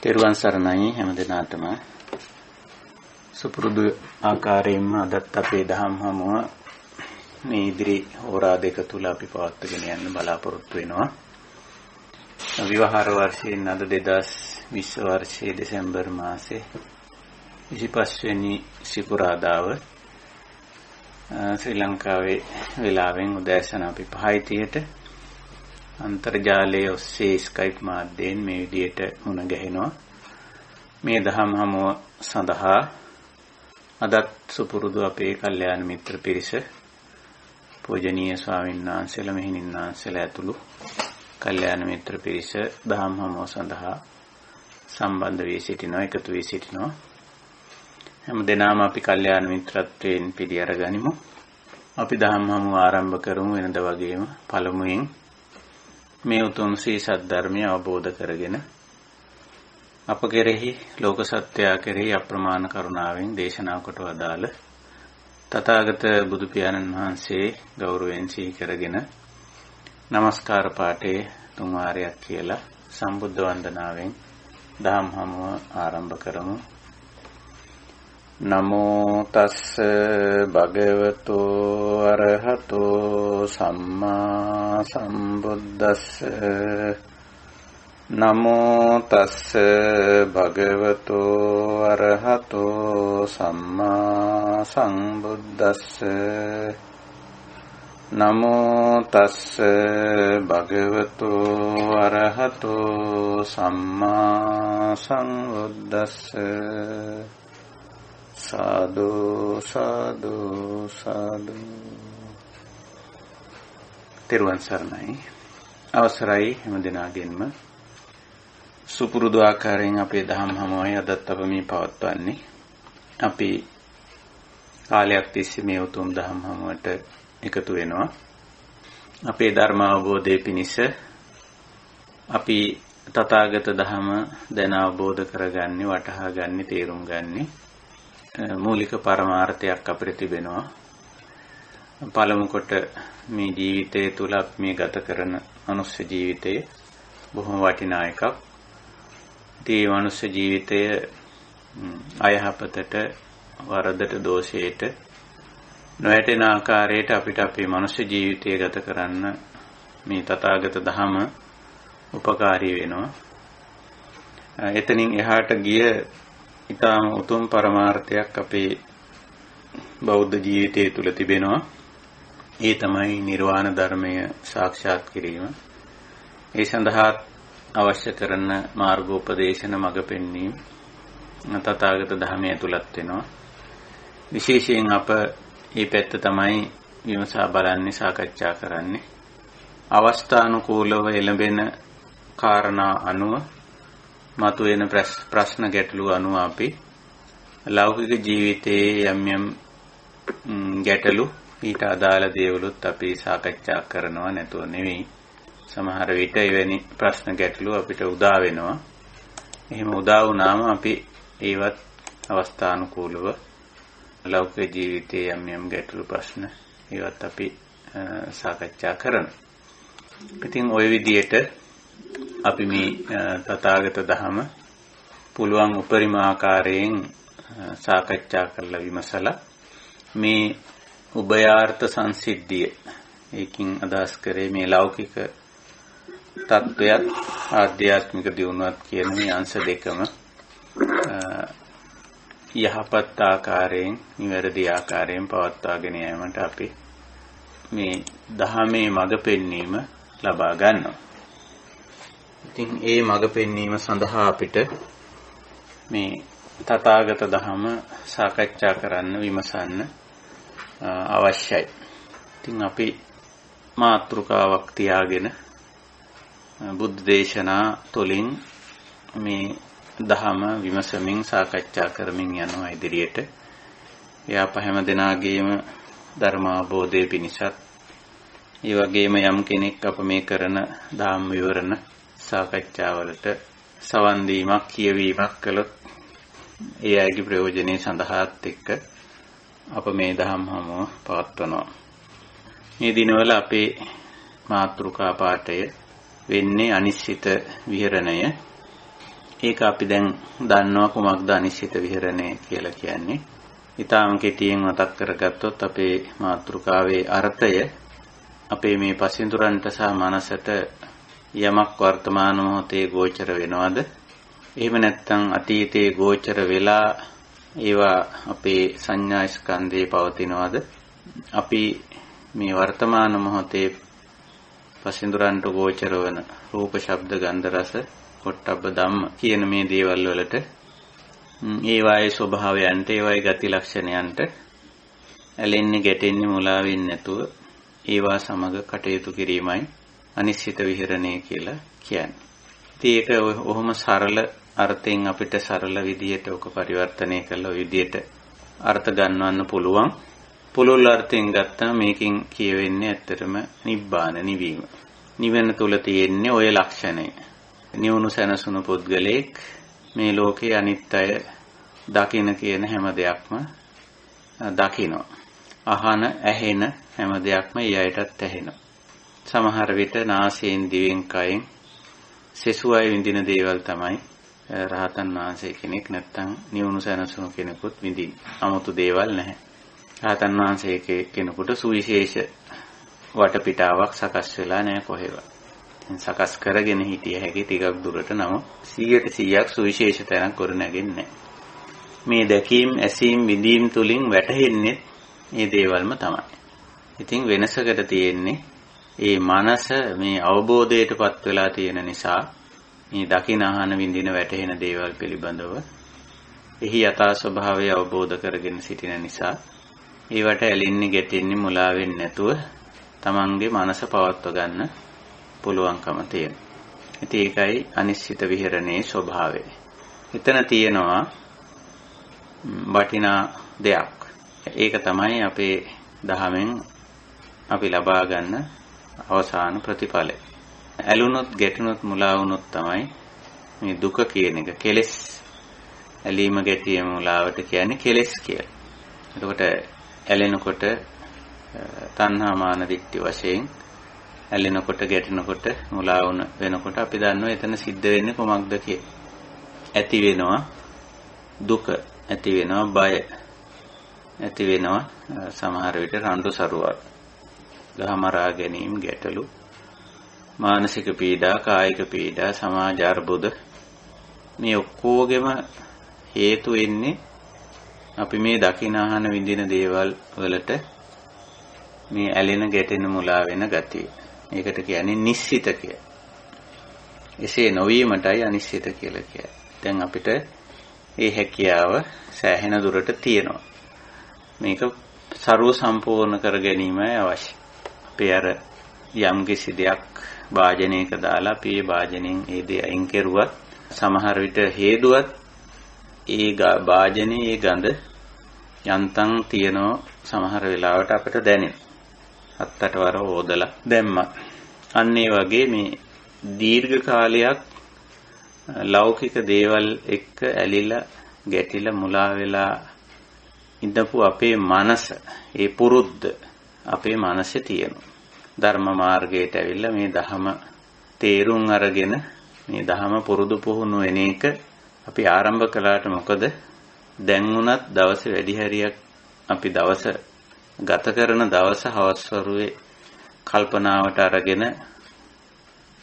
තෙරුවන් සරණයි හැම දිනාටම සුපුරුදු ආකාරයෙන්ම අදත් අපේ දහම් හමුව මේ ඉදිරි හෝරා දෙක තුල අපි පවත්වාගෙන යන්න බලාපොරොත්තු වෙනවා. විවාහ වර්ෂයෙන් අද 2020 වර්ෂයේ දෙසැම්බර් මාසේ 25 වෙනි සිකුරාදාව ශ්‍රී ලංකාවේ වේලාවෙන් උදෑසන අපි 5:30ට අන්තර්ජාලයේ ඔස්සේ ස්කයිප් මාධ්‍යයෙන් මේ විදියට මුණ ගැහෙනවා. මේ දහම් හමුව සඳහා අදත් සුපුරුදු අපේ කල්යාණ මිත්‍ර පිරිස පූජනීය ස්වාමීන් වහන්සේලා මෙහිණින් වහන්සේලා ඇතුළු කල්යාණ මිත්‍ර පිරිස දහම් හමුව සඳහා සම්බන්ධ වී සිටිනවා, එකතු වී සිටිනවා. හැම දිනම අපි කල්යාණ මිත්‍රත්වයෙන් පිළි අරගනිමු. අපි දහම් හමුව ආරම්භ කරමු වෙනද වගේම පළමුවෙන් මේ උතුම් ශ්‍රී සද්ධර්මය අවබෝධ කරගෙන අප කෙරෙහි ලෝක සත්‍යය කෙරෙහි අප්‍රමාණ කරුණාවෙන් දේශනා කොට වදාළ තථාගත බුදු පියාණන් වහන්සේ ගෞරවයෙන් සිහි කරගෙන নমස්කාර පාඨයේ තුන් වාරයක් කියලා සම්බුද්ධ වන්දනාවෙන් දහම් හමුව ආරම්භ කරමු. නමෝ තස්ස භගවතෝ අරහතෝ සම්මා සම්බුද්දස්ස නමෝ තස්ස භගවතෝ අරහතෝ සම්මා සම්බුද්දස්ස නමෝ තස්ස භගවතෝ අරහතෝ සම්මා සම්බුද්දස්ස සාදු සාදු සාදු. තෙරුවන් සරණයි. අවසරයි හැම දිනාගෙන්ම සුපුරුදු ආකාරයෙන් අපේ දහම් හමුවයි අදත් අප මේ පවත්වන්නේ. අපි කාලයක් තිස්සේ මේ උතුම් දහම් හමුවට එකතු වෙනවා. අපේ ධර්ම අවබෝධය පිණිස අපි තථාගත ධහම දැන අවබෝධ කරගන්නේ, වටහා ගන්නේ, තේරුම් ගන්නේ මූලික පරමාර්ථයක් අපිට තිබෙනවා. පළමු කොට මේ ජීවිතය තුල මේ ගත කරන මනුෂ්‍ය ජීවිතය බොහොම වටිනා එකක්. මේ මනුෂ්‍ය ජීවිතය අයහපතට, වරදට, දෝෂයට නොයැටෙන ආකාරයට අපිට අපේ මනුෂ්‍ය ජීවිතය ගත කරන්න මේ තථාගත ධහම උපකාරී වෙනවා. එතනින් එහාට ගිය ඊටම උතුම් පරමාර්ථයක් අපේ බෞද්ධ ජීවිතය තුළ තිබෙනවා. ඒ තමයි නිර්වාණ ධර්මය සාක්ෂාත් කිරීම. ඒ සඳහා අවශ්‍ය කරන මාර්ගෝපදේශන මඟ පෙන්වීම තථාගත ධර්මයේ තුලත් වෙනවා. විශේෂයෙන් අප මේ පැත්ත තමයි විමසා බලන්නේ, සාකච්ඡා කරන්නේ. අවස්ථානුකූලව එළඹෙන කාරණා අනුව මතුවෙන ප්‍රශ්න ගැටලු අනුව අපි ලෞකික ජීවිතයේ යම් යම් ගැටලු ඊට අදාළ දේවලුත් අපි සාකච්ඡා කරනවා නැතුව නෙවෙයි. සමහර විට එවැනි ප්‍රශ්න ගැටලු අපිට උදා වෙනවා. එහෙම උදා වුණාම අපි ඒවත් අවස්ථානුකූලව ලෞකික ජීවිතයේ යම් යම් ගැටලු ප්‍රශ්න ඒවත් අපි සාකච්ඡා කරනවා. ඉතින් ওই විදිහට අපි මේ තථාගත ධහම පුළුවන් උපරිම ආකාරයෙන් සාකච්ඡා කරලා විමසලා මේ උභයාර්ථ සංසිද්ධිය, ඒකින් අදහස් කරේ මේ ලෞකික තත්වයක් ආධ්‍යාත්මික දියුණුවක් කියන මේ අංශ දෙකම යහපත් ආකාරයෙන්, නිවැරදි ආකාරයෙන් පවත්වාගෙන යාමට අපි මේ ධහමේ මඟ පෙන්වීම ලබා ගන්නවා. ඉතින් ඒ මඟ පෙන්වීම සඳහා අපිට මේ තථාගත ධහම සාකච්ඡා කරන්න, විමසන්න අවශ්‍යයි. ඉතින් අපි මාතෘකාවක් තියාගෙන බුද්ධ දේශනා තුළින් මේ ධහම විමසමින් සාකච්ඡා කරමින් යනවා ඉදිරියට. ඒ අප හැම දිනාගේම ධර්ම අවබෝධය පිණිසත්, ඒ වගේම යම් කෙනෙක් අප මේ කරන ධම්ම විවරණ සාකච්ඡාවලට සවන් දීමක්, කියවීමක් කළොත් ඒ අයගේ ප්‍රයෝජනෙ සඳහාත් එක්ක අප මේ දහම් හමුව පවත්වනවා. මේ දිනවල අපේ මාතෘකා පාඨය වෙන්නේ අනිශ්චිත විහරණය. ඒක අපි දැන් දන්නවා කුමක්ද අනිශ්චිත විහරණය කියලා කියන්නේ. ඊටාම කෙටියෙන් මතක් කරගත්තොත් අපේ මාතෘකාවේ අර්ථය අපේ මේ පසින්දුරන්ට සහ මනසට යමක් වර්තමාන මොහොතේ ගෝචර වෙනවද? එහෙම නැත්නම් අතීතයේ ගෝචර වෙලා ඒවා අපේ සංඥා ස්කන්ධේ පවතිනවද? අපි මේ වර්තමාන මොහොතේ පසින්දුරන්ට ගෝචර වන රූප, ශබ්ද, ගන්ධ, රස, පොට්ටබ්බ ධම්ම කියන මේ දේවල් වලට ඒවායේ ස්වභාවයන්ට, ඒවායේ ගති ලක්ෂණයන්ට ඇලෙන්නේ, ගැටෙන්නේ, මුලා වෙන්නේ නැතුව ඒවා සමග කටයුතු කිරීමයි අනිශ්චිත විහරණය කියලා කියන්නේ. ඉතින් ඒක ඔහොම සරල අර්ථයෙන් අපිට සරල විදියට ඔක පරිවර්තනය කළා විදියට අර්ථ ගන්නවන්න පුළුවන්. පුළුල් අර්ථයෙන් ගත්තාම මේකෙන් කියවෙන්නේ ඇත්තටම නිබ්බාන නිවීම. නිවන තුල තියෙන්නේ ওই ලක්ෂණය. නිවුණු සැනසුණු පුද්ගලෙක් මේ ලෝකේ අනිත්‍ය දකින්න කියන හැම දෙයක්ම දකිනවා. අහන ඇහෙන හැම දෙයක්ම ඊයටත් ඇහෙනවා. සමහර විට නාසයෙන් දිවෙන් කයෙන් සෙසුවයි විඳින දේවල් තමයි රහතන් වහන්සේ කෙනෙක් නැත්තම් නිවුණු සැනසුණු කෙනෙකුත් විඳින්නේ. 아무තු දේවල් නැහැ. රහතන් වහන්සේ කෙනෙකුට සුවිශේෂ වටපිටාවක් සකස් වෙලා නැහැ කොහෙවත්. සකස් කරගෙන හිටිය හැකි ටිකක් දුරට නම් 100% සුවිශේෂ තැනක් ගොඩනැගෙන්නේ නැහැ. මේ දැකීම්, ඇසීම්, විඳීම් තුලින් වැටහෙන්නේ මේ දේවල්ම තමයි. ඉතින් වෙනසකට තියෙන්නේ ඒ මනස මේ අවබෝධයටපත් වෙලා තියෙන නිසා මේ දකින අහන විඳින වැටහෙන දේවල් පිළිබඳව එහි යථා ස්වභාවය අවබෝධ කරගෙන සිටින නිසා ඒවට ඇලෙන්නේ, ගැටෙන්නේ, මුලා වෙන්නේ නැතුව තමන්ගේ මනස පවත්ව ගන්න පුළුවන්කම තියෙනවා. ඉතින් ඒකයි අනිශ්චිත විහරණයේ ස්වභාවය. එතන තියෙනවා වටිනා දෙයක්. ඒක තමයි අපේ දහමෙන් අපි ලබා ගන්න අවසාන ප්‍රතිඵලය. ඇලුනොත්, ගැටුනොත්, මුලා වුනොත් තමයි මේ දුක කියන එක. කෙලෙස් ඇලීම, ගැටීම, මුලාවට කියන්නේ කෙලෙස් කියලා. එතකොට ඇලෙනකොට තණ්හා මාන දිට්ඨි වශයෙන් ඇලෙනකොට, ගැටෙනකොට, මුලා වුණ වෙනකොට අපි දන්නවා එතන සිද්ධ වෙන්නේ කොමක්ද කියලා. ඇති වෙනවා දුක, ඇති වෙනවා බය, ඇති වෙනවා සමහර විට රණ්ඩු සරුවල්, ගහමරා ගැනීම, ගැටලු, මානසික පීඩා, කායික පීඩා, සමාජ අර්බුද. මේ ඔක්කොගෙම හේතු වෙන්නේ අපි මේ දකින අහන විඳින දේවල් වලට මේ ඇලෙන, ගැටෙන, මුලා වෙන ගතිය. ඒකට කියන්නේ නිශ්චිත කියලා. එසේ නොවීමටයි අනිශ්චිත කියලා කියන්නේ. දැන් අපිට මේ හැකියාව සෑහෙන දුරට තියෙනවා. මේක ਸਰව සම්පූර්ණ කර ගැනීමයි අවශ්‍ය. අපි අර යම් කිසි දෙයක් වාජනයක දාලා අපි ඒ වාජනෙන් ඒ දේ අයින් කෙරුවත් සමහර විට හේදුවත් ඒ වාජනේ ඒ ගඳ යන්තම් තියනවා සමහර වෙලාවට අපිට දැනෙනවා. 7-8 වර ඕදලා දැම්මා. අන්න ඒ වගේ මේ දීර්ඝ කාලයක් ලෞකික දේවල් එක්ක ඇලිලා, ගැටිලා, මුලා වෙලා ඉඳපු අපේ මනස, ඒ පුරුද්ද අපේ මනසේ තියෙනවා. ධර්ම මාර්ගයට ඇවිල්ලා මේ ධහම තේරුම් අරගෙන මේ ධහම පුරුදු පුහුණු වෙන එක අපි ආරම්භ කළාට මොකද දැන් උනත් දවසේ වැඩි හරියක් අපි දවස ගත කරන දවස හවස් වරුවේ කල්පනාවට අරගෙන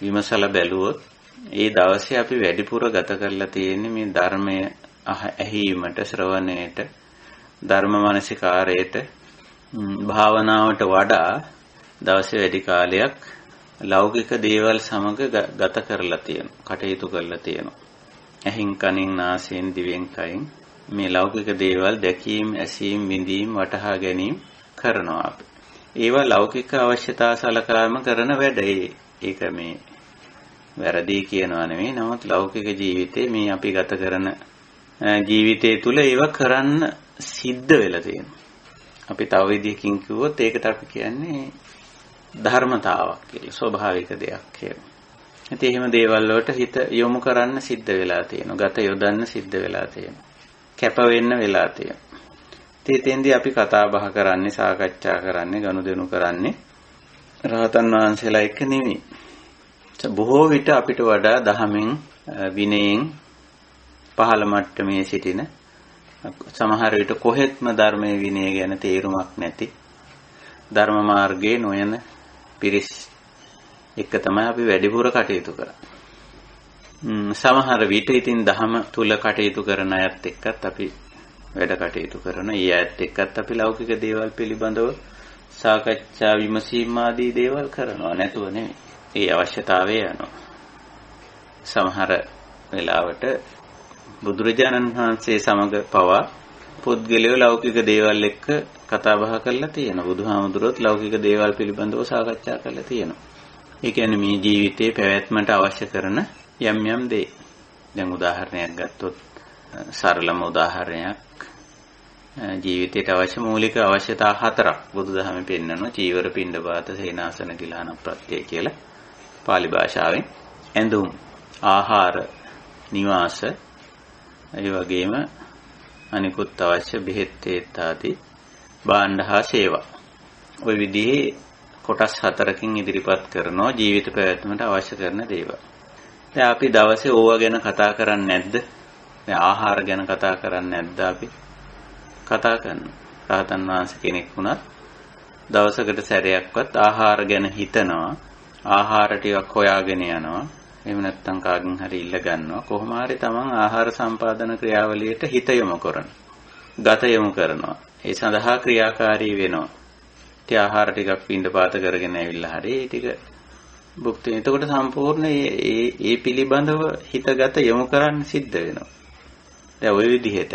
විමසලා බැලුවොත් ඒ දවසේ අපි වැඩිපුර ගත කරලා තියෙන්නේ මේ ධර්මය ඇහිීමට, ශ්‍රවණයට, ධර්ම මානසිකාරයට, භාවනාවට වඩා දවසේ වැඩි කාලයක් ලෞකික දේවල් සමග ගත කරලා තියෙනවා, කටයුතු කරලා තියෙනවා. ඇහින්, කනින්, නාසයෙන්, දිවෙන්, කයින් මේ ලෞකික දේවල් දැකීම, ඇසීම, විඳීම, වටහා ගැනීම කරනවා අපි. ඒවා ලෞකික අවශ්‍යතා සලකාම කරන වැඩ. ඒක මේ වැරදි කියනවා නෙමෙයි. නමුත් ලෞකික ජීවිතේ මේ අපි ගත කරන ජීවිතය තුළ ඒවා කරන්න සිද්ධ වෙලා තියෙනවා. අපි තව විදිහකින් කිව්වොත් ඒකට අපි කියන්නේ ධර්මතාවක් කියලා, ස්වභාවික දෙයක් කියලා. ඉතින් එහෙම දේවල් වලට හිත යොමු කරන්න සිද්ධ වෙලා තියෙනවා. ගත යොදන්න සිද්ධ වෙලා තියෙනවා. කැප වෙන්න වෙලා තියෙනවා. ඉතින්දී අපි කතා බහ කරන්නේ, සාකච්ඡා කරන්නේ, ගනුදෙනු කරන්නේ රහතන් වහන්සේලා එක්ක නෙමෙයි. බොහෝ විට අපිට වඩා දහමෙන්, විනයෙන්, පහළ මට්ටමේ සිටින සමහර විට කොහෙත්ම ධර්මයේ විනය ගැන තේරුමක් නැති ධර්ම මාර්ගයේ නොයන පිරිස් එක තමයි අපි වැඩිපුර කටයුතු කරන්නේ. සමහර විට ඉතින් ධම තුල කටයුතු කරන අයත් එක්කත් අපි වැඩ කටයුතු කරන. ඒ අයත් එක්කත් අපි ලෞකික දේවල් පිළිබඳව සාකච්ඡා විමසීම් ආදී දේවල් කරනවා නැතුව නෙමෙයි. ඒ අවශ්‍යතාවය යනවා. සමහර වෙලාවට බුදුරජාණන් වහන්සේ සමග පවා පුද්ගලයෝ ලෞකික දේවල් එක්ක කතා බහ කරලා තියෙනවා. බුදුහාමුදුරුවෝත් ලෞකික දේවල් පිළිබඳව සාකච්ඡා කරලා තියෙනවා. ඒ කියන්නේ මේ ජීවිතේ පැවැත්මට අවශ්‍ය කරන යම් යම් දේ. දැන් උදාහරණයක් ගත්තොත් සරලම උදාහරණයක් ජීවිතයට අවශ්‍ය මූලික අවශ්‍යතා 4ක් බුදුදහමේ පෙන්නනවා. චීවර, පිණ්ඩපාත, සේනාසන, ගිලහන ප්‍රත්‍ය කියලා පාලි භාෂාවෙන්. ඇඳුම්, ආහාර, නිවාස, ඒ වගේම අනිකුත් අවශ්‍ය බෙහෙත් ආදී භාණ්ඩ හා සේවා. ওই විදිහේ කොටස් 4කින් ඉදිරිපත් කරනවා ජීවිත පැවැත්මට අවශ්‍ය කරන දේවල්. දැන් අපි දවසේ ඕවා ගැන කතා කරන්නේ නැද්ද? දැන් ආහාර ගැන කතා කරන්නේ නැද්ද අපි? කතා කරනවා. රහතන් වහන්සේ කෙනෙක් වුණත් දවසකට සැරයක්වත් ආහාර ගැන හිතනවා. ආහාර ටිකක් හොයාගෙන යනවා. එහෙම නැත්නම් කාගෙන් හරි ඉල්ල ගන්නවා. කොහොම හරි තමන් ආහාර සම්පාදන ක්‍රියාවලියට හිත යොමු කරනවා. ගත යොමු කරනවා. ඒ සඳහා ක්‍රියාකාරී වෙනවා. ඉතින් ආහාර ටිකක් පින්ඩපාත කරගෙන ඇවිල්ලා හරි ඒ ටික භුක්ති. එතකොට සම්පූර්ණ ඒ පිළිබඳව හිතගත යොමු කරන්න සිද්ධ වෙනවා. දැන් ওই විදිහට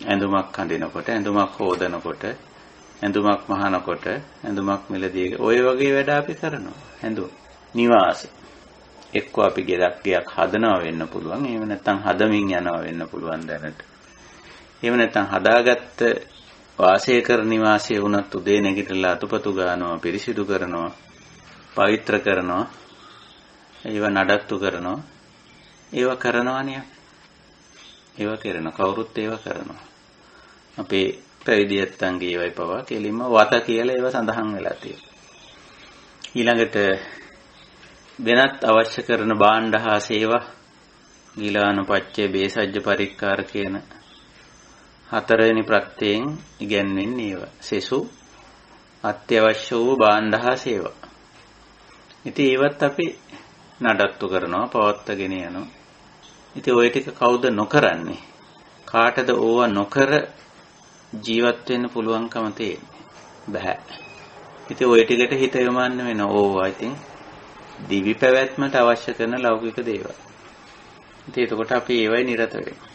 ඇඳුමක් අඳිනකොට, ඇඳුමක් හොදනකොට, ඇඳුමක් මහනකොට, ඇඳුමක් මිලදී ඔය වගේ වැඩ අපි කරනවා. ඇඳුම්, නිවාස. එක්ක අපි ගෙයක් හදනවා වෙන්න පුළුවන්. එහෙම නැත්නම් හදමින් යනවා වෙන්න පුළුවන් දැනට. එහෙම නැත්නම් හදාගත්ත වාසය කරන නිවාසයේ වුණත් උදේ නැගිටලා අතුපතු ගන්නවා, පිරිසිදු කරනවා, පවිත්‍ර කරනවා, ඒව නඩත්තු කරනවා. ඒව කරනවනේ. ඒව කරන කවුරුත් ඒව කරනවා. අපේ පැවිදි ඇත්තන්ගේ ඒවයි පවා කෙලින්ම වත කියලා ඒව සඳහන් වෙලා තියෙනවා. ඊළඟට වෙනත් අවශ්‍ය කරන භාණ්ඩ හා සේවා ගිලානුපච්චේ බේසජ්ජ පරික්කාර කියන 4 වෙනි ප්‍රත්‍යයෙන් ඉගැන්වෙන්නේ ඒව. සෙසු අත්‍යවශ්‍ය වූ භාණ්ඩ හා සේවා. ඉතින් ඒවත් අපි නඩත්තු කරනවා, පවත්වාගෙන යනවා. ඉතින් ওই ටික කවුද නොකරන්නේ? කාටද ඕවා නොකර ජීවත් වෙන්න පුළුවන්කම තියෙන්නේ? බෑ. ඉතින් ওই ටිකට හිත යොමන්න වෙනවා. ඕවා ඉතින් දිවි පැවැත්මට අවශ්‍ය කරන ලෞකික දේවල්. ඉතින් එතකොට අපි ඒවයි නිරත වෙනවා.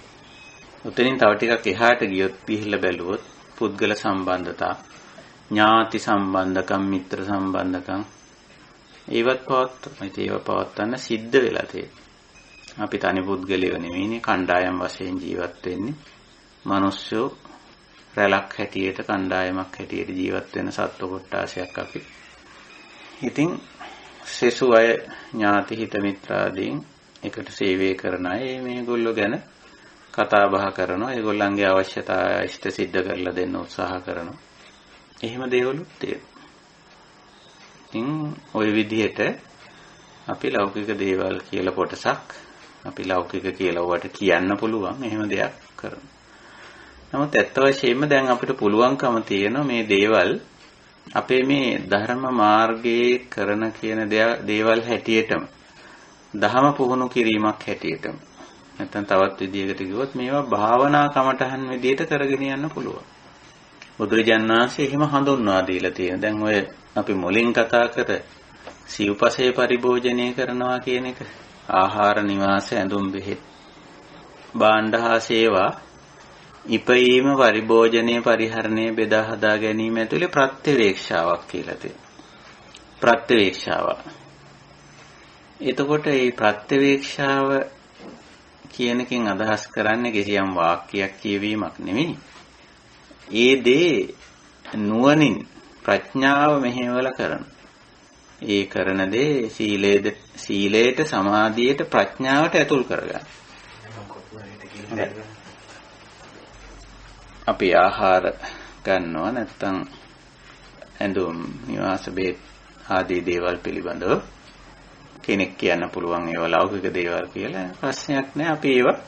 උතනින් තව ටිකක් එහාට ගියොත් පිළිහිලා බැලුවොත් පුද්ගල සම්බන්ධතා, ඥාති සම්බන්ධකම්, මිත්‍ර සම්බන්ධකම් ඒවත් පවත්වනවා. ඉතින් ඒව පවත්වන්න සිද්ධ වෙලා තියෙනවා. අපි තනි පුද්ගලයෝ නෙවෙයිනේ, කණ්ඩායම් වශයෙන් ජීවත් වෙන්නේ. මිනිස්සු රැලක් හැටියට, කණ්ඩායමක් හැටියට ජීවත් වෙන සත්ව කොට්ටාසයක් අපි. ඉතින් සෙසු අය, ඥාති හිත මිත්‍රාදීන් එකට සේවය කරන අය මේගොල්ලෝ ගැන කතා බහ කරනවා. ඒගොල්ලන්ගේ අවශ්‍යතා ඉෂ්ට සිද්ධ කරලා දෙන්න උත්සාහ කරනවා. එහෙම දේවලුත් තියෙනවා. ඉතින් ওই විදිහට අපි ලෞකික දේවල් කියලා කොටසක් අපි ලෞකික කියලා වට කියන්න පුළුවන්. එහෙම දෙයක් කරනවා. නමුත් ඇත්ත වශයෙන්ම දැන් අපිට පුළුවන්කම තියෙන මේ දේවල් අපේ මේ ධර්ම මාර්ගයේ කරන කියන දේවල් හැටියටම, දහම පුහුණු කිරීමක් හැටියටම, නැත්නම් තවත් විදියකට කිව්වොත් මේවා භාවනා කමටහන් විදියට කරගෙන යන්න පුළුවන්. බුදුරජාණන් වහන්සේ එහෙම හඳුන්වා දීලා තියෙනවා. දැන් ඔය අපි මුලින් කතා කර සිව්පසේ පරිභෝජනය කරනවා කියන එක, ආහාර, නිවාස, ඇඳුම්, බෙහෙත්, භාණ්ඩ හා සේවා, ඉපයීම, පරිභෝජනය, පරිහරණය, බෙදා හදා ගැනීම ඇතුලේ ප්‍රත්‍යවේක්ෂාවක් කියලා තියෙනවා. ප්‍රත්‍යවේක්ෂාව. එතකොට මේ ප්‍රත්‍යවේක්ෂාව කියන එකෙන් අදහස් කරන්නේ කිසියම් වාක්‍යයක් කියවීමක් නෙවෙයි. ඒ දේ නුවණින් ප්‍රඥාව මෙහෙवला කරන. ඒ කරන දේ සීලයට, සමාධියට, ප්‍රඥාවට ඇතුල් කරගන්න. අපි ආහාර ගන්නවා, නැත්නම් ඇඳුම්, නිවාස, බෙහෙත් ආදී දේවල් පිළිබඳව කෙනෙක් කියන්න පුළුවන් ඒවා ලෞකික දේවල් කියලා. ප්‍රශ්නයක් නෑ. අපි ඒවා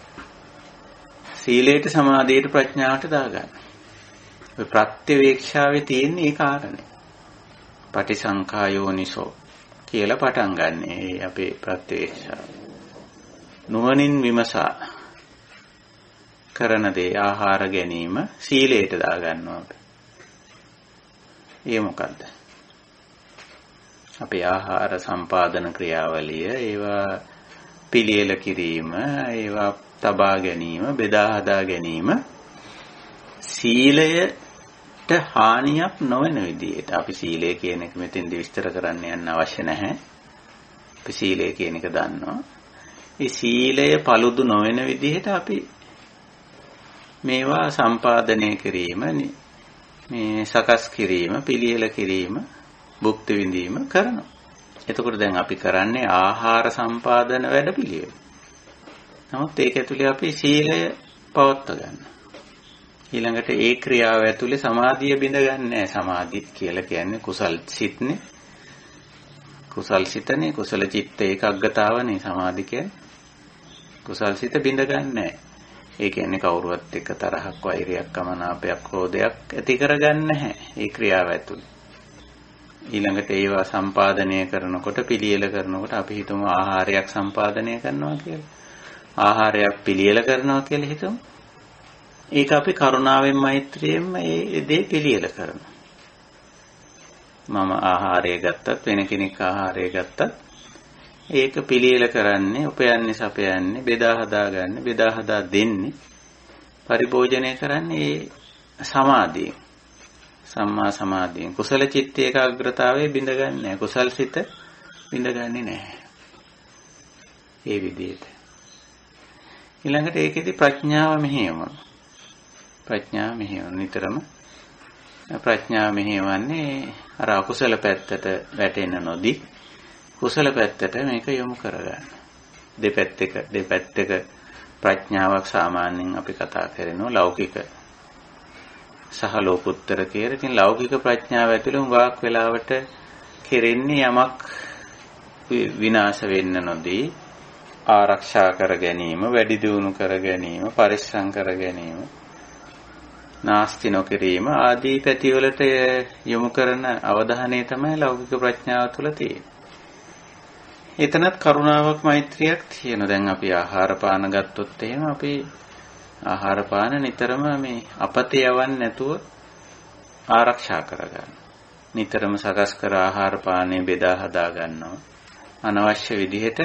සීලයට සමාධියට ප්‍රඥාවට දාගන්න. ඔය ප්‍රත්‍යවේක්ෂාවේ තියෙන ඒ කාරණේ. පටිසංඛායෝනිසෝ කියලා පටන් ගන්න. ඒ අපේ ප්‍රත්‍යවේක්ෂාව. නුවණින් විමසා කරන දේ ආහාර ගැනීම සීලයට දාගන්නවා අපි. ඒ මොකද්ද? අපේ ආහාර සම්පාදන ක්‍රියාවලිය, ඒවා පිළියෙල කිරීම, ඒවා තබා ගැනීම, බෙදා හදා ගැනීම සීලයට හානියක් නොවන විදිහට. අපි සීලය කියන එක මෙතෙන්දි විස්තර කරන්න යන්න අවශ්‍ය නැහැ. අපි සීලය කියන එක දන්නවා. මේ සීලය paludu නොවන විදිහට අපි මේවා සම්පාදනය කිරීම, මේ සකස් කිරීම, පිළියෙල කිරීම, භුක්ති විඳීම කරනවා. එතකොට දැන් අපි කරන්නේ ආහාර සම්පාදන වැඩපිළිවෙල. නමුත් ඒක ඇතුලේ අපි සීලය පවත්වා ගන්න. ඊළඟට ඒ ක්‍රියාව ඇතුලේ සමාධිය බිඳගන්නේ නැහැ. සමාධි කියලා කියන්නේ කුසල් සිත්නේ. කුසල් සිතනේ, කුසල චිත්ත ඒකාග්‍රතාවනේ සමාධි කියන්නේ. කුසල් සිත බිඳගන්නේ නැහැ. ඒ කියන්නේ කවුරුවත් එක්ක තරහක්, වෛරයක්, කමනාපයක්, ක්‍රෝධයක් ඇති කරගන්නේ නැහැ. ඒ ක්‍රියාව ඇතුලේ. ඊළඟට ඒවා සම්පාදනය කරනකොට, පිළියෙල කරනකොට අපි හිතමු ආහාරයක් සම්පාදනය කරනවා කියලා. ආහාරයක් පිළියෙල කරනවා කියලා හිතමු. ඒක අපි කරුණාවෙන් මෛත්‍රියෙන් ඒ දේ පිළියෙල කරනවා. මම ආහාරය ගත්තත් වෙන කෙනෙක් ආහාරය ගත්තත් ඒක පිළියෙල කරන්නේ, උපයන්නේ, සපයන්නේ, බෙදා හදාගන්නේ, බෙදා හදා දෙන්නේ, පරිභෝජනය කරන්නේ ඒ සමාධියෙන්. සම්මා සමාධියෙන්. කුසල චිත්ත ඒකාග්‍රතාවයේ බිඳගන්නේ නැහැ. කුසල් සිත බිඳගන්නේ නැහැ. ඒ විදිහට. ඊළඟට ඒකෙදි ප්‍රඥාව මෙහෙයවම. ප්‍රඥාව මෙහෙයවන නිතරම ප්‍රඥාව මෙහෙයවන්නේ අර අකුසල පැත්තට වැටෙන්න නොදී කුසල පැත්තට මේක යොමු කරගන්න. දෙපැත්තක ප්‍රඥාවක් සාමාන්‍යයෙන් අපි කතා කරනවා ලෞකික සහ ලෝකුත්තර කියලා. ඉතින් ලෞකික ප්‍රඥාව ඇතුළේ උගාක් වෙලාවට කෙරෙන්නේ යමක් විනාශ වෙන්න නොදී ආරක්ෂා කර ගැනීම, වැඩි දියුණු කර ගැනීම, පරිස්සම් කර ගැනීම, නාස්ති නොකිරීම ආදී පැතිවලට යොමු කරන අවධානය තමයි ලෞකික ප්‍රඥාව තුළ තියෙන්නේ. එතනත් කරුණාවක්, මෛත්‍රියක් තියෙනවා. දැන් අපි ආහාර පාන ගත්තොත් එහෙම අපි ආහාර පාන නිතරම මේ අපතේ යවන්නේ නැතුව ආරක්ෂා කරගන්න. නිතරම සකස් කර ආහාර පානේ බෙදා හදා ගන්නවා. අනවශ්‍ය විදිහට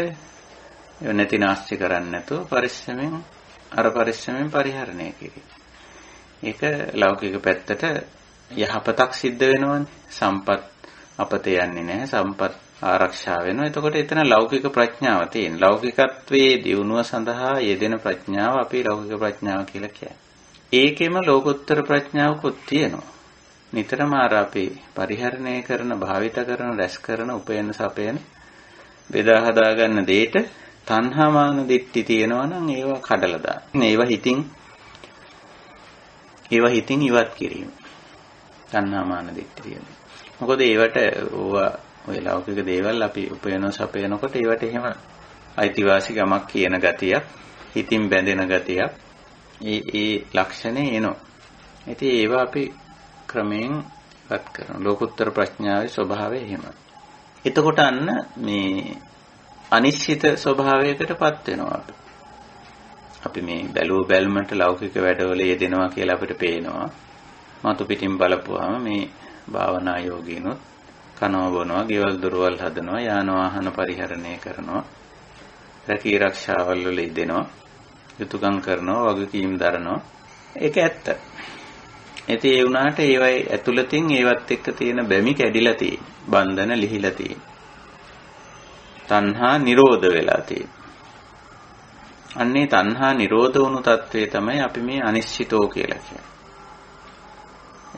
නැති නාස්ති කරන්නේ නැතුව පරිස්සමෙන් පරිහරණය කිරීම. ඒක ලෞකික පැත්තට යහපතක් සිද්ධ වෙනවනේ. සම්පත් අපතේ යන්නේ නැහැ. සම්පත් ආරක්ෂා වෙනවා. එතකොට එතන ලෞකික ප්‍රඥාව තියෙන. ලෞකිකත්වයේ දියුණුව සඳහා යෙදෙන ප්‍රඥාව අපි ලෞකික ප්‍රඥාව කියලා කියන්නේ. ඒකෙම ලෝකෝත්තර ප්‍රඥාවකුත් තියෙනවා. නිතරම ආර අපි පරිහරණය කරන, භාවිත කරන, රැස් කරන, උපයන, සපයන, බෙදා හදා ගන්න දෙයට තණ්හා මාන දිට්ඨි තියෙනවා නම් ඒවා කඩලා දාන්න. ඒවා හිතින් ඉවත් කිරීම. තණ්හා මාන දිට්ඨි තියෙනවා. මොකද ඒවට ඔය ලෞකික දේවල් අපි උපයන, සපයනකොට ඒවට එහෙම අයිතිවාසිකමක් කියන ගතියක්, හිතින් බැඳෙන ගතියක්, ඒ ලක්ෂණේ එනවා. ඉතින් ඒවා අපි ක්‍රමයෙන් ඉවත් කරනවා. ලෝකෝත්තර ප්‍රඥාවේ ස්වභාවය එහෙමයි. එතකොට අන්න මේ අනිශ්චිත ස්වභාවයකටපත් වෙනවා අපි. අපි මේ බැලුමට ලෞකික වැඩවල යෙදෙනවා කියලා අපිට පේනවා. මතු පිටින් බලපුවාම මේ භාවනා යෝගීනොත් කනවා බොනවා, ගෙවල් දොරවල් හදනවා, යාන වාහන පරිහරණය කරනවා, රැකී ආරක්ෂාවල් වල යෙදෙනවා, යුතුයකම් කරනවා, වගකීම් දරනවා. ඒක ඇත්ත. ඉතින් ඒ වුණාට ඒවයි ඇතුළතින් ඒවත් එක්ක තියෙන බැමි කැඩිලා තියෙන. බන්ධන ලිහිලා තියෙන. තණ්හා නිරෝධ වෙලා තියෙන. අන්නේ තණ්හා නිරෝධ වුණු තත්වයේ තමයි අපි මේ අනිශ්චිතෝ කියලා කියන්නේ.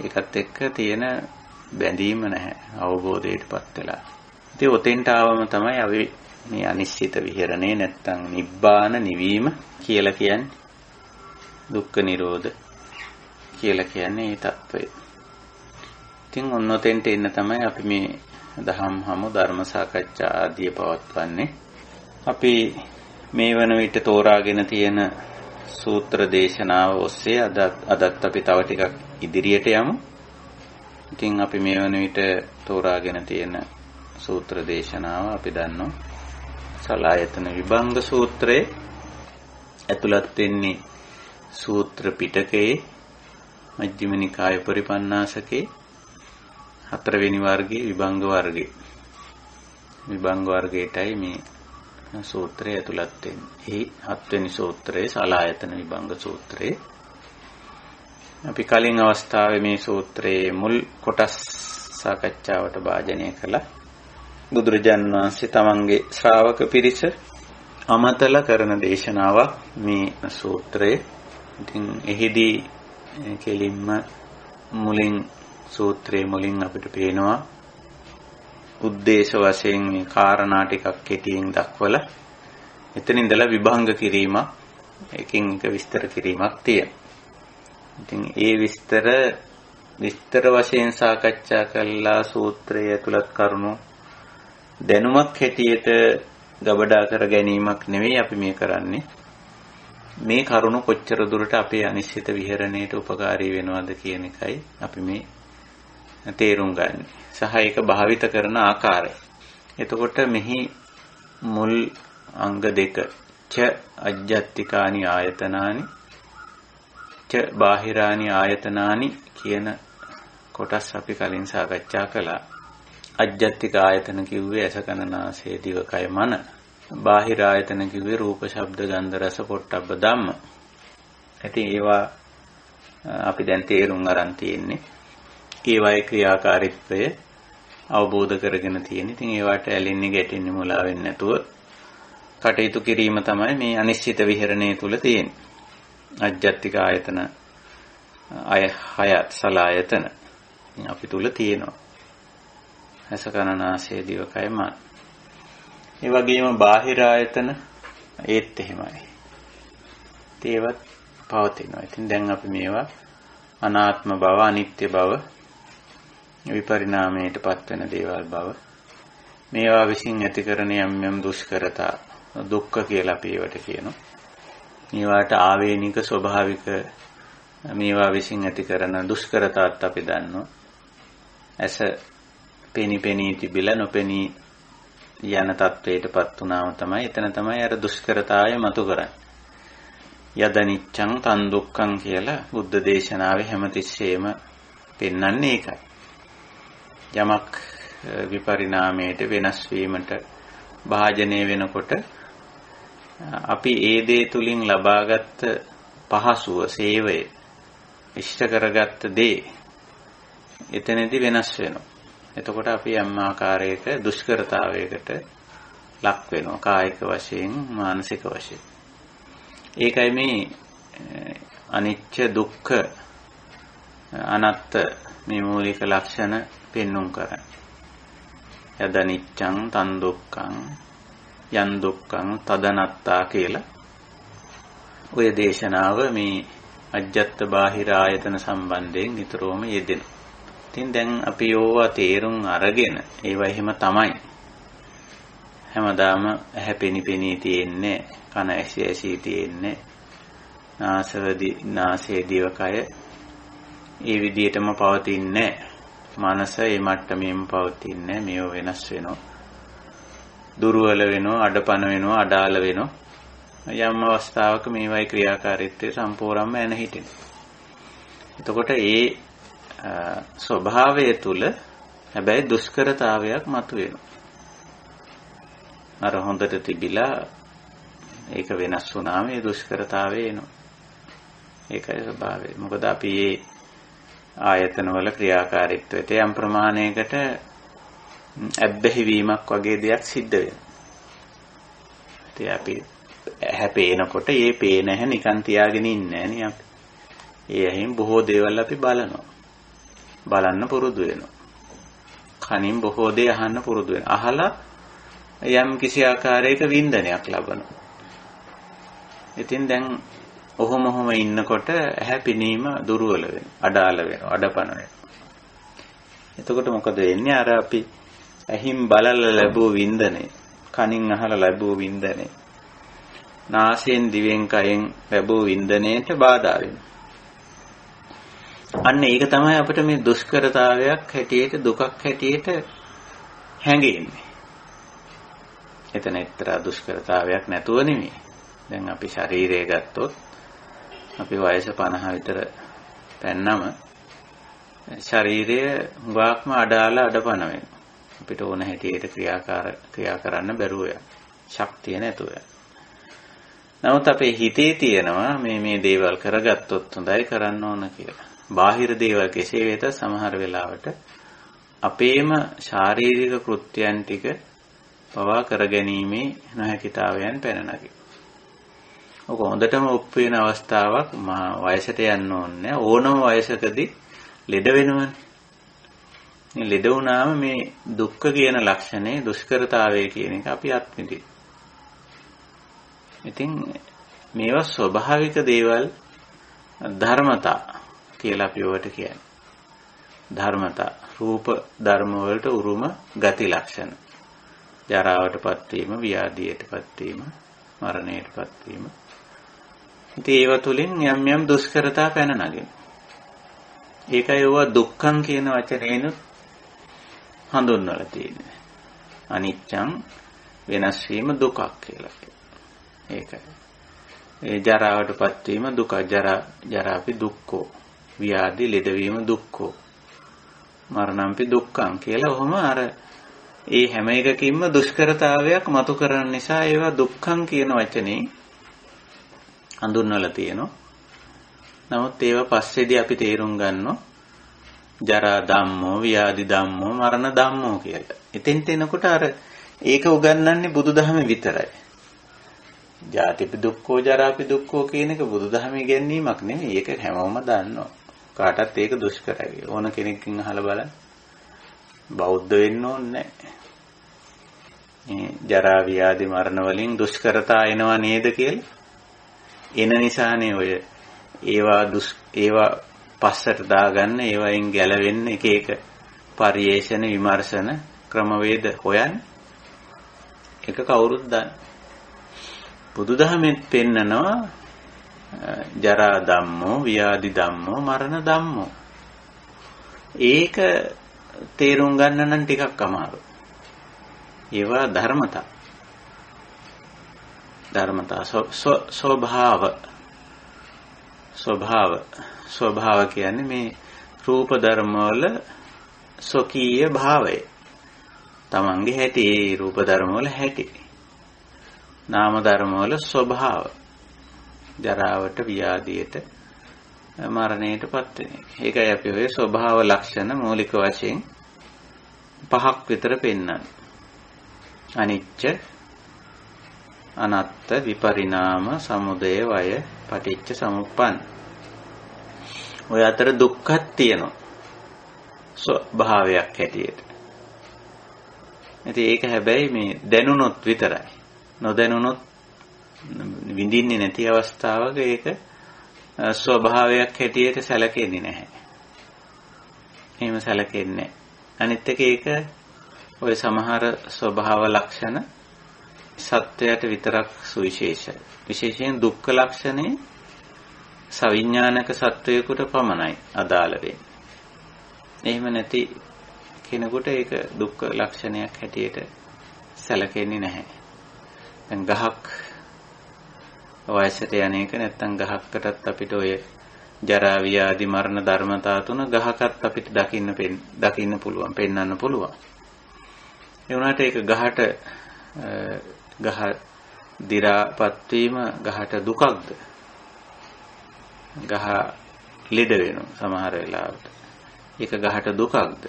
ඒකත් එක්ක තියෙන බැඳීම නැහැ. අවබෝධයටපත් වෙලා. ඉතින් ඔතෙන්ට ආවම තමයි අපි මේ අනිශ්චිත විහරණේ නැත්තම් නිබ්බාන නිවීම කියලා කියන්නේ. දුක්ඛ නිරෝධ කියලා කියන්නේ ඒ తত্ত্বය. ඉතින් ඔන්නොතෙන්ට එන්න තමයි අපි මේ දහම් හමු ධර්ම සාකච්ඡා ආදී පවත්වන්නේ. අපි මේ වන විට තෝරාගෙන තියෙන සූත්‍ර දේශනාව ඔස්සේ අදත් අපි තව ටිකක් ඉදිරියට යමු. ඉතින් අපි මේ වන විට තෝරාගෙන තියෙන සූත්‍ර දේශනාව අපි දන්නවා සලායතන විභංග සූත්‍රයේ ඇතුළත් වෙන්නේ සූත්‍ර පිටකයේ මජ්ක්‍ධිම නිකාය පරිපන්නාසකේ 4 වෙනි වර්ගයේ විභංග වර්ගයේ විභංග වර්ගයටයි මේ සූත්‍රය ඇතුළත් වෙන්නේ. එහි 7 වෙනි සූත්‍රයේ සලායතන විභංග සූත්‍රයේ අපි කලින් අවස්ථාවේ මේ සූත්‍රයේ මුල් කොටස් සාකච්ඡාවට භාජනය කළා. බුදුරජාණන් වහන්සේ තමන්ගේ ශ්‍රාවක පිරිස අමතල කරන දේශනාවක් මේ සූත්‍රයේ. ඉතින් එහිදී කෙලින්ම මුලින් සූත්‍රයේ මුලින් අපිට පේනවා උද්දේශ වශයෙන් මේ කාරණා ටිකක් කෙටියෙන් දක්වලා එතන ඉඳලා විභංග කිරීමක් එකින් එක විස්තර කිරීමක් තියෙනවා. ඉතින් ඒ විස්තර වශයෙන් සාකච්ඡා කළා සූත්‍රයේ ඇතුළත් කරුණු දැනුමක් හැටියට ගබඩා කර ගැනීමක් නෙවෙයි අපි මේ කරන්නේ. මේ කරුණු කොච්චර දුරට අපේ අනිශ්චිත විහරණයට උපකාරී වෙනවද කියන එකයි අපි මේ තේරුම් ගන්න. සහ ඒක භාවිත කරන ආකාරය. එතකොට මෙහි මුල් අංග දෙක ච අජ්ජත්තිකානි ආයතනානි ච බාහිරානි ආයතනානි කියන කොටස් අපි කලින් සාකච්ඡා කළා. අජ්ජත්තික ආයතන කිව්වේ ඇස කන නාසය දිව කය මන. බාහිර ආයතන කිව්වේ රූප ශබ්ද ගන්ධ රස පොට්ටබ්බ ධම්ම. ඉතින් ඒවා අපි දැන් තේරුම් අරන් තියෙන්නේ. ඒවායේ ක්‍රියාකාරීත්වය අවබෝධ කරගෙන තියෙන. ඉතින් ඒවට ඇලෙන්නේ ගැටෙන්නේ මුලා වෙන්නේ නැතුව කටයුතු කිරීම තමයි මේ අනිශ්චිත විහරණය තුල තියෙන්නේ. අජ්ජත්තික ආයතන හයත් සලායතන අපි තුල තියෙනවා. ඇස කන නාසය දිව කය මන. ඒ වගේම බාහිර ආයතන ඒත් එහෙමයි. ඒවත් පවතිනවා. ඉතින් දැන් අපි මේවා අනාත්ම බව, අනිත්‍ය බව, විපරිණාමයට පත්වෙන දේවල් බව, මේවා විසින් ඇති කරන යම් දුෂ්කරතා, දුක්ඛ කියලා අපි ඒවට කියනවා. මේවාට ආවේනික ස්වභාවික මේවා විසින් ඇති කරන දුෂ්කරතාත් අපි දන්නවා. ඇස පෙනී තිබිලා නොපෙනී යන තත්වයටපත් වුණාම තමයි එතන තමයි අර දුෂ්කරතාවය මතු කරන්නේ. යදනිච්ඡං තන් දුක්ඛං කියලා බුද්ධ දේශනාවේ හැමතිස්සෙම පෙන්වන්නේ ඒකයි. යමක් විපරිණාමයට වෙනස් වීමට භාජනය වෙනකොට අපි ඒ දේ තුලින් ලබාගත් පහසුව, සේවය, ඉෂ්ට කරගත්ත දේ එතනදී වෙනස් වෙනවා. එතකොට අපි යම් ආකාරයක දුෂ්කරතාවයකට ලක් වෙනවා කායික වශයෙන් මානසික වශයෙන්. ඒකයි මේ අනිච්ච දුක්ඛ අනාත්ත මේ මූලික ලක්ෂණ පෙන්눔 කරන්නේ. යදනිච්ඡං තන් දුක්ඛං යන් දුක්ඛං තදනත්තා කියලා ඔය දේශනාව මේ අජ්ජත් බාහිර ආයතන සම්බන්ධයෙන් නිතරම යෙදෙනවා. ඉතින් දැන් අපි ඕවා තේරුම් අරගෙන ඒවා එහෙම තමයි. හැමදාම ඇහැ පෙනී තියෙන්නේ, කන ඇසී තියෙන්නේ, නාසය දිවකය ඒ විදිහටම පවතින්නේ. මනස ඒ මට්ටමේම පවතින්නේ. මේව වෙනස් වෙනවා. දුර්වල වෙනවා, අඩපණ වෙනවා, අඩාල වෙනවා. යම් අවස්ථාවක මේවයි ක්‍රියාකාරීත්වය සම්පූර්ණයෙන්ම එන හිටිනවා. එතකොට ඒ ස්වභාවය තුල හැබැයි දුෂ්කරතාවයක් මතුවෙනවා. අර හොඳට තිබිලා ඒක වෙනස් වුණාම ඒ දුෂ්කරතාවය එනවා. ඒකයි ස්වභාවය. මොකද අපි මේ ආයතනවල ක්‍රියාකාරීත්වයට යම් ප්‍රමාණයකට ඇබ්බැහි වීමක් වගේ දෙයක් සිද්ධ වෙනවා. ඉතින් අපි ඇහැ පේනකොට ඒ පේන ඇහැ නිකන් තියාගෙන ඉන්නේ නෑනේ අපි. ඒ ඇහෙන් බොහෝ දේවල් අපි බලනවා. බලන්න පුරුදු වෙනවා. කනින් බොහෝ දේ අහන්න පුරුදු වෙනවා. අහලා යම් කිසි ආකාරයක වින්දනයක් ලබනවා. ඉතින් දැන් ඔහොම ඉන්නකොට ඇහැ පිනීම දුර්වල වෙනවා, අඩාල වෙනවා, අඩපණ වෙනවා. එතකොට මොකද වෙන්නේ? අර අපි ඇහින් බලලා ලැබුව වින්දනය, කනින් අහලා ලැබුව වින්දනය, නාසයෙන් දිවෙන් කයෙන් ලැබුව වින්දනයට බාධා වෙනවා. අන්න ඒක තමයි අපිට මේ දුෂ්කරතාවයක් හැටියට, දුකක් හැටියට හැඟෙන්නේ. එතන එක්තරා දුෂ්කරතාවයක් නැතුව නෙමෙයි. දැන් අපි ශරීරය ගත්තොත් අපි වයස 50 විතර පැන්නම ශරීරය හුඟක්ම අඩාල අඩපණ වෙනවා. අපිට ඕන හැටියට ක්‍රියා කරන්න බැරුව යන ශක්තිය නැතුව යන. නමුත් අපේ හිතේ තියෙනවා මේ දේවල් කරගත්තොත් හොඳයි, කරන්න ඕන කියලා. බාහිර දේවල් කෙසේ වෙතත් සමහර වෙලාවට අපේම ශාරීරික කෘත්‍යයන් ටික පවා කරගැනීමේ නොහැකිතාවයන් පැන නගිනවා. ඔක හොඳටම ඔප්පු වෙන අවස්ථාවක්. වයසට යන්න ඕනේ. ඕනම වයසකදී ලෙඩ වෙනවනේ. මේ ලෙඩ වුණාම මේ දුක්ඛ කියන ලක්ෂණය, දුෂ්කරතාවය කියන එක අපි අත්විඳින. ඉතින් මේවා ස්වභාවික දේවල්, ධර්මතා කියලා අපි ඔකට කියන්නේ. ධර්මතා, රූප ධර්ම වලට උරුම ගති ලක්ෂණ. ජරාවටපත් වීම, ව්‍යාධියටපත් වීම, මරණයටපත් වීම. ඉතින් ඒව තුලින් යම් යම් දුෂ්කරතා පැන නගිනවා. ඒකයි ඒවා දුක්ඛං කියන වචනේන හඳුන්වලා තියෙන්නේ. අනිච්චං වෙනස් වීම දුකක් කියලා. ඒකයි. ඒ ජරාවටපත් වීම දුක, ජරාපි දුක්ඛෝ, ව්‍යාධි ලෙඩවීම දුක්ඛෝ, මරණම්පි දුක්ඛං කියලා. ඔහොම අර ඒ හැම එකකින්ම දුෂ්කරතාවයක් මතු කරන නිසා ඒවා දුක්ඛං කියන වචනේ හඳුන්වලා තියෙනවා. නමුත් ඒවා පස්සේදී අපි තේරුම් ගන්නවා ජරා ධම්මෝ, ව්‍යාධි ධම්මෝ, මරණ ධම්මෝ කියලා. එතෙන්ට එනකොට අර ඒක උගන්වන්නේ බුදුදහමේ විතරයි. ජාතිපි දුක්ඛෝ, ජරාපි දුක්ඛෝ කියන එක බුදුදහමේ ඉගැන්වීමක් නෙමෙයි. ඒක හැමෝම දන්නවා. කාටත් ඒක දුෂ්කරයි. ඕන කෙනෙක්ගෙන් අහලා බලන්න. බෞද්ධ වෙන්න ඕනේ නැහැ. ජරා ව්‍යාධි මරණ වලින් දුෂ්කරතා එනවා නේද කියලා. එන නිසානේ ඔය ඒවා පස්සට දාගන්න, ඒවයින් ගැලවෙන්න එක එක පරිේෂණ, විමර්ශන ක්‍රමවේද හොයන්. ඒක කවුරුත් දන්නේ. බුදුදහමෙත් පෙන්නනවා ජරා ධම්මෝ, ව්‍යාධි ධම්මෝ, මරණ ධම්මෝ. ඒක තේරුම් ගන්න නම් ටිකක් අමාරුයි. ඒවා ධර්මතා ස්වභාව කියන්නේ මේ රූප ධර්ම වල ස්වකීය භාවය. තමන්ගේ හැටි, රූප ධර්ම වල හැටි. නාම ධර්ම වල ස්වභාව. ජරාවට, ව්‍යාධියට, මරණයටපත් වෙන එක. ඒකයි අපි ඔය ස්වභාව ලක්ෂණ මූලික වශයෙන් 5ක් විතර පෙන්නන්නේ. අනිච්ච, අනත්ත, විපරිණාම, සමුදය, වය, පටිච්ච සමුප්පන්න. ඔය අතර දුක්ඛක් තියෙනවා ස්වභාවයක් හැටියට. ඉතින් ඒක හැබැයි මේ දැනුනොත් විතරයි. නොදැනුනොත්, විඳින්නේ නැති අවස්ථාවක ඒක ස්වභාවයක් හැටියට සැලකෙන්නේ නැහැ. එහෙම සැලකෙන්නේ නැහැ. අනිත් එක ඒක ඔය සමහර ස්වභාව ලක්ෂණ සත්‍යයට විතරක් සුවිශේෂයි. විශේෂයෙන් දුක්ඛ ලක්ෂණේ සවිඥානික සත්වයකට පමණයි අදාළ වෙන්නේ. එහෙම නැති කෙනෙකුට ඒක දුක්ඛ ලක්ෂණයක් හැටියට සැලකෙන්නේ නැහැ. දැන් ගහක් වයසට යන එක නැත්තම් ගහකටත් අපිට ඔය ජරා ව්‍යාධි මරණ ධර්මතා තුන ගහකත් අපිට දකින්න පුළුවන්, පෙන්වන්න පුළුවන්. ඒ වුණාට ඒක ගහට ගහ දි รา පත් වීම ගහට දුකක්ද? ගහ ලෙඩ වෙනවා සමහර වෙලාවට. ඒක ගහට දුකක්ද?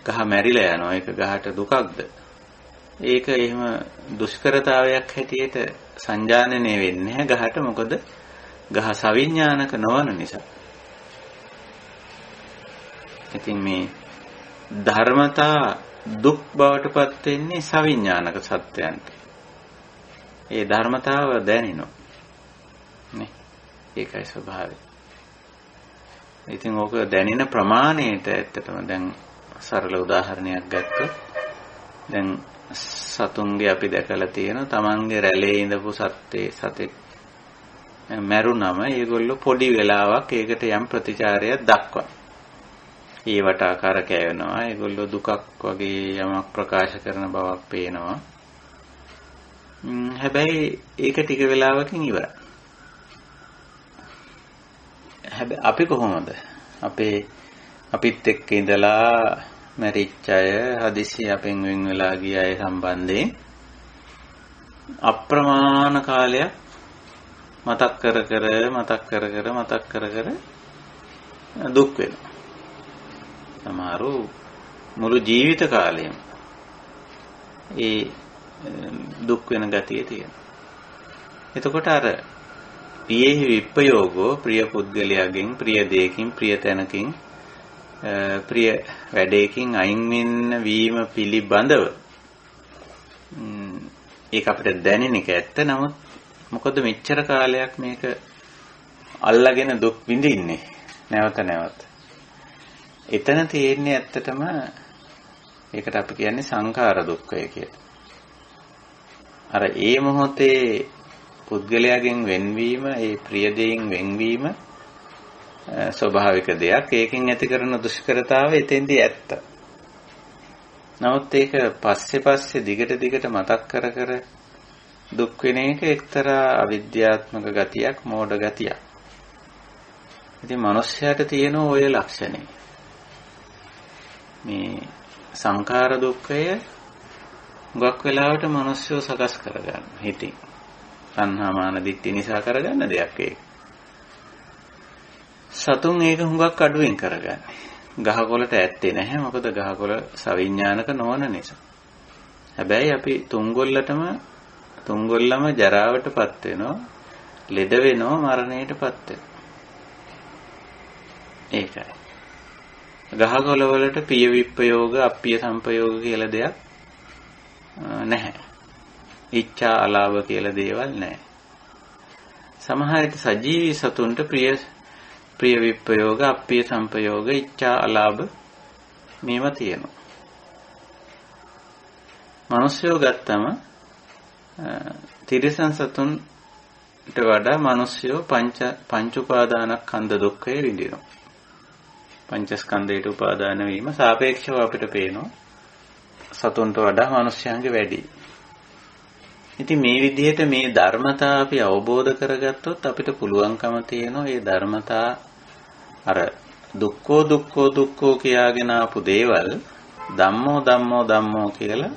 ගහ මැරිලා යනවා. ඒක ගහට දුකක්ද? ඒක එහෙම දුෂ්කරතාවයක් හැටියට සංජානනය වෙන්නේ නැහැ ගහට. මොකද ගහ සවිඥානික නොවන නිසා. ඉතින් මේ ධර්මතා දුක් බවට පත් වෙන්නේ සවිඥානික සත්‍යයන්ට. ඒ ධර්මතාව දැනෙනවා නේ. ඒකයි ස්වභාවය. ඉතින් ඕක දැනෙන ප්‍රමාණයට ඇත්තටම දැන් සරල උදාහරණයක් ගත්තොත් දැන් සතුන්ගේ අපි දැකලා තියෙන තමන්ගේ රැළේ ඉඳපු සතෙක් මැරුණම ඒගොල්ලෝ පොඩි වෙලාවක් ඒකට යම් ප්‍රතිචාරයක් දක්වන. ඒවට ආකාර කැවෙනවා. ඒගොල්ලෝ දුකක් වගේ යමක් ප්‍රකාශ කරන බවක් පේනවා. හැබැයි ඒක ටික වෙලාවකින් ඉවරයි. හැබැයි අපි කොහොමද? අපිත් එක්ක ඉඳලා මැරිච්ච අය, හදිසි අපෙන් වෙන් වෙලා ගිය අය සම්බන්ධයෙන් අප්‍රමාණ කාලයක් මතක් කර කර දුක් වෙනවා. සමහරු මුළු ජීවිත කාලයම ඒ දුක් වෙන ගතිය තියෙනවා. එතකොට අර පියෙහි විප්පයෝගෝ ප්‍රිය පුද්ගලයාගෙන්, ප්‍රිය දෙයකින්, ප්‍රිය තැනකින්, ප්‍රිය වැඩයකින් අයින් වීම පිළිබඳව ඒක අපිට දැනෙන එක ඇත්ත. නමුත් මොකද මෙච්චර කාලයක් මේක අල්ලාගෙන දුක් විඳින්නේ නැවත. එතන තියෙන්නේ ඇත්තටම ඒකට අපි කියන්නේ සංඛාර දුක්ඛය කියලා. අර ඒ මොහොතේ පුද්ගලයාගෙන් වෙන්වීම, ඒ ප්‍රිය දෙයින් වෙන්වීම ස්වභාවික දෙයක්. ඒකෙන් ඇති කරන දුෂ්කරතාව එතෙන්දී ඇත්ත. නමුත් ඒක පස්සේ දිගට මතක් කර දුක් වෙන එක එක්තරා අවිද්‍යාත්මක ගතියක්, මෝඩ ගතියක්. ඉතින් මිනිස්යාට තියෙන ඔය ලක්ෂණේ. මේ සංඛාර දුක්ඛය ගොක් වෙලාවට මිනිස්සු සකස් කරගන්න හිතින්. තණ්හා මාන දිට්ඨි නිසා කරගන්න දෙයක් ඒක. සතුන් ඒක හුඟක් අඩුවෙන් කරගන්නේ. ගහකොළට ඇත්තේ නැහැ. මොකද ගහකොළ සවිඥානික නොවන නිසා. හැබැයි අපි තුන්ගොල්ලම ජරාවටපත් වෙනවා, ලෙඩ වෙනවා, මරණයටපත් වෙනවා. ඒකයි. ගහකොළ වලට පිය විප්පයෝග, අප්පිය සම්පයෝග කියලා දෙයක් නැහැ. ඉච්ඡා අලාභ කියලා දේවල් නැහැ. සමහර විට සජීවී සතුන්ට ප්‍රිය විප්පයෝග, අප්පිය සම්පයෝග, ඉච්ඡා අලාභ මේවා තියෙනවා. මිනිස්සුયો ගත්තම තිරිසන් සතුන්ට වඩා මිනිස්සුયો පංච උපාදානස්කන්ධ දුක්ඛය විඳිනවා. පංචස්කන්ධයට උපාදාන වීම සාපේක්ෂව අපිට පේනවා සතුන්ට වඩා මිනිස්යන්ගේ වැඩි. ඉතින් මේ විදිහට මේ ධර්මතා අපි අවබෝධ කරගත්තොත් අපිට පුළුවන්කම තියෙනවා මේ ධර්මතා අර දුක්ඛෝ කියාගෙන ආපු දේවල් ධම්මෝ කියලා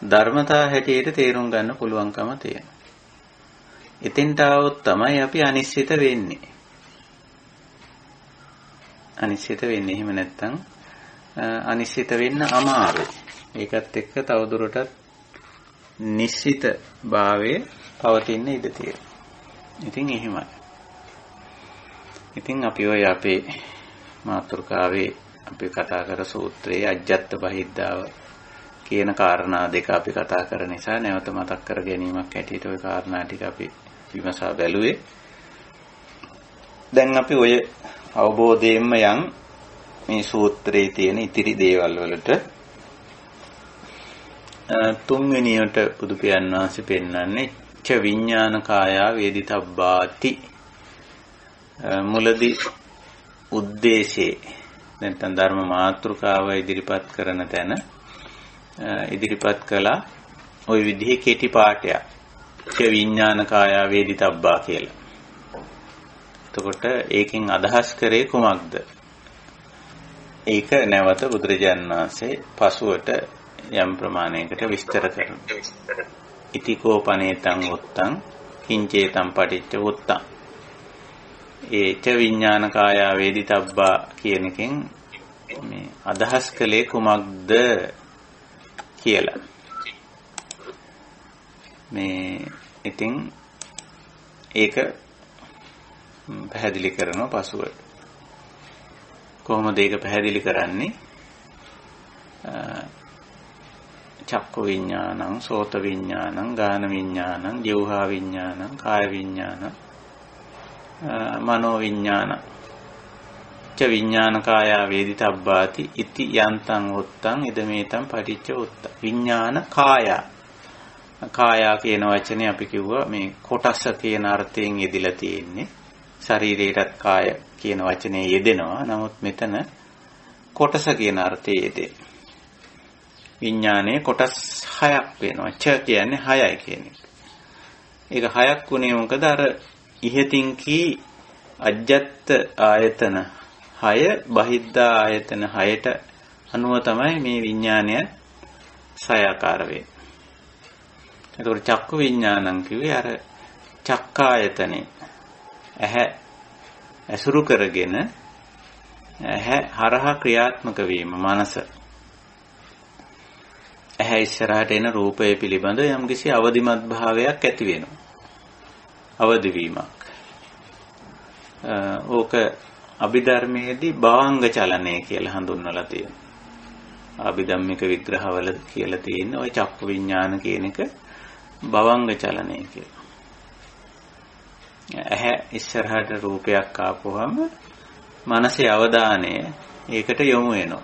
ධර්මතා හැටියට තේරුම් ගන්න පුළුවන්කම තියෙනවා. එතෙන්ට આવොත් තමයි අපි අනිශ්චිත වෙන්නේ. එහෙම නැත්නම් අනිශ්චිත වෙන්න අමාරුයි. ඒකත් එක්ක තවදුරටත් නිශ්චිත භාවයේ පවතින ඉඩ තියෙනවා. ඉතින් එහෙමයි. ඉතින් අපි ඔය අපේ මාතෘකාවේ අපි කතා කර සූත්‍රයේ අජ්ජත් බහිද්ධාව කියන කාරණා දෙක අපි කතා කර නිසා නැවත මතක් කර ගැනීමක් ඇටියට ওই කාරණා ටික අපි විමසා බැලුවේ. දැන් අපි ඔය අවබෝධයෙන්ම යම් මේ සූත්‍රයේ තියෙන ඉතිරි දේවල් වලට තුන්වෙනියට බුදු පියාණන් වහන්සේ පෙන්වන්නේ ච විඥාන කායා වේදිතබ්බාති. මුලදී උද්දේශේ නැත්නම් ධර්ම මාතෘකාව ඉදිරිපත් කරන තැන ඉදිරිපත් කළා ওই විදිහේ කෙටි පාඩයක් ච විඥාන කායා වේදිතබ්බා කියලා. එතකොට ඒකෙන් අදහස් කරේ කුමක්ද? ඒක නැවත බුදුරජාණන් වහන්සේ පසුවට යම් ප්‍රමාණයකට විස්තර කරනවා. ඉතිකෝ පනේතං උත්තං කිංචේතං පටිච්ච උත්තං. ඒ ච විඥාන කායා වේදිතබ්බා කියන එකෙන් මේ අදහස් කළේ කුමක්ද කියලා. මේ ඉතින් ඒක පැහැදිලි කරනවා පසුවට. කොහොමද ඒක පැහැදිලි කරන්නේ? චක්ක විඥානං, සෝත විඥානං, ගාන විඥානං, ජීවහා විඥානං, කාය විඥානං, මනෝ විඥානං. ච විඥානකායා වේදිතබ්බාති ඉති යන්තං උත්තං ඉදමේතං පටිච්ච උත්ත විඥාන කායා කායා කියන වචනේ අපි කිව්වා මේ කොටස කියන අර්ථයෙන් යෙදিলা තියෙන්නේ ශරීරයටත් කාය කියන වචනේ යෙදෙනවා නමුත් මෙතන කොටස කියන අර්ථයේ යෙදේ විඥානයේ කොටස් 6ක් වෙනවා ච කියන්නේ 6යි කියන එක ඒක 6ක් වුණේ මොකද අර ඉහතින් කී අජ්ජත් ආයතන 6 බහිද්ධා ආයතන 6ට අනුව තමයි මේ විඥානය සයාකාර වෙන්නේ. ඒතකොට චක්කු විඥානං කිව්වේ අර චක්කායතනේ ඇහැ ඇසුරු කරගෙන ඇහැ හරහා ක්‍රියාත්මක වීම මනස. ඇහැ ඉස්සරහට එන රූපය පිළිබඳ යම්කිසි අවදිමත් භාවයක් ඇති වෙනවා. අවදි වීමක්. ඕක අභිධර්මයේදී භාංග චලනය කියලා හඳුන්වලා තියෙනවා. අභිධම්මික විග්‍රහවල කියලා තියෙන ওই චක්කු විඥාන කියන එක භවංග චලනය කියලා. ඇහැ ඉස්සරහට රූපයක් ආපුවම මනසේ අවධානය ඒකට යොමු වෙනවා.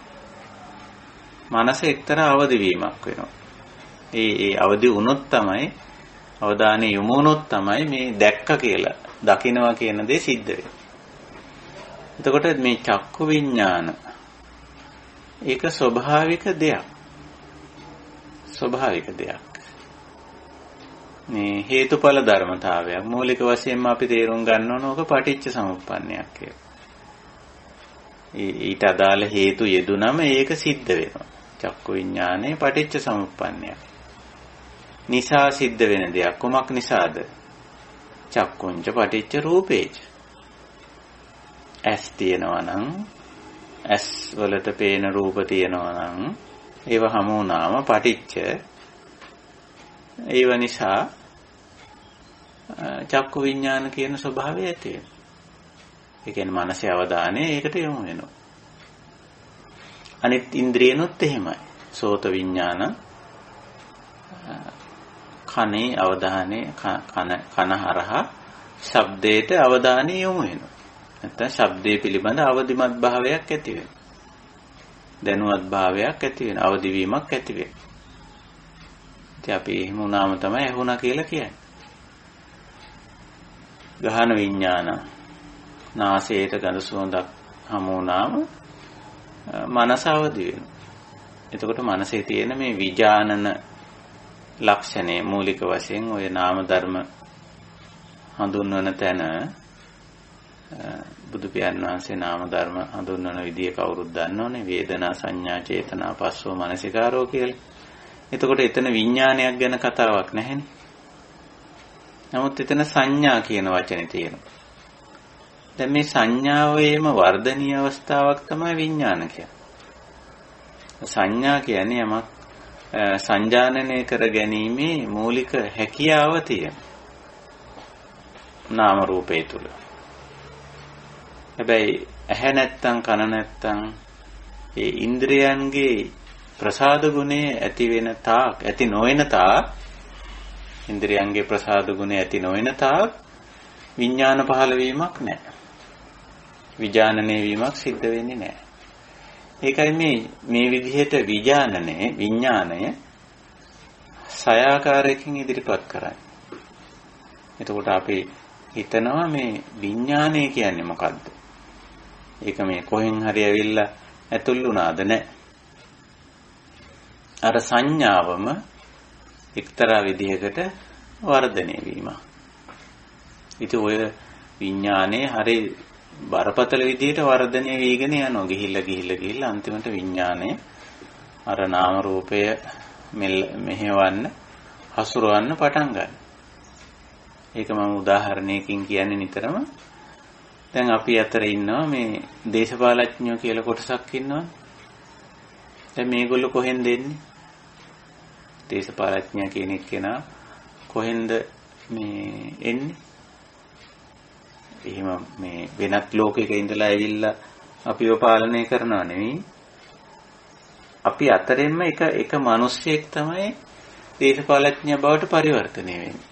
මනස එක්තරා අවදි වීමක් වෙනවා. ඒ අවදි වුණොත් තමයි අවධානය යොමු වුණොත් තමයි මේ දැක්ක කියලා දකින්නවා කියන දේ සිද්ධ වෙන්නේ. එතකොට මේ චක්කු විඥාන ඒක ස්වභාවික දෙයක්. ස්වභාවික දෙයක්. මේ හේතුඵල ධර්මතාවයක්. මූලික වශයෙන්ම අපි තේරුම් ගන්න ඕන ඕක පටිච්ච සමුප්පන්නයක් කියලා. ඊට අදාළ හේතු යෙදුනම ඒක සිද්ධ වෙනවා. චක්කු විඥානේ පටිච්ච සමුප්පන්නයක්. නිසා සිද්ධ වෙන දෙයක්. කොමක් නිසාද? චක්කුංච පටිච්ච රූපේච. ඇස් තියෙනවා නම් ඇස් වලට පේන රූප තියෙනවා නම් ඒව හමු වුණාම පටිච්ච ඒව නිසා චක්කු විඥාන කියන ස්වභාවය ඇති වෙනවා. ඒ කියන්නේ මනසේ අවධානය ඒකට යොමු වෙනවා. අනිත් ඉන්ද්‍රියනොත් එහෙමයි. සෝත විඥාන කනේ අවධානය කන හරහා ශබ්දයට අවධානය යොමු වෙනවා. නැත්නම් ශබ්දයේ පිළිබඳ අවදිමත් භාවයක් ඇති වෙනවා. දැනුවත් භාවයක් ඇති වෙනවා. අවදි වීමක් ඇති වෙනවා. ඉතින් අපි එහෙම වුණාම තමයි ඇහුණා කියලා කියන්නේ. ගහන විඥාන නාසයට ගඳ සුවඳක් හමු වුණාම මනස අවදි වෙනවා. එතකොට මනසේ තියෙන මේ විඥානන ලක්ෂණේ මූලික වශයෙන් ওই නාම ධර්ම හඳුන්වන තැන බුදු පියාණන් වහන්සේ නාම ධර්ම හඳුන්වන විදිය කවුරුත් දන්නෝනේ වේදනා සංඥා චේතනා පස්සෝ මනසිකාරෝ කියලා. එතකොට එතන විඥානයක් ගැන කතාවක් නැහැනේ. නමුත් එතන සංඥා කියන වචනේ තියෙනවා. දැන් මේ සංඥාවේම වර්ධනීය අවස්ථාවක් තමයි විඥාන කියන්නේ. සංඥා කියන්නේ යමක් සංජානනය කර ගැනීමේ මූලික හැකියාව තියෙන නාම රූපේ තුල. හැබැයි ඇහැ නැත්තම් කන නැත්තම් ඒ ඉන්ද්‍රයන්ගේ ප්‍රසාද ගුණය ඇති වෙන තාක් ඇති නොවන තාක් ඉන්ද්‍රයන්ගේ ප්‍රසාද ගුණය ඇති නොවන තාක් විඥාන පහළ වීමක් නැහැ. විඥානනය වීමක් සිද්ධ වෙන්නේ නැහැ. ඒකයි මේ විදිහට විඥානය සයාකාරයකින් ඉදිරිපත් කරන්නේ. එතකොට අපි හිතනවා මේ විඥානය කියන්නේ මොකද්ද? ඒක මේ කොහෙන් හරි ඇවිල්ලා ඇතුල් වුණාද නැහැ. අර සංඥාවම එක්තරා විදිහකට වර්ධනය වීම. ඉතින් ඔය විඥානයේ හරි බරපතල විදිහට වර්ධනය වීගෙන යනවා. ගිහිල්ලා අන්තිමට විඥානය අර නාම රූපය මෙහෙවන්න හසුරවන්න පටන් ගන්නවා. ඒක මම උදාහරණයකින් කියන්නේ නිතරම. දැන් අපි අතර ඉන්නවා මේ දේශපාලඥයෝ කියලා කොටසක් ඉන්නවා. දැන් මේගොල්ලෝ කොහෙන්ද එන්නේ? දේශපාලඥයා කියන එක්කෙනා කොහෙන්ද මේ එන්නේ? එහෙම මේ වෙනත් ලෝකයක ඉඳලා ඇවිල්ලා අපිව පාලනය කරනව නෙවෙයි. අපි අතරින්ම එක මිනිස්සෙක් තමයි දේශපාලඥයා බවට පරිවර්තනය වෙන්නේ.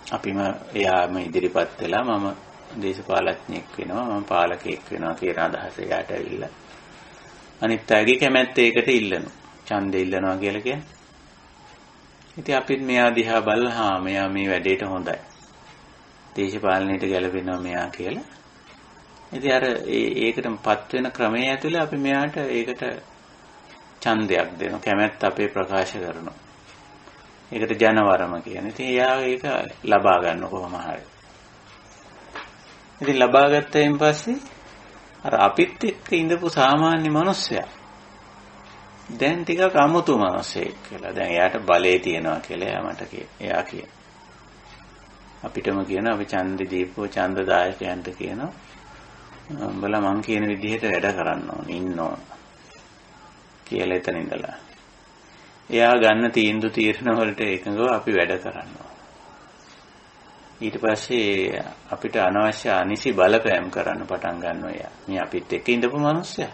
අපිම එයාම ඉදිරිපත් වෙලා මම දේශපාලඥයෙක් වෙනවා මම පාලකයෙක් වෙනවා කියන අදහස යාට ඇවිල්ලා අනිත් අයගේ කැමැත්ත ඒකට ඉල්ලනවා. ඡන්දෙ ඉල්ලනවා කියලා කියන්නේ. ඉතින් අපිත් මෙයා දිහා බලලා මෙයා මේ වැඩේට හොඳයි. දේශපාලනයට ගැලපෙනවා මෙයා කියලා. ඉතින් අර ඒකටපත් වෙන ක්‍රමයේ ඇතුලේ අපි මෙයාට ඒකට ඡන්දයක් දෙනවා. කැමැත්ත අපේ ප්‍රකාශ කරනවා. ඒකට ජනවරම කියන්නේ. ඉතින් එයා ඒක ලබා ගන්න කොහොම හරි. ඉතින් ලබා ගත්තයින් පස්සේ අර අපිත් එක්ක ඉඳපු සාමාන්‍ය මිනිස්සයා දැන් ටිකක් අමුතු මිනිස්සෙක් කියලා. දැන් එයාට බලේ තියනවා කියලා එයා කියන. අපිටම කියන අපි ඡන්දෙ දීපුව ඡන්දදායකයන්ට කියනවා. උඹලා මං කියන විදිහට වැඩ කරන්න ඕනේ ඉන්න ඕන කියලා එතන ඉඳලා. එයා ගන්න තීරණ වලට එකඟව අපි වැඩ කරනවා. ඊට පස්සේ අපිට අනවශ්‍ය අනිසි බලපෑම් කරන්න පටන් ගන්නවා එයා. මේ අපිත් එක්ක ඉඳපු මිනිස්සයා.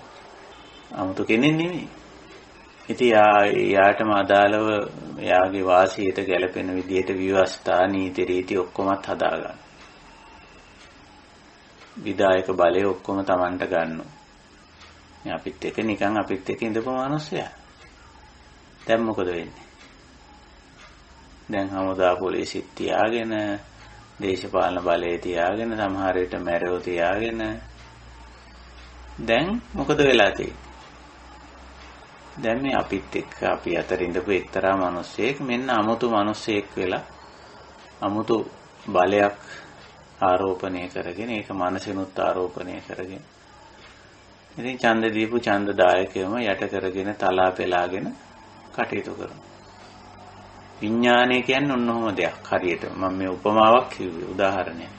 아무තු කෙනෙක් නෙමෙයි. ඉතින් යාටම අදාළව එයාගේ වාසියට ගැලපෙන විදිහට ව්‍යවස්ථා නීති රීති ඔක්කොමත් හදාගන්න. විධායක බලය ඔක්කොම Tamanට ගන්නවා. මේ අපිත් එක්ක නිකන් අපිත් එක්ක ඉඳපු මිනිස්සයා. දැන් මොකද වෙන්නේ? දැන් හමුදා පොලිසිය තියාගෙන දේශපාලන බලය තියාගෙන සමහර විට මැරෙව තියාගෙන දැන් මොකද වෙලා තියෙන්නේ? දැන් මේ අපිත් එක්ක අපි අතර ඉඳපු එක්තරා මිනිස්සෙක් මෙන්න අමුතු මිනිස්සෙක් වෙලා අමුතු බලයක් ආරෝපණය කරගෙන ඒක මනසිනුත් ආරෝපණය කරගෙන ඉතින් ඡන්ද දීපු ඡන්දදායකයම යට කරගෙන තලා පෙලාගෙන කටයුතු කරනවා. විඥානය කියන්නේ ඔන්නෝම දෙයක්. හරියට මම මේ උපමාවක් කිව්වේ උදාහරණයක්.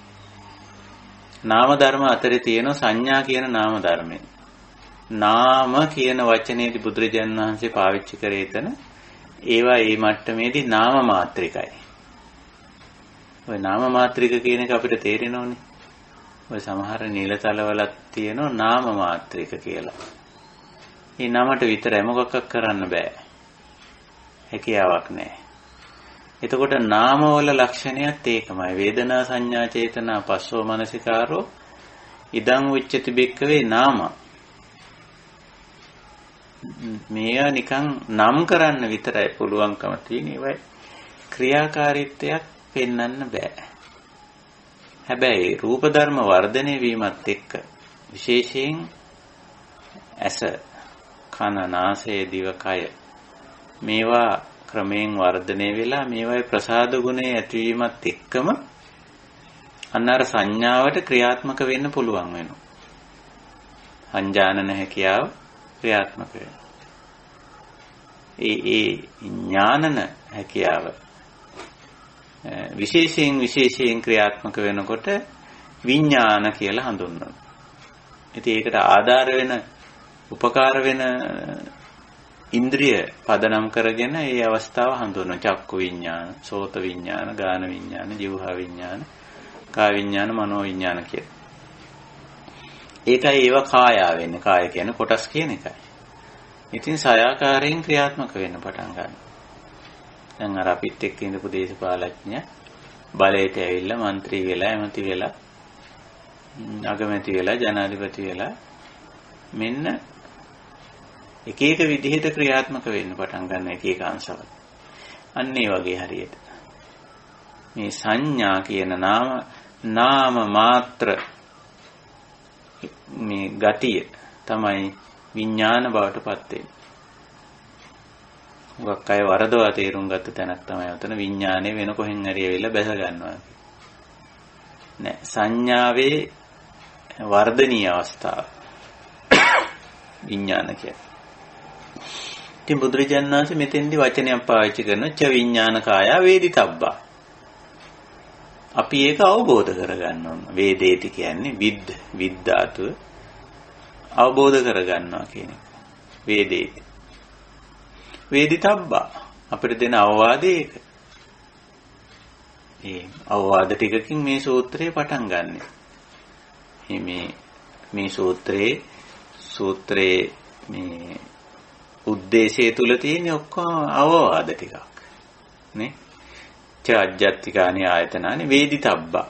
නාම ධර්ම අතරේ තියෙන සංඥා කියන නාම ධර්මය. නාම කියන වචනේදී බුදුරජාණන් වහන්සේ පාවිච්චි කරේ එතන ඒවා මේ මට්ටමේදී නාම මාත්‍රිකයි. ඔය නාම මාත්‍රික කියන එක අපිට තේරෙනවනේ. ඔය සමහර නිලතලවලත් තියෙනවා නාම මාත්‍රික කියලා. මේ නමට විතරයි මොකක්වත් කරන්න බෑ. හැකියාවක් නැහැ. එතකොට නාමවල ලක්ෂණයත් ඒකමයි. වේදනා සංඥා චේතනා පස්සෝ මනසිකාරෝ ඉදං උච්චති බික්කවේ නාම. මේවා නිකන් නම් කරන්න විතරයි පුළුවන්කම තියෙන. ඒවයි ක්‍රියාකාරීත්වයක් පෙන්වන්න බෑ. හැබැයි රූප ධර්ම වර්ධනය වීමත් එක්ක විශේෂයෙන් ඇස කන නාසය දිව කය මේවා ක්‍රමයෙන් වර්ධනය වෙලා මේවායේ ප්‍රසාද ගුණය ඇතිවීමත් එක්කම අන්නර සංඥාවට ක්‍රියාත්මක වෙන්න පුළුවන් වෙනවා. සංජානන හැකියාව ක්‍රියාත්මක වෙනවා. ඒ ඥානන හැකියාව විශේෂයෙන් ක්‍රියාත්මක වෙනකොට විඥාන කියලා හඳුන්වනවා. ඉතින් ඒකට ආධාර වෙන උපකාර වෙන ඉන්ද්‍රිය පදනම් කරගෙන මේ අවස්ථාව හඳුන්වනවා. චක්කු විඥාන, සෝත විඥාන, ගාන විඥාන, જીවහා විඥාන, කාය විඥාන, මනෝ විඥාන කියලා. ඒකයි ඒවා කායා වෙන්නේ. කාය කියන්නේ කොටස් කියන එකයි. ඉතින් සයාකාරයෙන් ක්‍රියාත්මක වෙන්න පටන් ගන්නවා. දැන් අර අපිත් එක්ක ඉඳපු දේශපාලඥය බලයට ඇවිල්ලා മന്ത്രി වෙලා, ඇමති වෙලා, අගමැති වෙලා, ජනාධිපති වෙලා මෙන්න එක එක විදිහට ක්‍රියාත්මක වෙන්න පටන් ගන්න එක එක අංශවල. අන්න ඒ වගේ හරියට මේ සංඥා කියන නාම මාත්‍ර මේ ගතිය තමයි විඥාන බවට පත් වෙන්නේ. මොකක් අය වරදවා තේරුම් ගත්ත තැනක් තමයි උතන විඥානේ වෙන කොහෙන් හරි ඇවිල්ලා බැස ගන්නවා. නෑ සංඥාවේ වර්ධනීය අවස්ථාව විඥාන කියන්නේ. ඉතින් බුදුරජාණන් වහන්සේ මෙතෙන්දී වචනයක් පාවිච්චි කරනවා ච විඥාන කාය වේදිතබ්බා. අපි ඒක අවබෝධ කරගන්න ඕන. වේදේති කියන්නේ විද්දාතුව අවබෝධ කරගන්නවා කියන එක. වේදේති. වේදිතබ්බා අපිට දෙන අවවාදය ඒක. මේ අවවාද ටිකකින් මේ සූත්‍රය පටන් ගන්න. මේ සූත්‍රයේ මේ උද්දේශය තුල තියෙන ඔක්කොම අවවාද ටිකක් නේ. ච අජ්ජත්තිකානි ආයතනානි වේදිතබ්බා.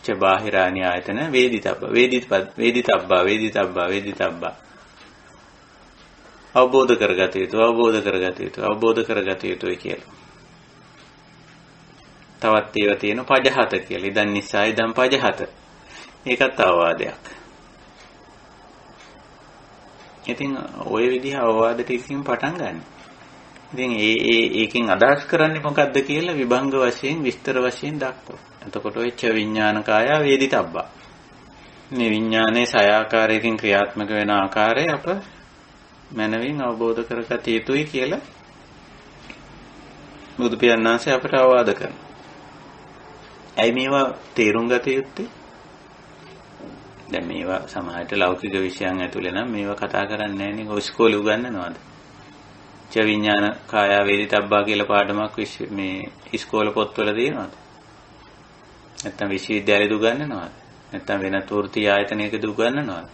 ච බාහිරානි ආයතන වේදිතබ්බා අවබෝධ කරගත යුතුයි කියලා. තවත් ඒවා තියෙන පජහත කියලා. ඉදන් නිසා ඉදන් පජහත. ඒකත් අවවාදයක්. ඉතින් ওই විදිහ අවවාදට ඉතින් පටන් ගන්න. ඉතින් ඒකෙන් අදහස් කරන්නේ මොකද්ද කියලා විභංග වශයෙන් විස්තර වශයෙන් දක්වනවා. එතකොට ඔය ච විඥානකාය වේදිතබ්බා. මේ විඥානයේ සය ආකාරයකින් ක්‍රියාත්මක වෙන ආකාරය අප මනවින් අවබෝධ කරගත යුතුයි කියලා බුදු පියාණන් වහන්සේ අපට අවවාද කරනවා. ඇයි මේවා තේරුම් ගත යුත්තේ? දැන් මේවා සමහරට ලෞකික විෂයන් ඇතුලේ නම් මේවා කතා කරන්නේ නැහැ නේ. ඔය ඉස්කෝලේ උගන්වනවාද? ච විඥාන කාය වේදිතබ්බා කියලා පාඩමක් මේ ඉස්කෝල පොත්වල තියෙනවද? නැත්නම් විශ්වවිද්‍යාලෙද උගන්වනවද? නැත්නම් වෙන තෘතිය ආයතනයකද උගන්වනවද?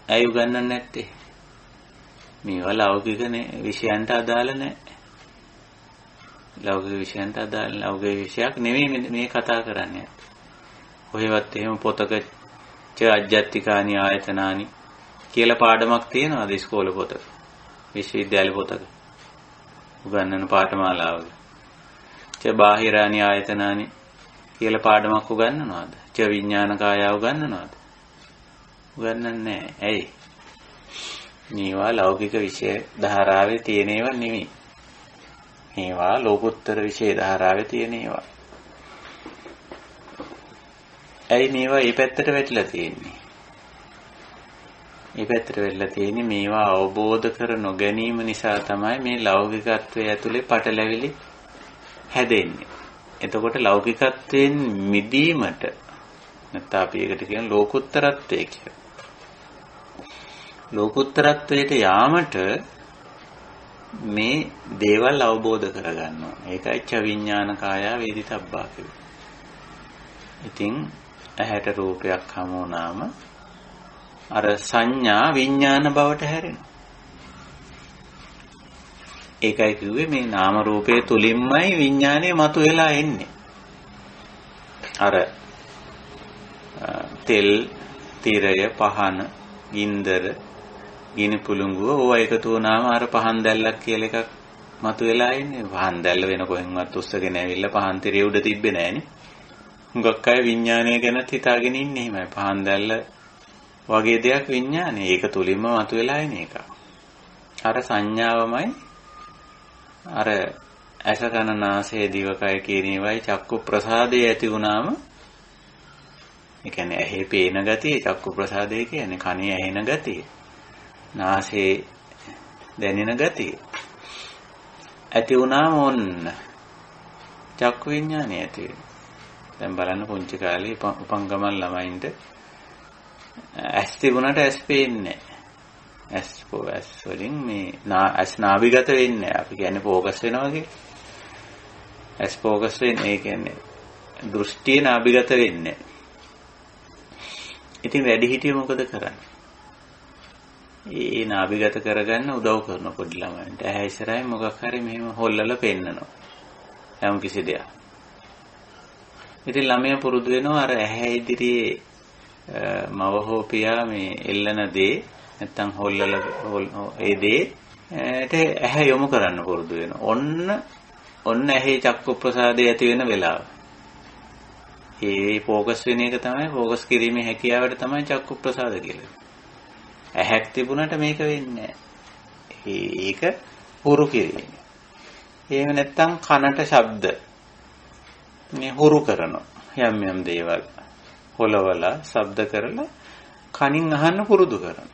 ඇයි උගන්වන්නේ නැත්තේ? මේවා ලෞකික විෂයන්ට අදාළ නැහැ. ලෞකික විෂයන්ට අදාළ ලෞකික විෂයක් නෙමෙයි මේ කතා කරන්නේ. කොහෙවත් එහෙම පොතක ච අජ්ජත්තිකානි ආයතනානි කියලා පාඩමක් තියෙනවද ඉස්කෝලේ පොතක? විශ්වවිද්‍යාල පොතක උගන්වන පාඨමාලාවක ච බාහිරානි ආයතනානි කියලා පාඩමක් උගන්වනවද? ච විඥානකාය උගන්වනවද? උගන්වන්නේ නැහැ. ඇයි? මේවා ලෞකික විෂය ධාරාවේ තියෙන ඒවා නෙමෙයි. මේවා ලෝකෝත්තර විෂය ධාරාවේ තියෙන ඒවා. ඇයි මේවා මේ පැත්තට වැටිලා තියෙන්නේ? මේ පැත්තට වෙලා තියෙන්නේ මේවා අවබෝධ කර නොගැනීම නිසා තමයි මේ ලෞකිකත්වයේ ඇතුලේ පටලැවිලි හැදෙන්නේ. එතකොට ලෞකිකත්වයෙන් මිදීමට නැත්නම් අපි ඒකට කියන ලෝකුත්තරත්වය කියලා. ලෝකුත්තරත්වයට යාමට මේ දේවල් අවබෝධ කරගන්නවා. ඒකයි ච විඥානකාය වේදිතබ්බා කියන්නේ. ඉතින් ඇහැට රූපයක් හමු වුණාම අර සංඥා විඥාන බවට හැරෙනවා. ඒකයි කිව්වේ මේ නාම රූපයේ තුලින්මයි විඥානය මතුවලා එන්නේ. අර තෙල්, තිරය, පහන, ගින්දර, ගිනි පුළඟුව ඕවා එකතු වුණාම අර පහන් දැල්ලක් කියලා එකක් මතුවලා එන්නේ. පහන් දැල්ල වෙන කොහෙන්වත් උස්සගෙන ඇවිල්ලා පහන් තිරය උඩ තිබ්බේ නෑනේ. හුඟක් අය විඥානය ගැන හිතාගෙන ඉන්නේ එහෙමයි. පහන් දැල්ල වගේ දෙයක් විඥානය. ඒක තුලින්ම මතුවලා එන එක. අර සංඥාවමයි අර ඇස කන නාසය දිවකය කියන ඒවායි චක්කු ප්‍රසාදේ ඇති වුණාම ඒ කියන්නේ ඇහි පේන ගතිය චක්කු ප්‍රසාදේ කියන්නේ කනේ ඇහෙන ගතිය. නාසයේ දැනෙන ගතිය. ඇති වුණාම ඔන්න චක්කු විඥානය ඇති වෙනවා. දැන් බලන්න පුංචි කාලේ උපංගමන් ළමයින්ට ඇස් තිබුණාට ඇස් පේන්නේ නැහැ. ඇස් වලින් මේ ඇස් නාභිගත වෙන්නේ නැහැ. අපි කියන්නේ ફોකස් වෙනවා වගේ. ඇස් ફોකස් වෙන්නේ ඒ කියන්නේ දෘෂ්ටිය නාභිගත වෙන්නේ නැහැ. ඉතින් වැඩි හිටිය මොකද කරන්නේ? ඒ නාභිගත කරගන්න උදව් කරන පොඩි ළමයින්ට ඇහැ ඉස්සරහින් මොකක් හරි මෙහෙම හොල්ලලා පෙන්නනවා. යම් කිසි දෙයක්. ඉතින් ළමයා පුරුදු වෙනවා අර ඇහැ ඉදිරියේ මව හෝ පියා මේ එල්ලන දේ නැත්තම් හොල්ලලා ඒ දේට ඇහැ යොමු කරන්න පුරුදු වෙනවා. ඔන්න ඇහි චක්කු ප්‍රසාදය ඇති වෙන වෙලාව. ඒ ફોකස් වෙන එක තමයි ફોකස් කිරීමේ හැකියාවට තමයි චක්කු ප්‍රසාද කියලා. ඇහැක් තිබුණාට මේක වෙන්නේ නැහැ. ඒක හුරු කිරීම. එහෙම නැත්තම් කනට ශබ්ද මේ හුරු කරනවා. යම් දේවල් හොලවලා ශබ්ද කරලා කනින් අහන්න පුරුදු කරනවා.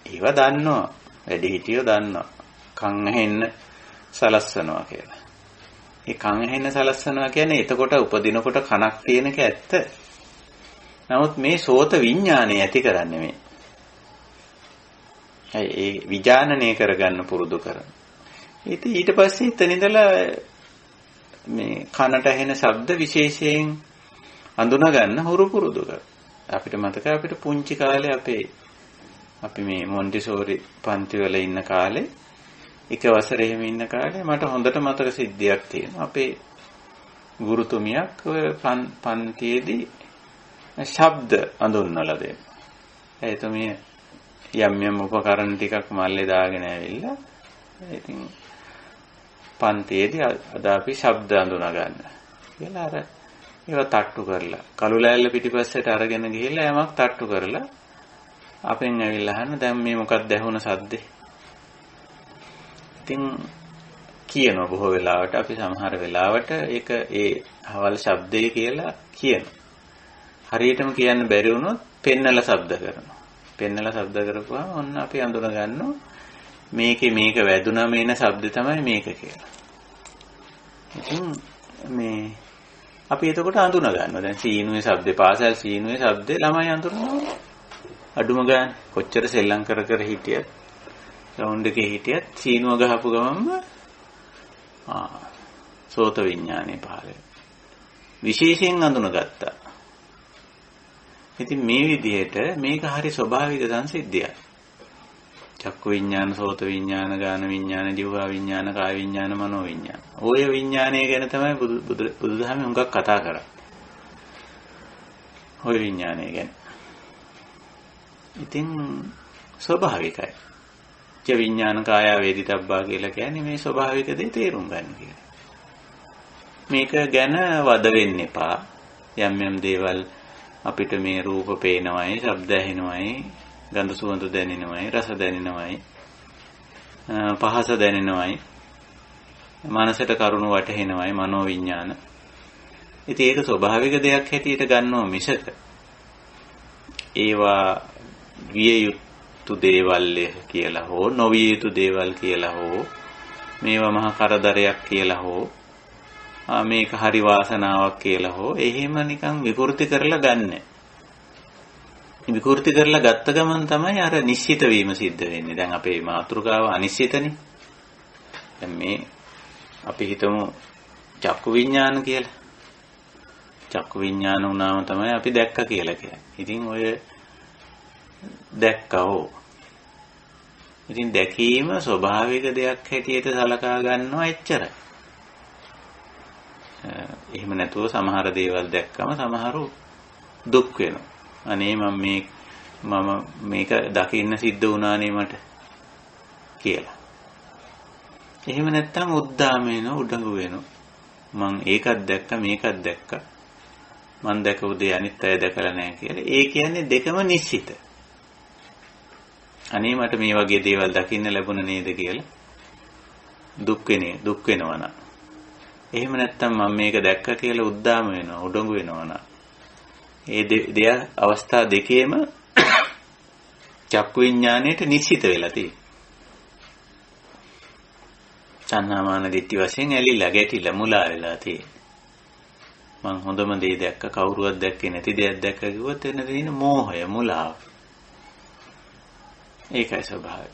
ඒව දන්නවා. වැඩි හිටියෝ දන්නවා. කන් ඇහෙන්න සලස්වනවා කියලා. ඒ කන් ඇහෙන්න සලස්වනවා කියන්නේ එතකොට උපදිනකොට කනක් තියෙන එක ඇත්ත. නමුත් මේ සෝත විඥානය ඇති කරන්නේ මේ. ඒ විඥානනය කරගන්න පුරුදු කරන. ඊට පස්සේ එතන ඉඳලා මේ කනට ඇහෙන ශබ්ද විශේෂයෙන් අඳුනා ගන්න හුරු පුරුදු කර. අපිට මතකයි අපිට පුංචි කාලේ අපි මේ මොන්ටිසෝරි පන්ති වල ඉන්න කාලේ එක වසරේ එහෙම ඉන්න කාලේ මට හොඳට මතක සිද්ධියක් තියෙනවා. අපේ ගුරුතුමියක් පන්තියේදී ශබ්ද අඳුන්වලා දෙනවා. එතුමිය යම් උපකරණ ටිකක් මල්ලේ දාගෙන ඇවිල්ලා ඉතින් පන්තියේදී අද අපි ශබ්ද අඳුනා ගන්න කියලා අර ඒවා තට්ටු කරලා කළු ලෑල්ල පිටිපස්සට අරගෙන ගිහිල්ලා යමක් තට්ටු කරලා අපෙන් ඇවිල්ලා අහන්න දැන් මේ මොකක්ද ඇහුණ සද්දේ. ඉතින් කියන බොහෝ වෙලාවට අපි සමහර වෙලාවට ඒක ඒ හවල් ශබ්දේ කියලා කියනවා. හරියටම කියන්න බැරි වුණොත් පෙන්නලා ශබ්ද කරනවා. පෙන්නලා ශබ්ද කරපුවාම ඔන්න අපි අඳුන ගන්නවා මේක වැදුනම එන ශබ්ද තමයි මේක කියලා. ඉතින් මේ අපි එතකොට අඳුන ගන්නවා. දැන් සීනුවේ ශබ්දේ පාසල් සීනුවේ ශබ්දේ ළමයි අඳුරනවා. අඩුම ගාන කොච්චර සෙල්ලම් කර හිටියත් ග්‍රවුන්ඩ් එකේ හිටියත් සීනුව ගහපු ගමන්ම සෝත විඥානේ පහළ විශේෂයෙන් අඳුනගත්තා. ඉතින් මේ විදිහට මේක හරි ස්වභාවික සංසිද්ධියක්. චක්කු විඥාන, සෝත විඥාන, ගාන විඥාන, ජීවා විඥාන, කාය විඥාන, මනෝ විඥාන. ඔය විඥානය ගැන තමයි බුදුදහමේ හුඟක් කතා කරන්නේ. ඔය විඥානය ගැන. ඉතින් ස්වභාවිකයි. ච විඥාන කාය වේදිතබ්බා කියලා කියන්නේ මේ ස්වභාවික දේ තේරුම් ගන්න කියලා. මේක ගැන වද වෙන්න එපා. යම් දේවල් අපිට මේ රූප පේනවයි, ශබ්ද ඇහෙනවයි, ගන්ධ සුවඳ දැනෙනවයි, රස දැනෙනවයි, පහස දැනෙනවයි, මනසට කරුණු වටහෙනවයි, මනෝ විඥාන. ඉතින් ඒක ස්වභාවික දෙයක් හැටියට ගන්නව මිසක ඒවා විය යුතු දේවල් කියලා හෝ නොවිය යුතු දේවල් කියලා හෝ මේවා මහා කරදරයක් කියලා හෝ මේක හරි වාසනාවක් කියලා හෝ එහෙම නිකන් විකෘති කරලා ගන්න. විකෘති කරලා ගත්ත ගමන් තමයි අර නිශ්චිත වීම සිද්ධ වෙන්නේ. දැන් අපේ මාතෘකාව අනිශ්චිතනේ. දැන් මේ අපි හිතමු චක්කු විඥාන කියලා. චක්කු විඥාන වුණාම තමයි අපි දැක්ක කියලා කියන්නේ. ඉතින් ඔය දැක්කෝ. ඉතින් දැකීම ස්වභාවික දෙයක් හැටියට සලකා ගන්නවා එච්චරයි. එහෙම නැතුව සමහර දේවල් දැක්කම සමහරු දුක් වෙනවා. අනේ මම මේක දකින්න සිද්ධ වුණානේ මට කියලා. එහෙම නැත්තම් උද්දාම වෙනවා, උඩඟු වෙනවා. මං ඒකත් දැක්ක මේකත් දැක්ක. මං දැකපු දේ අනිත් අය දැකලා නැහැ කියලා. ඒ කියන්නේ දෙකම නිශ්චිත. අනේ මට මේ වගේ දේවල් දකින්න ලැබුණ නේද කියලා දුක් වෙනවා නා. එහෙම නැත්තම් මම මේක දැක්ක කියලා උද්දාම වෙනවා, උඩඟු වෙනවා නා. ඒ අවස්ථා දෙකේම චක්කු විඥාණයට නිශ්චිත වෙලා තියෙනවා. තණ්හාමාන දිට්ඨි වශයෙන් ඇලිලා ගැටිලා මුලා වෙලා තියෙනවා. මං හොඳම දේ දැක්ක, කවුරුවත් දැක්කේ නැති දෙයක් දැක්ක කිව්වොත් එන්න තියෙන මෝහය, මුලාව. ඒකයි ස්වභාවය.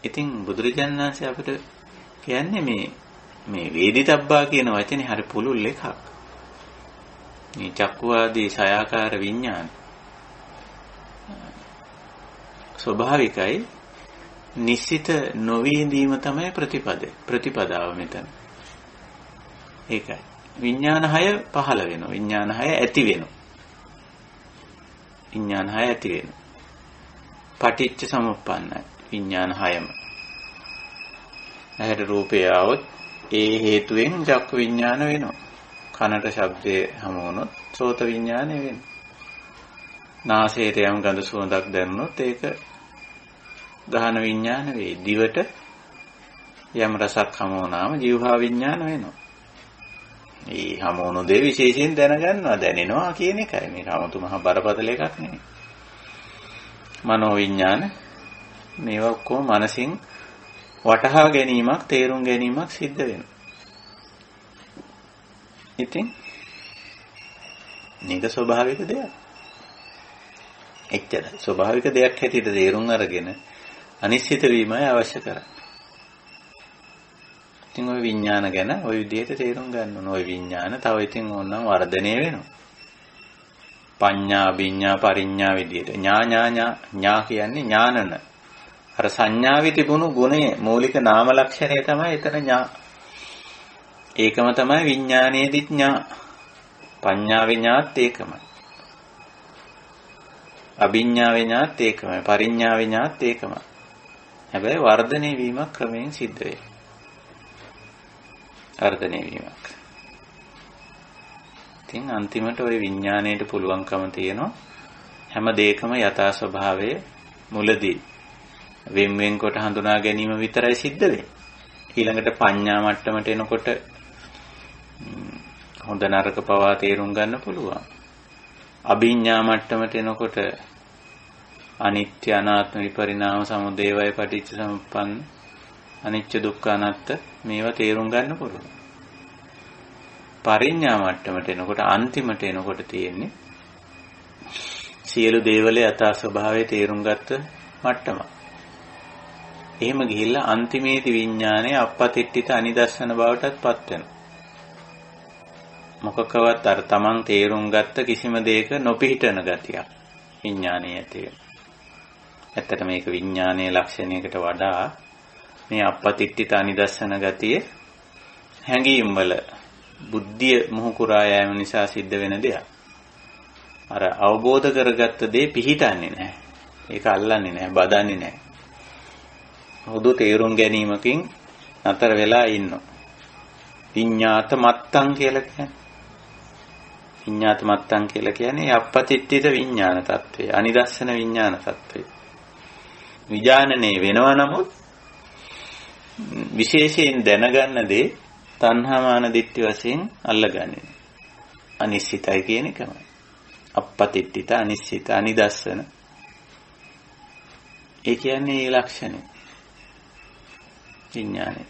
ඉතින් බුදුරජාණන් වහන්සේ අපිට කියන්නේ මේ වේදිතබ්බා කියන වචනේ හරි පුළුල් එකක්. මේ චක්කුවාදී සයාකාර විඥාන ස්වභාවිකයි, නිශ්චිත නොවීදීම තමයි ප්‍රතිපදාව මෙතන. ඒකයි. විඥාන 6 පහළ වෙනවා. විඥාන 6 ඇති වෙනවා. විඥාන 6 ඇති වෙනවා. පටිච්ච සමුප්පන්නයි විඥාන 6ම. ඇහැට රූපය આવොත් ඒ හේතුවෙන් චක්කු විඥාන වෙනවා. කනට ශබ්දේ හමු වුණොත් සෝත විඥානය වෙනවා. නාසයට යම් ගඳ සුවඳක් දැනුනොත් ඒක ගහන විඥාන වේ. දිවට යම් රසක් හමු වුණාම ජීවහා විඥාන වෙනවා. මේ හමු වුණු දේ විශේෂයෙන් දැනෙනවා කියන එකයි. මේක 아무තු මහ බරපතල එකක් නෙවෙයි. මනෝ විඥාන මේවා ඔක්කොම මනසින් වටහා ගැනීමක්, තේරුම් ගැනීමක් සිද්ධ වෙනවා. ඉතින් මේක ස්වභාවික දෙයක්. එච්චරයි. ස්වභාවික දෙයක් හැටියට තේරුම් අරගෙන අනිශ්චිත වීමයි අවශ්‍ය කරන්නේ. ඉතින් ওই විඥාන ගැන ওই විදිහට තේරුම් ගන්න ඕන. ওই විඥාන තව ඉතින් ඕනනම් වර්ධනය වෙනවා. පඤ්ඤා, විඤ්ඤා, පරිඤ්ඤා විදිහට. ඥා කියන්නේ ඥානන. අර සංඥාවේ තිබුණු ගුණය, මූලික නාම ලක්ෂණය තමයි එතන ඥා. ඒකම තමයි විඥානයේදිත් ඥා. පඤ්ඤා විඥාත් ඒකමයි. අභිඥා විඥාත් ඒකමයි. පරිඥා විඥාත් ඒකමයි. හැබැයි වර්ධනය වීමක් ක්‍රමයෙන් සිද්ධ වෙයි. වර්ධනය වීමක්. ඉතින් අන්තිමට ওই විඥාණයට පුළුවන්කම තියෙනවා හැම දෙයකම යථා ස්වභාවය මුලදී වෙන් වෙන් කොට හඳුනා ගැනීම විතරයි සිද්ධ වෙන්නේ. ඊළඟට පඤ්ඤා මට්ටමට එනකොට හොඳ නරක පවා තේරුම් ගන්න පුළුවන්. අභිඥා මට්ටමට එනකොට අනිත්‍ය අනාත්ම විපරිණාම සමුදය වය පටිච්ච සමුප්පන්න අනිච්ච දුක්ඛ අනාත්ත මේවා තේරුම් ගන්න පුළුවන්. පරිඥා මට්ටමට එනකොට අන්තිමට එනකොට තියෙන්නේ සියලු දේවල යථා ස්වභාවය තේරුම් ගත්ත මට්ටම. එහෙම ගිහිල්ලා අන්තිමේදී විඥානය අපපතිට්ඨිත අනිදස්සන බවටත් පත් වෙනවා. මොකකවත් අර තමන් තේරුම් ගත්ත කිසිම දෙයක නොපිහිටන ගතියක් විඥානයේ ඇති වෙනවා. ඇත්තට මේක විඥානයේ ලක්ෂණයකට වඩා මේ අපපතිට්ඨිත අනිදස්සන ගතිය හැඟීම් වල බුද්ධිය මොහු කුරා යෑම නිසා සිද්ධ වෙන දෙයක්. අර අවබෝධ කරගත්ත දේ පිහිටන්නේ නැහැ. ඒක අල්ලන්නේ නැහැ, බදන්නේ නැහැ. හුදු තේරුම් ගැනීමකින් නතර වෙලා ඉන්නවා. විඤ්ඤාත මත්තං කියලා කියන්නේ. විඤ්ඤාත මත්තං කියලා කියන්නේ අපපතිට්ඨිත විඥාන තත්වය, අනිදස්සන විඥාන තත්වය. විඥානනේ වෙනවා නමුත් විශේෂයෙන් දැනගන්න දේ තණ්හා මාන දිට්ඨි වශයෙන් අල්ලගන්නේ. අනිශ්චිතයි කියන එකම. අපපතිට්ඨිත අනිශ්චිත අනිදස්සන. ඒ කියන්නේ ඒ ලක්ෂණය. විඥානය.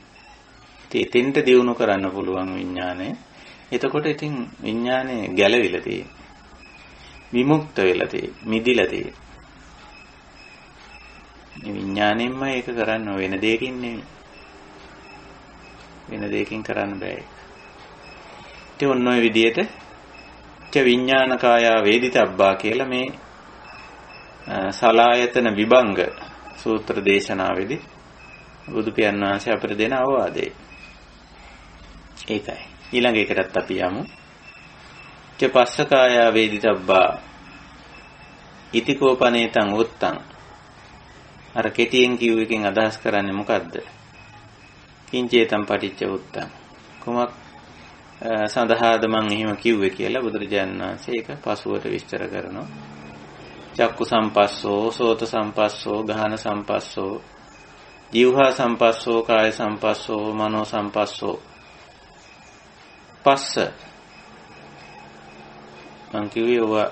තෙතෙන්ට දියුණු කරන්න පුළුවන් විඥානය. එතකොට ඉතින් විඥානය ගැලවිලා තියෙන්නේ. විමුක්ත වෙලා තියෙන්නේ. මිදිලා තියෙන්නේ. මේ විඥාණයෙන්ම ඒක කරන්න වෙන දෙයකින් නෙමෙයි. වෙන දෙයකින් කරන්න බෑ. ඒ ඔන්න ඔය විදිහට විඥානකාය වේදිතබ්බා කියලා මේ සලායතන විභංග සූත්‍ර දේශනාවේදී බුදු පියාණන් වහන්සේ අපිට දෙන අවවාදය. ඒකයි. ඊළඟ එකටත් අපි යමු. පස්සකාය වේදිතබ්බා ඉතිකෝපනේතං උත්තං. අර කෙටියෙන් කිව් එකෙන් අදහස් කරන්නේ මොකද්ද? කිංචේතං පටිච්ච උත්තං. කොමක් සඳහාද මම එහෙම කිව්වේ කියලා බුදුරජාණන් වහන්සේ ඒක පසුවට විස්තර කරනවා. චක්කු සම්පස්සෝ, සෝත සම්පස්සෝ, ගාහන සම්පස්සෝ, ජීවහා සම්පස්සෝ, කාය සම්පස්සෝ, මනෝ සම්පස්සෝ. පස්ස මං කිව්වේ ඔය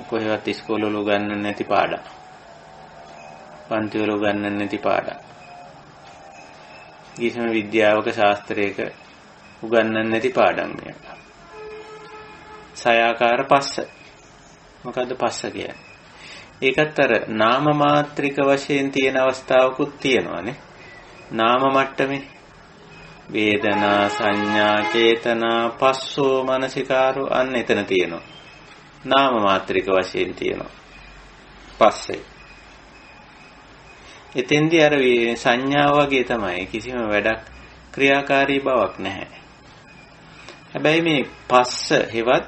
කොහෙවත් ඉස්කෝලවල උගන්වන්නේ නැති පාඩම්. පන්ති වල උගන්වන්නේ නැති පාඩම්. කිසිම විද්‍යාවක ශාස්ත්‍රයක උගන්වන්නේ නැති පාඩම් මේක. සයාකාර පස්ස. මොකද්ද පස්ස කියන්නේ? ඒකත් අර නාම මාත්‍රික වශයෙන් තියෙන අවස්ථාවකුත් තියෙනවානේ. නාම මට්ටමේ වේදනා සංඥා චේතනා පස්සෝ මනසිකාරෝ අන්න එතන තියෙනවා. නාම මාත්‍රික වශයෙන් තියෙනවා. පස්සේ. එතෙන්දී අර සංඥාව වගේ තමයි කිසිම වැඩක් ක්‍රියාකාරී බවක් නැහැ. හැබැයි මේ පස්ස හෙවත්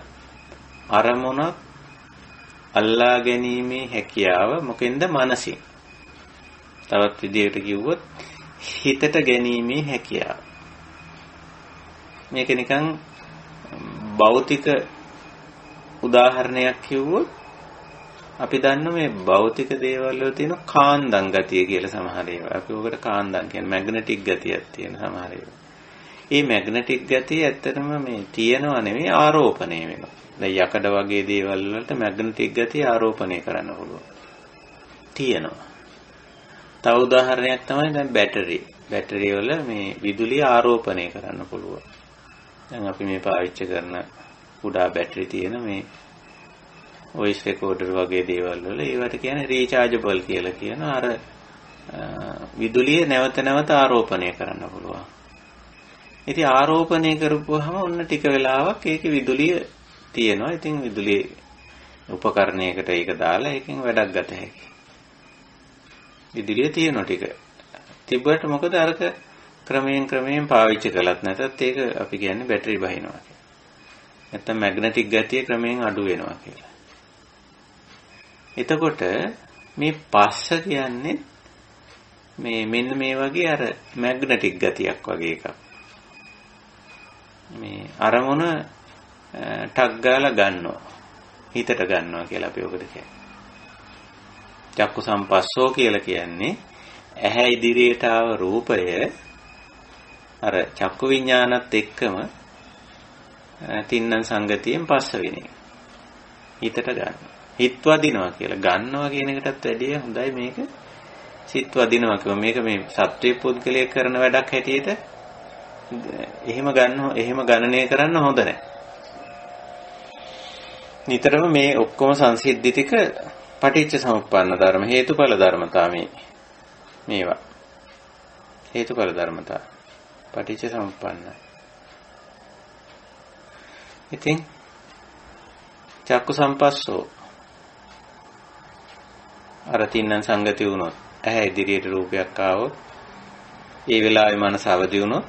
අරමුණක් අල්ලා ගැනීමේ හැකියාව මොකෙන්ද? මනසින්. තවත් විදිහකට කිව්වොත් හිතට ගැනීමේ හැකියාව. මේක නිකන් භෞතික උදාහරණයක් කිව්වොත් අපි දන්න මේ භෞතික දේවල් වල තියෙන කාන්දම් ගතිය කියලා සමහර ඒවා. අපි ඔකට කාන්දම් කියන්නේ මැග්නටික් ගතියක් තියෙන සමහර ඒවා. මේ මැග්නටික් ගතිය ඇත්තටම මේ තියෙනව නෙමෙයි ආරෝපණය වෙනවා. දැන් යකඩ වගේ දේවල් වලට මැග්නටික් ගතිය ආරෝපණය කරන්න පුළුවන්. තියෙනවා. තව උදාහරණයක් තමයි දැන් බැටරි. බැටරි වල මේ විදුලිය ආරෝපණය කරන්න පුළුවන්. දැන් අපි මේ පාවිච්චි කරන කුඩා බැටරි තියෙන මේ වොයිස් රෙකෝඩර් වගේ දේවල් වල ඒවට කියන්නේ රීචාර්ජබල් කියලා කියන අර විදුලිය නැවත නැවත ආරෝපණය කරන්න පුළුවන්. ඉතින් ආරෝපණය කරපුවාම ඔන්න ටික වෙලාවක් ඒකේ විදුලිය තියෙනවා. ඉතින් විදුලිය උපකරණයකට ඒක දාලා ඒකෙන් වැඩක් ගත හැකියි. විදුලිය තියෙනවා ටික. තිබ්බට මොකද අරක ක්‍රමයෙන් පාවිච්චි කළත් නැතත් ඒක අපි කියන්නේ බැටරි බහිනවා කියලා. නැත්නම් මැග්නටික් ගතිය ක්‍රමයෙන් අඩු වෙනවා කියලා. එතකොට මේ පස්ස කියන්නේ මේ මෙන්න මේ වගේ අර මැග්නටික් ගතියක් වගේ එකක්. මේ අරමුණ ටක් ගාලා ගන්නවා. හිතට ගන්නවා කියලා අපි ඔකට කියන්නේ. චක්කු සම්පස්සෝ කියලා කියන්නේ ඇහැ ඉදිරියට ආව රූපය අර චක්කු විඥානත් එක්කම තින්නන් සංගතියෙන් පස්ස වෙන එක. හිතට ගන්න. හිත වදිනවා කියලා ගන්නවා කියන එකටත් වැඩිය හොඳයි මේක සිත් වදිනවා කියව. මේක මේ සත්වයේ පුද්ගලයෙක් කරන වැඩක් හැටියට එහෙම ගණනය කරන්න හොඳ නැහැ. නිතරම මේ ඔක්කොම සංසිද්ධි ටික පටිච්ච සමුප්පන්න ධර්ම හේතුඵල ධර්මතා මේවා. හේතුඵල ධර්මතා පටිච්ච සමුප්පන්නයි. ඉතින් චක්කු සම්පස්සෝ අර තින්නන් සංගති වුණොත් ඇහැ ඉදිරියට රූපයක් ආවොත් ඒ වෙලාවේ මනස අවදි වුණොත්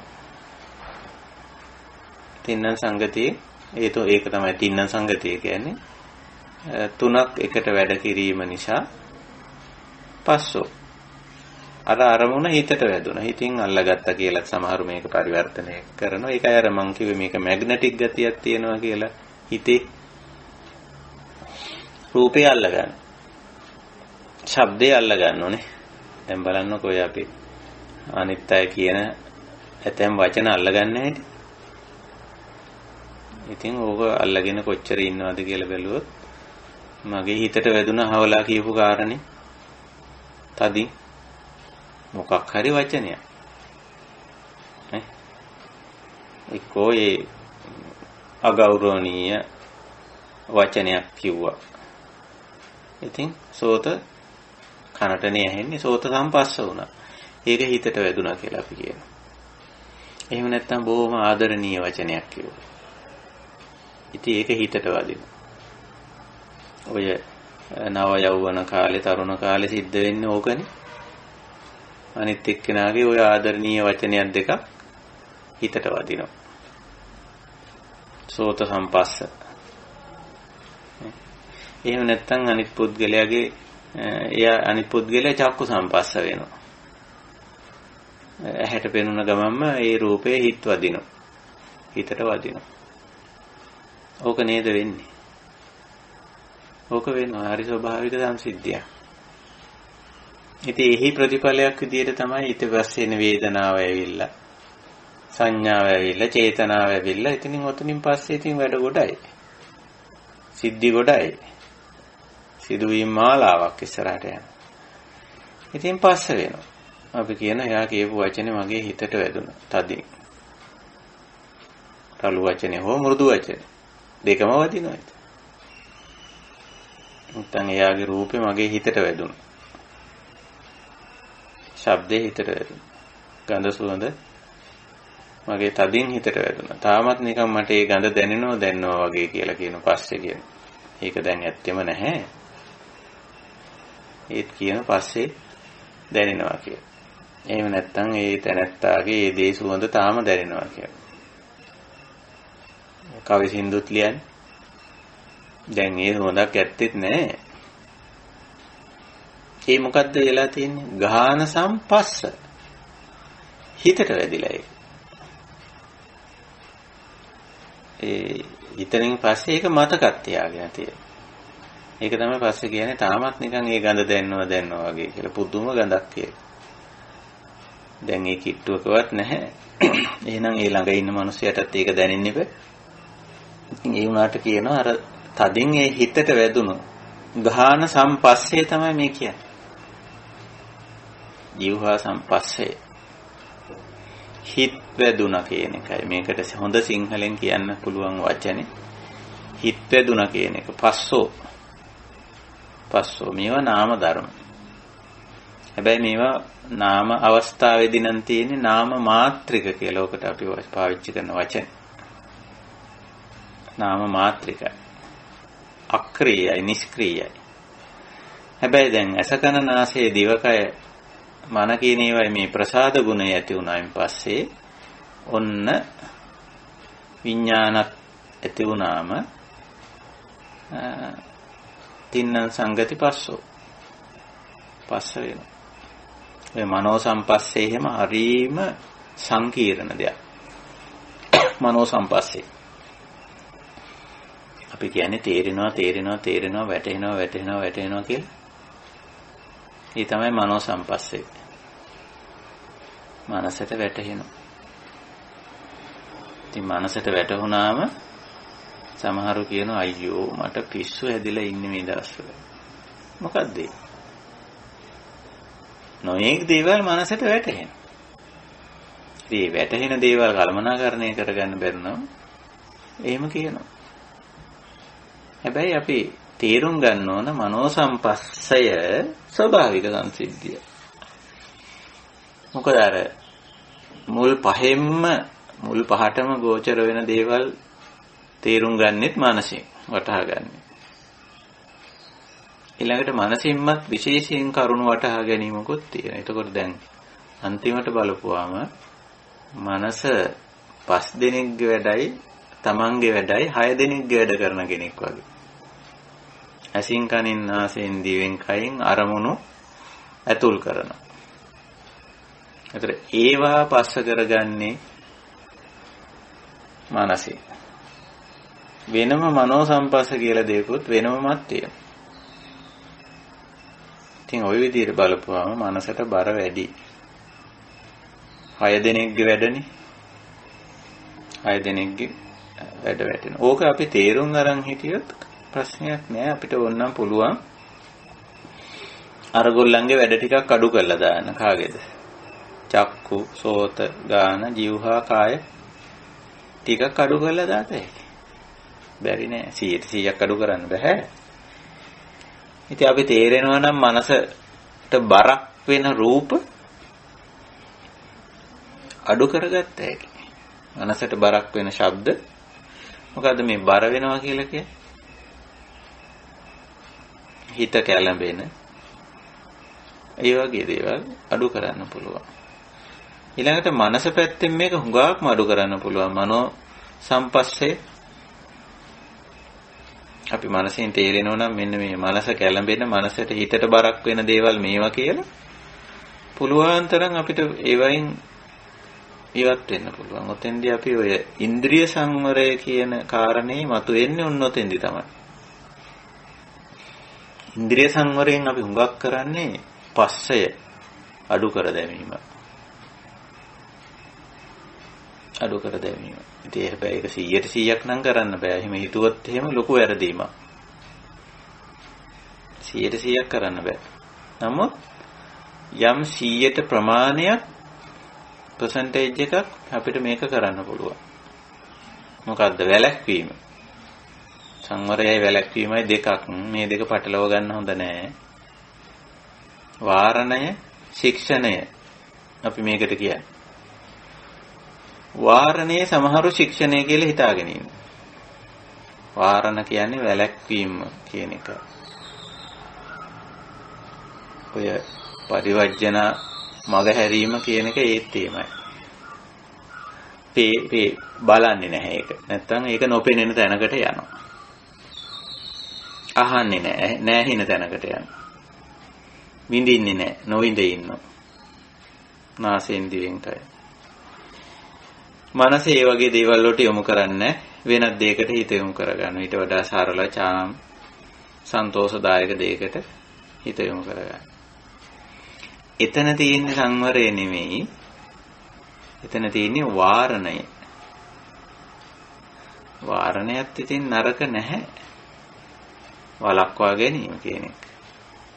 තින්නන් සංගතිය ඒක තමයි තින්නන් සංගතිය කියන්නේ තුනක් එකට වැඩ කිරීම නිසා පස්සෝ අර අරමුණ හිතට වැදුණා. හිතින් අල්ලගත්තා කියලා සමහරු මේක පරිවර්තනය කරනවා. ඒකයි අර මං කිව්වේ මේක මැග්නටික් ගතියක් තියෙනවා කියලා හිතේ රූපේ අල්ලගන්න. ශබ්දේ අල්ලගන්න ඕනේ. දැන් බලන්නකෝ අපි අනිත් අය කියන ඇතැම් වචන අල්ලගන්න හැටි. ඉතින් ඕක අල්ලගෙන කොච්චර ඉන්නවද කියලා බැලුවොත් මගේ හිතට වැදුනා හවලා කියපු කාරණේ තදින් මොකක් හරි වචනයක් නේ එක්කෝ ඒ අගෞරවණීය වචනයක් කිව්වා. ඉතින් සෝත කනටනේ ඇහෙන්නේ සෝත සම්පස්ස වුණා. ඒක හිතට වැදුනා කියලා අපි කියනවා. එහෙම නැත්නම් බොහොම ආදරණීය වචනයක් කිව්වා. ඉතින් ඒක හිතට වදිනවා. ඔය නව යෞවන කාලේ තරුණ කාලේ සිද්ධ වෙන්නේ ඕකනේ. අනිත් එක්කෙනාගේ ඔය ආදරණීය වචනයක් දෙකක් හිතට වදිනවා. සෝත සම්පස්ස. එහෙම නැත්නම් අනිත් පුද්ගලයා චක්කු සම්පස්ස වෙනවා. ඇහැට පෙනුන ගමන්ම ඒ රූපේ හිත වදිනවා. හිතට වදිනවා. ඕක නේද වෙන්නේ? ඕක වෙනවා හරි ස්වභාවික සංසිද්ධියක්. ඉතින් එහි ප්‍රතිඵලයක් විදිහට තමයි ඊට පස්සේ එන වේදනාව ඇවිල්ලා සංඥාව ඇවිල්ලා චේතනාව ඇවිල්ලා ඉතින් ඔතනින් පස්සේ ඉතින් වැඩ ගොඩයි. සිද්ධි ගොඩයි. සිදුවීම් මාලාවක් ඉස්සරහට යනවා. ඉතින් පස්ස වෙනවා. අපි කියන එයා කියපු වචනේ මගේ හිතට වැදුනා. තදින්. රළු වචනේ හෝ මෘදු වචනේ දෙකම වදිනවා. නැත්නම් එයාගේ රූපේ මගේ හිතට වැදුනා. ශබ්දේ හිතට වැදුනා. ගඳ සුවඳ මගේ තදින් හිතට වැදුනා. තාමත් නිකන් මට ඒ ගඳ දැනෙනවා වගේ කියලා කියන පස්සේ කියන. ඒක දැන් ඇත්තෙම නැහැ. ඒත් කියන පස්සේ දැනෙනවා කියලා. එහෙම නැත්නම් ඒ තැනැත්තාගේ ඒ දේ සුවඳ තාම දැනෙනවා කියලා. කවි සින්දුත් ලියන්නේ. දැන් ඒ හොඳක් ඇත්තෙත් නැහැ. ඒ මොකද්ද වෙලා තියෙන්නේ? ගාහන සම්පස්ස. හිතට වැදිලා ඒක. ඒ හිතෙන් පස්සේ ඒක මතකත් තියාගෙන තියෙනවා. ඒක තමයි පස්සේ කියන්නේ තාමත් නිකන් ඒ ගඳ දැනනවා වගේ කියලා පුදුම ගඳක් කියලා. දැන් ඒ කිට්ටුවකවත් නැහැ. එහෙනම් ඒ ළඟ ඉන්න මිනිහයටත් ඒක දැනෙන්නේ බෑ. ඉතින් ඒ වුණාට කියනවා අර තදින් ඒ හිතට වැදුණු ගාහන සම්පස්සේ තමයි මේ කියන්නේ. ජීවහා සම්පස්සේ හිත වැදුණා කියන එකයි මේකට හොඳ සිංහලෙන් කියන්න පුළුවන් වචනේ. හිත වැදුණා කියන එක පස්සෝ මේවා නාම ධර්ම. හැබැයි මේවා නාම අවස්ථාවේදී නම් තියෙන්නේ නාම මාත්‍රික කියලා. ඔකට අපි පාවිච්චි කරන වචන. නාම මාත්‍රිකයි. අක්‍රීයයි නිෂ්ක්‍රීයයි. හැබැයි දැන් අසකන නාසයේ දිවකය මන කියන ඒවායි මේ ප්‍රසාද ගුණය ඇති වුණායින් පස්සේ ඔන්න විඥානත් ඇති වුණාම තින්න සංගති පස්සෝ පස්ස වෙනවා. ඒ මනෝ සම්පස්සේ එහෙම හරීම සංකීර්ණ දෙයක්. මනෝ සම්පස්සේ අපි කියන්නේ තේරෙනවා වැටෙනවා කියලා. ඒ තමයි මනෝ සම්පස්සේ. මනසට වැටෙනවා. ඉතින් මනසට වැටුණාම සමහරු කියනවා අයියෝ මට පිස්සු හැදිලා ඉන්නේ මේ දවස්වල. මොකද්ද ඒ? නොයේක් දේවල් මනසට වැටෙනවා. ඉතින් වැටෙන දේවල් කල්පනාකරණය කරගන්න බැරි නම් එහෙම කියනවා. හැබැයි අපි තේරුම් ගන්න ඕන මනෝ සම්පස්සය ස්වභාවික සංසිද්ධිය. මොකද අර මුල් පහටම ගෝචර වෙන දේවල් තේරුම් ගන්නෙත් මනසින් වටහා ගන්න. ඊළඟට මනසින්මත් විශේෂයෙන් කරුණු වටහා ගැනීමකුත් තියෙනවා. එතකොට දැන් අන්තිමට බලපුවාම මනස 5 දෙනෙක්ගේ වැඩයි තමන්ගේ වැඩයි 6 දෙනෙක්ගේ වැඩ කරන කෙනෙක් වගේ. ඇසින් කනින් නාසයෙන් දිවෙන් කයින් අරමුණු ඇතුල් කරනවා. ඒතර ඒවා පස්ස කරගන්නේ මනසේ. වෙනම මනෝ සම්පස්ස කියලා දෙයක්වත් වෙනමමත් තියෙනවා. ඉතින් ওই විදිහට බලපුවාම මනසට බර වැඩි. 6 දෙනෙක්ගේ වැඩනේ. 6 දෙනෙක්ගේ වැඩ වැටෙනවා. ඕක අපි තේරුම් අරන් හිටියොත් ප්‍රශ්නයක් නෑ. අපිට ඕනනම් පුළුවන් අරගොල්ලන්ගේ වැඩ ටිකක් අඩු කරලා දාන්න. කාගේද? චක්කු, සෝත, ගාන, જીවහා, කාය ටිකක් අඩු කරලා දාත හැකියි. බැරි නෑ. 100% අඩු කරන්න බෑ. ඉතින් අපි තේරෙනවා නම් මනසට බරක් වෙන රූප අඩු කරගත්ත හැකි. මනසට බරක් වෙන ශබ්ද මොකද්ද මේ බර වෙනවා කියලා කියන්නේ? හිත කැළඹෙන ඒ වගේ දේවල් අඩු කරන්න පුළුවන්. ඊළඟට මනස පැත්තෙන් මේක හුඟක්ම අඩු කරන්න පුළුවන්. මනෝ සම්පස්සේ අපි මනසින් තේරෙනවා නම් මෙන්න මේ මනස කැළඹෙන මනසට හිතට බරක් වෙන දේවල් මේවා කියලා පුළුවන් තරම් අපිට ඒවයින් ඉවත් වෙන්න පුළුවන්. ඔතෙන්දී අපි ඔය ඉන්ද්‍රිය සංවරය කියන කාරණේ මතුවෙන්නේ ඔන්න ඔතෙන්දී තමයි. ඉන්ද්‍රිය සංවරයෙන් අපි හුඟක් කරන්නේ පස්සය අඩු කර දැමීම. අඩු කර දැමීම. ඉතින් හැබැයි ඒක 100% නම් කරන්න බෑ. එහෙම හිතුවොත් එහෙම ලොකු වැරදීමක්. 100% කරන්න බෑ. නමුත් යම් 100ට ප්‍රමාණයක් percentage එකක් අපිට මේක කරන්න පුළුවන්. මොකද්ද? වැළැක්වීම. සංවරයයි වැළැක්වීමයි දෙකක්. මේ දෙක පටලව ගන්න හොඳ නෑ. වාරණය, ශික්ෂණය අපි මේකට කියන්නේ. වාරණයේ සමහරු ශික්ෂණය කියලා හිතාගෙන ඉන්නවා. වාරණ කියන්නේ වැළැක්වීම කියන එක. ඔය පරිවර්ජන මගහැරීම කියන එක ඒත් එහෙමයි. ඒ බලන්නේ නැහැ ඒක. නැත්තම් ඒක නොපෙනෙන තැනකට යනවා. අහන්නේ නැහැ. නැහින තැනකට යනවා. විඳින්නේ නැහැ. නොවිඳ ඉන්නවා. නාසයෙන් දිවෙන් කය. මනසේ ඒ වගේ දේවල් වලට යොමු කරන්නේ වෙනත් දෙයකට හිත යොමු කරගන්න. ඊට වඩා සරල චාම් සන්තෝෂදායක දෙයකට හිත යොමු කරගන්න. එතන තියෙන සංවරය නෙමෙයි. එතන තියෙන්නේ වාරණය. වාරණයත් ඉතින් නරක නැහැ. වළක්වා ගැනීම කියන එක.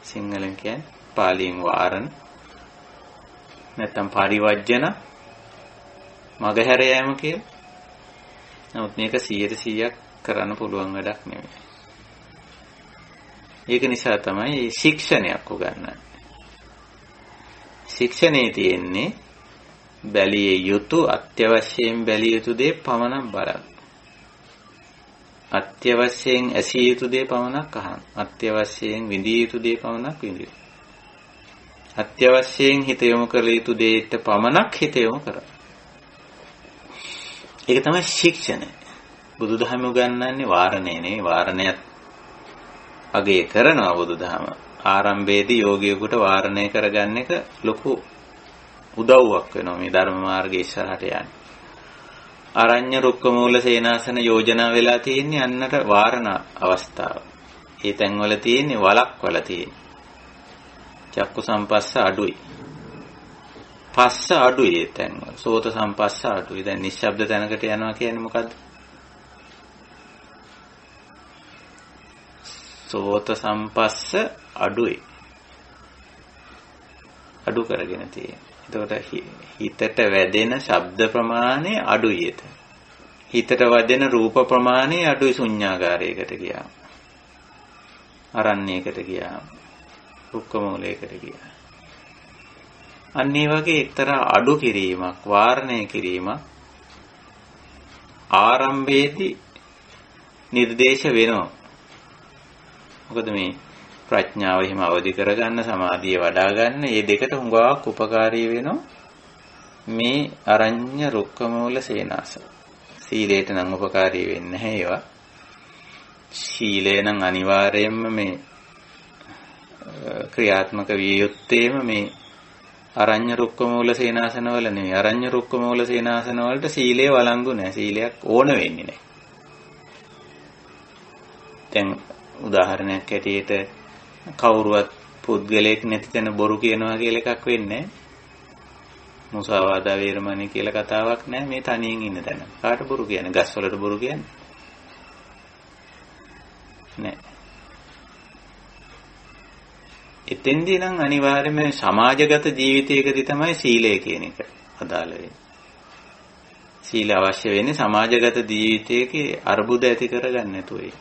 සිංහලෙන් කියන්නේ පාලියෙන් වාරණ. නැත්තම් පරිවර්ජන මගහැර යෑම කියලා. නමුත් මේක 100% කරන්න පුළුවන් වැඩක් නෙමෙයි. ඒක නිසා තමයි ශික්ෂණයක් උගන්වන්නේ. ශික්ෂණේ තියෙන්නේ බැලිය යුතු අත්‍යවශ්‍යයෙන් බැලිය යුතු දේ පමණක් බලන්න. අත්‍යවශ්‍යයෙන් ඇසිය යුතු දේ පමණක් අහන්න. අත්‍යවශ්‍යයෙන් විඳිය යුතු දේ පමණක් විඳින්න. අත්‍යවශ්‍යයෙන් හිත යොමු කළ යුතු දෙයට පමණක් හිත යොමු කරා. ඒක තමයි ශික්ෂණය. බුදුදහම උගන්වන්නේ වාරණය නෙවෙයි. වාරණයත් අගය කරනවා බුදුදහම. ආරම්භයේදී යෝගියෙකුට වාරණය කරගන්න එක ලොකු උදව්වක් වෙනවා මේ ධර්ම මාර්ගයේ ඉස්සරහට යන්න. අරඤ්‍ය රුක්ක මූල සේනාසන යෝජනා වෙලා තියෙන්නේ අන්නට වාරණ අවස්ථාව. ඒ තැන්වල තියෙන්නේ වලක්වල තියෙන්නේ. චක්කු සම්පස්ස අඩුයි. පස්ස අඩුයි ඒ තැන්වල. සෝත සම්පස්ස අඩුයි. දැන් නිශ්ශබ්ද තැනකට යනවා කියන්නේ මොකද්ද? සෝත සම්පස්ස අඩුයි. අඩු කරගෙන තියෙන්නේ. එතකොට හිතට වැදෙන ශබ්ද ප්‍රමාණය අඩුයි එතන. හිතට වැදෙන රූප ප්‍රමාණය අඩුයි ශුන්‍යාගාරයකට ගියාම. අරණ්‍යයකට ගියාම. රුක්ක මූලයකට ගියාම. අන්න ඒ වගේ එක්තරා අඩු කිරීමක්, වාරණය කිරීමක් ආරම්භයේදී නිර්දේශ වෙනවා. මොකද මේ ප්‍රඥාව එහෙම අවදි කරගන්න, සමාධිය වඩා ගන්න, මේ දෙකට හුඟක් උපකාරී වෙනවා මේ අරඤ්‍ය රුක්ක මූල සේනාසන. සීලයට නම් උපකාරී වෙන්නේ නැහැ ඒවා. සීලය නම් අනිවාර්යයෙන්ම මේ ක්‍රියාත්මක විය යුත්තේම මේ අරඤ්‍ය රුක්ක මූල සේනාසන වල නෙවෙයි. අරඤ්‍ය රුක්ක මූල සේනාසන වලට සීලය වළංගු නැහැ. සීලයක් ඕන වෙන්නේ නැහැ. දැන් උදාහරණයක් ඇටියට කවුරුවත් පුද්ගලයෙක් නැති තැන බොරු කියනවා කියලා එකක් වෙන්නේ නැහැ. මුසාවාදා වේරමණී කියලා කතාවක් නැහැ මේ තනියෙන් ඉන්න තැන. කාට බොරු කියන්නේ? ගස් වලට බොරු කියන්නේ? නැහැ. එතෙන්දී නම් අනිවාර්යයෙන්ම සමාජගත ජීවිතයකදී තමයි සීලය කියන එක අදාළ වෙන්නේ. සීල අවශ්‍ය වෙන්නේ සමාජගත ජීවිතයකේ අර්බුද ඇති කරගන්න නැතුවයි.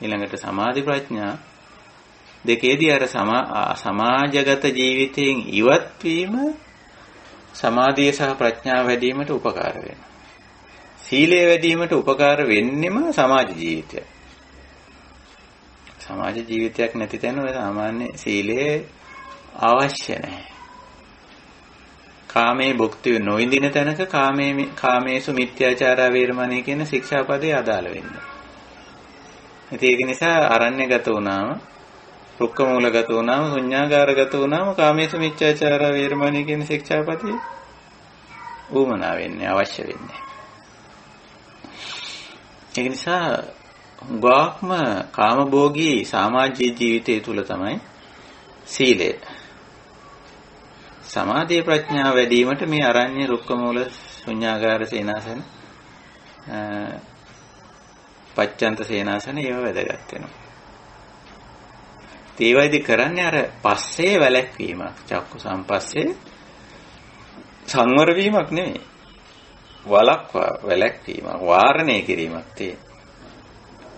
ඊළඟට සමාධි ප්‍රඥා දෙකේදී අර සමාජගත ජීවිතයෙන් ඉවත් වීම සමාධිය සහ ප්‍රඥාව වැඩි වීමට උපකාර වෙනවා. සීලය වැඩි වීමට උපකාර වෙන්නෙම සමාජ ජීවිතය. සමාජ ජීවිතයක් නැති තැන ඔය සාමාන්‍ය සීලය අවශ්‍ය නැහැ. කාමයේ භුක්ති නොවිඳින තැනක කාමේසු මිත්‍යාචාරා වේරමණී කියන ශික්ෂාපදේ අදාළ වෙන්නේ. ඒක නිසා අරණ්‍යගත වුණාම, රුක්ක මූලගත වුණාම, ශුන්‍යාගාරගත වුණාම කාමේසු මිච්ඡාචාර වේරමණී කියන ශික්ෂාපදේ උවමනා වෙන්නේ, අවශ්‍ය වෙන්නේ. ඒක නිසා ගාක්ම කාමභෝගී සමාජීය ජීවිතය තුළ තමයි සීලය. සමාධි ප්‍රඥාව වැඩි වීමට මේ අරණ්‍ය රුක්ක මූල ශුන්‍යාගාර සේනාසන පච්චන්ත සේනාසන ඒව වැදගත් වෙනවා. ඒ වයිදී කරන්නේ අර පස්සේ වැළැක්වීමක්. චක්කු සම්පස්සේ සංවර වීමක් නෙමෙයි. වැළැක්වීමක්, වාරණය කිරීමක් තියෙන.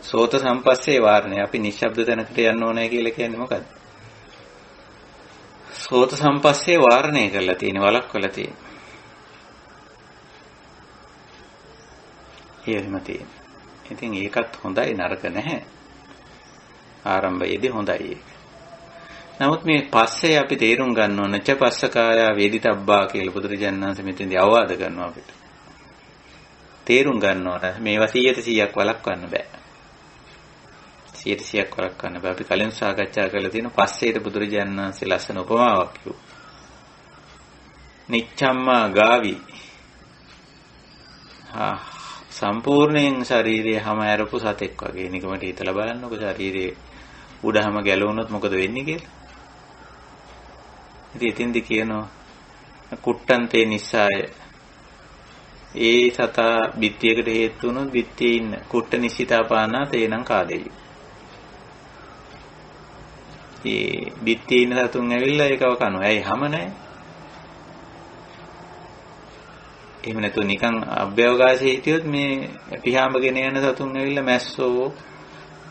සෝත සම්පස්සේ වාරණය. අපි නිශ්ශබ්ද තැනකට යන්න ඕනේ කියලා කියන්නේ මොකද්ද? සෝත සම්පස්සේ වාරණය කරලා තියෙන, වළක්වලා තියෙන. එහෙම තියෙන. ඉතින් ඒකත් හොඳයි, නරක නැහැ. ආරම්භයේදී හොඳයි ඒක. නමුත් මේ පස්සේ අපි තේරුම් ගන්න ඕන ච පස්සකාය වේදිතබ්බා කියලා බුදුරජාණන් වහන්සේ මෙතෙන්දී අවවාද කරනවා අපිට. තේරුම් ගන්න ඕන මේවා 100% වළක්වන්න බෑ. 100% වළක්වන්න බෑ. අපි කලින් සාකච්ඡා කරලා තියෙන පස්සේට බුදුරජාණන් වහන්සේ ලස්සන උපමාවක් කිව්වා. නිච්ඡම්මා ගාවි. සම්පූර්ණයෙන් ශරීරය හැම ඇරපු සතෙක් වගේ. නිකමට හිතලා බලන්නකො ශරීරයේ උඩහම ගැලවුණොත් මොකද වෙන්නේ කියලා. ඉතින් එතින්දි කියනවා කුට්ටන්තේ නිස්සාය. ඒ සතා බිත්තියකට හේතු වුණොත් බිත්තියේ ඉන්න කුට්ට නිශ්චිතාපානා තේනම් කාදෙයි. ඒ බිත්තියේ ඉන්න සතුන් ඇවිල්ලා ඒකව කනවා. ඇයි හැම නැහැ? එහෙම නැතු නිකන් අභ්‍යවකාශයේ හිටියොත් මේ පිහාඹගෙන යන සතුන් ඇවිල්ලා මැස්සෝ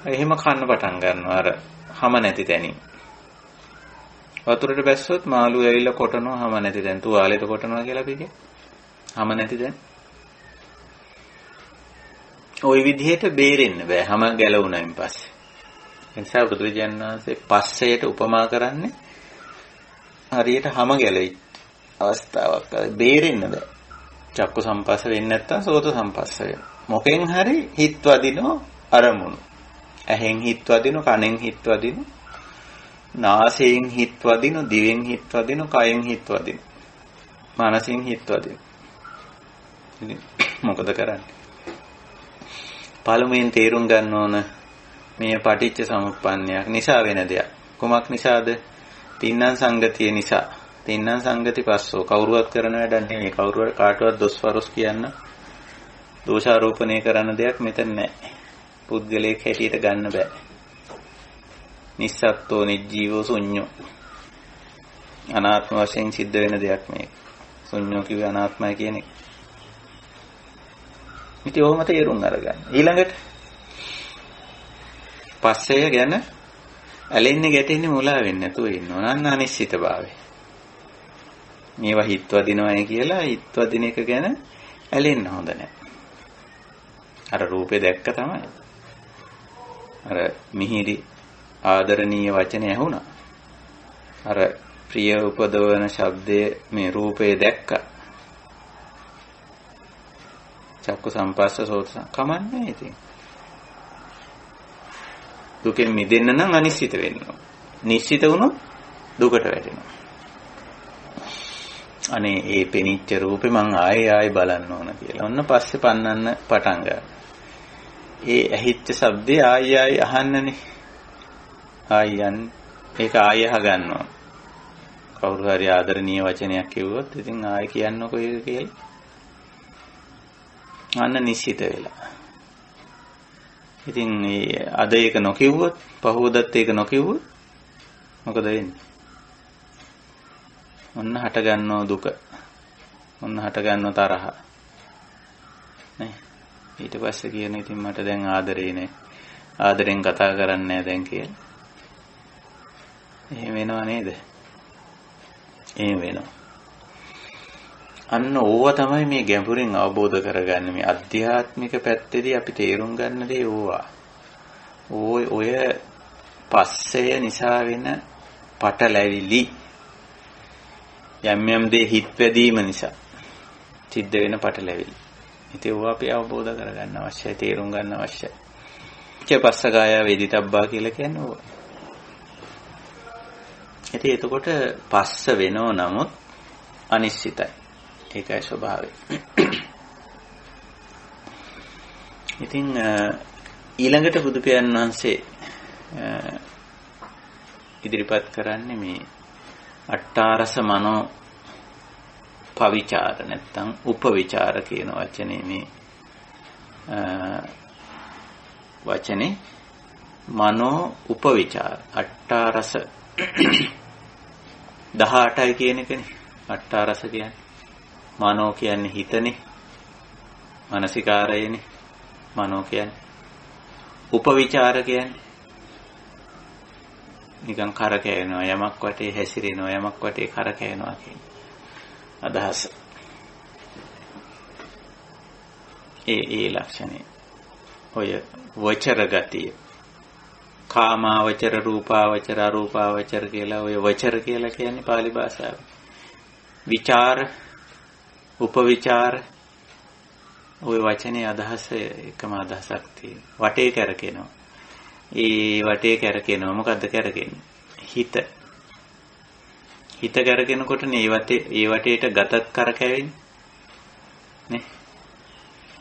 එහෙම කන්න පටන් ගන්නවා අර හැම නැති තැනින්. වතුරට බැස්සොත් මාළු ඇවිල්ලා කොටනවා හැම නැති තැන. තුවාලෙට කොටනවා කියලා අපි කියන්නේ. හැම නැති තැන. ওই විදිහට බේරෙන්න බෑ හැම ගැලවුණයින් පස්සේ. එනිසා බුදුරජාණන් වහන්සේ පස්සයට උපමා කරන්නේ හරියට හැම ගැලෙයි අවස්ථාවක්. බේරෙන්න බෑ. චක්කු සම්පස්ස වෙන්නේ නැත්තම් සෝත සම්පස්ස වෙනවා. මොකෙන් හරි හිත වදිනෝ අරමුණු. ඇහෙන් හිත වදිනෝ, කනෙන් හිත වදිනෝ, නාසයෙන් හිත වදිනෝ, දිවෙන් හිත වදිනෝ, කයෙන් හිත වදිනෝ, මනසින් හිත වදිනෝ. ඉතින් මොකද කරන්නේ? පළමුවෙන් තේරුම් ගන්න ඕන මේ පටිච්ච සමුප්පන්නයක් නිසා වෙන දෙයක්. කුමක් නිසාද? තින්නම් සංගතිය නිසා. තින්නම් සංගති පස්සෝ. කවුරුවත් කරන වැඩක් නෙමෙයි. කවුරු කාටවත් දොස්වරොස් කියන්න, දෝෂාරෝපණය කරන දෙයක් මෙතන නැහැ. පුද්ගලයෙක් හැටියට ගන්න බෑ. නිස්සත්ත්වෝ නිජ්ජීවෝ ශුඤ්ඤෝ. අනාත්ම වශයෙන් සිද්ධ වෙන දෙයක් මේක. ශුඤ්ඤෝ කිව්වේ අනාත්මයි කියන එක. ඉතින් ඔහොම තේරුම් අරගන්න. ඊළඟට පස්සේ ගැන ඇලෙන්නේ ගැටෙන්නේ මුලා වෙන්නේ නැතුව ඉන්න ඕන. අන්න අනිශ්චිතභාවය. මේවා හිතවදිනවයි කියලා හිතවදින එක ගැන ඇලෙන්න හොඳ නැහැ. අර රූපේ දැක්ක තමයි. අර මිහිරි ආදරණීය වචන ඇහුණා. අර ප්‍රිය උපදවන ශබ්දයේ මේ රූපේ දැක්කා. චක්කු සම්පස්ස සෝත කමන්නේ ඉතින්. දුකෙන් මිදෙන්න නම් අනිශ්චිත වෙන්න ඕන. නිශ්චිත වුණොත් දුකට වැටෙනවා. අනේ ඒ පෙනිච්ච රූපේ මං ආයෙ බලන්න ඕන කියලා. ඔන්න පස්සේ පන්නන්න පටන් ගන්නවා. ඒ ඇහිච්ච ශබ්දේ ආයෙ අහන්නනේ. ආයෙන් ඒක ආයෙ අහගන්නවා. කවුරු හරි ආදරණීය වචනයක් කිව්වොත් ඉතින් ආයෙ කියන්නකො ඒක කියලා. අන්න නිශ්චිත වෙලා. ඉතින් අද ඒක නොකියුවොත්, පහවදත් ඒක නොකියුවොත් මොකද වෙන්නේ? ඔන්න හට ගන්නව දුක. ඔන්න හට ගන්නව තරහ. නේ? ඊට පස්සේ කියන ඉතින් මට දැන් ආදරේ නේ. ආදරෙන් කතා කරන්නේ නැහැ දැන් කියලා. එහෙම වෙනව නේද? එහෙම වෙනවා. අන්න ඕවා තමයි මේ ගැඹුරින් අවබෝධ කරගන්නේ. මේ අධ්‍යාත්මික පැත්තේදී අපි තේරුම් ගන්න දේ ඕවා. ඔය පස්සය නිසා වෙන පටලැවිලි යම් දේ හිත වැදීම නිසා සිද්ධ වෙන පටලැවිලි. ඉතින් ඕවා අපි අවබෝධ කරගන්න අවශ්‍යයි, තේරුම් ගන්න අවශ්‍යයි. චපස්සකාය වේදිතබ්බා කියලා කියන්නේ ඕවා. ඉතින් එතකොට පස්ස වෙනව නමුත් අනිශ්චිතයි. ඒකයි ස්වභාවය. ඉතින් ඊළඟට බුදු පියාණන් වහන්සේ ඉදිරිපත් කරන්නේ මේ අට්ඨාරස මනෝ පවිචාර නැත්නම් උපවිචාර කියන වචනේ මේ වචනේ මනෝ උපවිචාර අට්ඨාරස 18යි කියන එකනේ. අට්ඨාරස කියන්නේ මනෝ කියන්නේ හිතනේ. මානසිකාරයනේ. මනෝ කියන්නේ උපවිචාර කියන්නේ නිකන් කරකැවෙනවා, යමක් වටේ හැසිරෙනවා, යමක් වටේ කරකැවෙනවා කියන අදහස. ඒ ලක්ෂණය. ඔය වචර ගතිය. කාමාවචර, රූපාවචර, අරූපාවචර කියලා ඔය වචර කියලා කියන්නේ පාලි භාෂාවේ. විචාර, උපවිචාර ඔය වචනේ අදහස එකම අදහසක් තියෙනවා. වටේ කරකිනවා. ඒ වටේ කරකිනවා. මොකද්ද කරකින්නේ? හිත. හිත කරකිනකොටනේ ඒ වටේට ගතක් කරකැවෙන්නේ. නේ?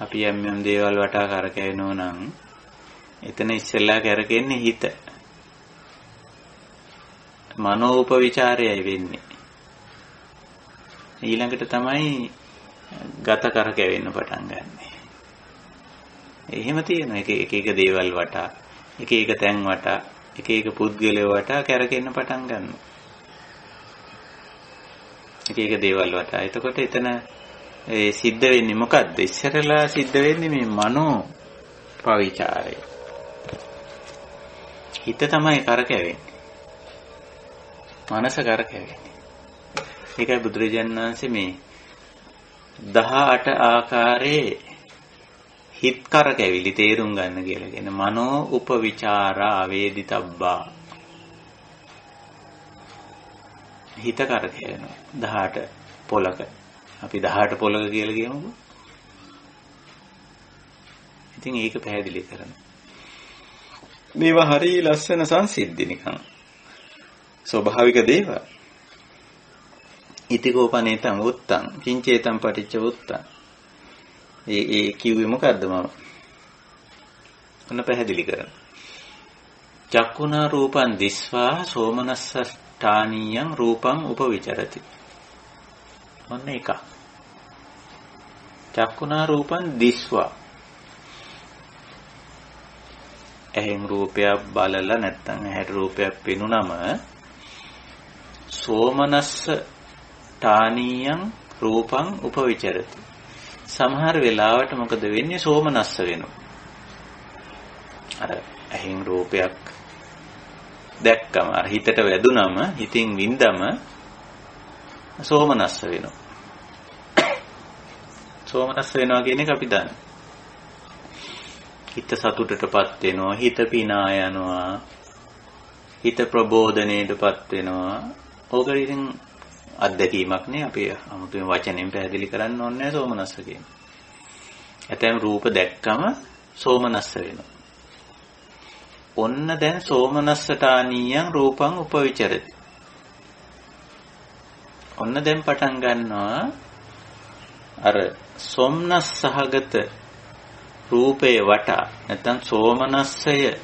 අපි යම් දේවල් වටා කරකැවෙනෝ නම් එතන ඉස්සෙල්ලා කරකෙන්නේ හිත. මනෝපවිචාරයයි වෙන්නේ. ඊළඟට තමයි ගත කරකැවෙන්න පටන් ගන්නෙ. එහෙම තියෙනවා. එක දේවල් වටා, එක තැන් වටා, එක පුද්ගලයෝ වටා කරකෙන්න පටන් ගන්නවා. එක දේවල් වටා. එතකොට එතන සිද්ධ වෙන්නේ මොකද්ද? ඉස්සරලා සිද්ධ වෙන්නේ මේ මනෝ පවිචාරය. හිත තමයි කරකැවෙන්නේ. මනස කරකැවෙන්නේ. ඒකයි බුදුරජාණන් වහන්සේ මේ 18 ආකාරයේ හිත කරකැවිලි තේරුම් ගන්න කියලා කියන මනෝ උපවිචාරා වේදිතබ්බා. හිත කරකැවෙනවා 18 පොලක. අපි 18 පොලක කියලා කියමුකෝ. ඉතින් ඒක පැහැදිලි කරනවා. මේවා හරිය ලස්සන සංසිද්ධි නිකන්. ස්වභාවික දේවල්. ඉතිකෝපනේතං උත්තං කිංචේතං පටිච්ච උත්තං. ඒ කිව්වේ මොකද්ද මම? ඔන්න පැහැදිලි කරන්න. චක්කුණා රූපං දිස්වා සෝමනස්සඨානීයං රූපං උපවිචරති. ඔන්න එක. චක්කුණා රූපං දිස්වා. එහෙන් රූපයක් බලලා නැත්නම් ඇහැට රූපයක් පෙනුනම සෝමනස්සඨානීයං රූපං උපවිචරති. සමහර වෙලාවට මොකද වෙන්නේ? සෝමනස්ස වෙනවා. අර ඇහෙන් රූපයක් දැක්කම අර හිතට වැදුනම හිතින් වින්දම සෝමනස්ස වෙනවා. සෝමනස්ස වෙනවා කියන එක අපි දන්නවා. හිත සතුටටපත් වෙනවා, හිත පිනා යනවා, හිත ප්‍රබෝධණයටපත් වෙනවා. ඕක ඉතින් අත්දැකීමක් නේ. අපි 아무තෙන් වචනෙන් පැහැදිලි කරන්න ඕනේ නැහැ සෝමනස්ස කියන්නේ. ඇතැම් රූප දැක්කම සෝමනස්ස වෙනවා. ඔන්න දැන් සෝමනස්සඨානීයං රූපං උපවිචරති. ඔන්න දැන් පටන් ගන්නවා අර සොම්නස් සහගත රූපේ වටා නැත්නම් සෝමනස්සය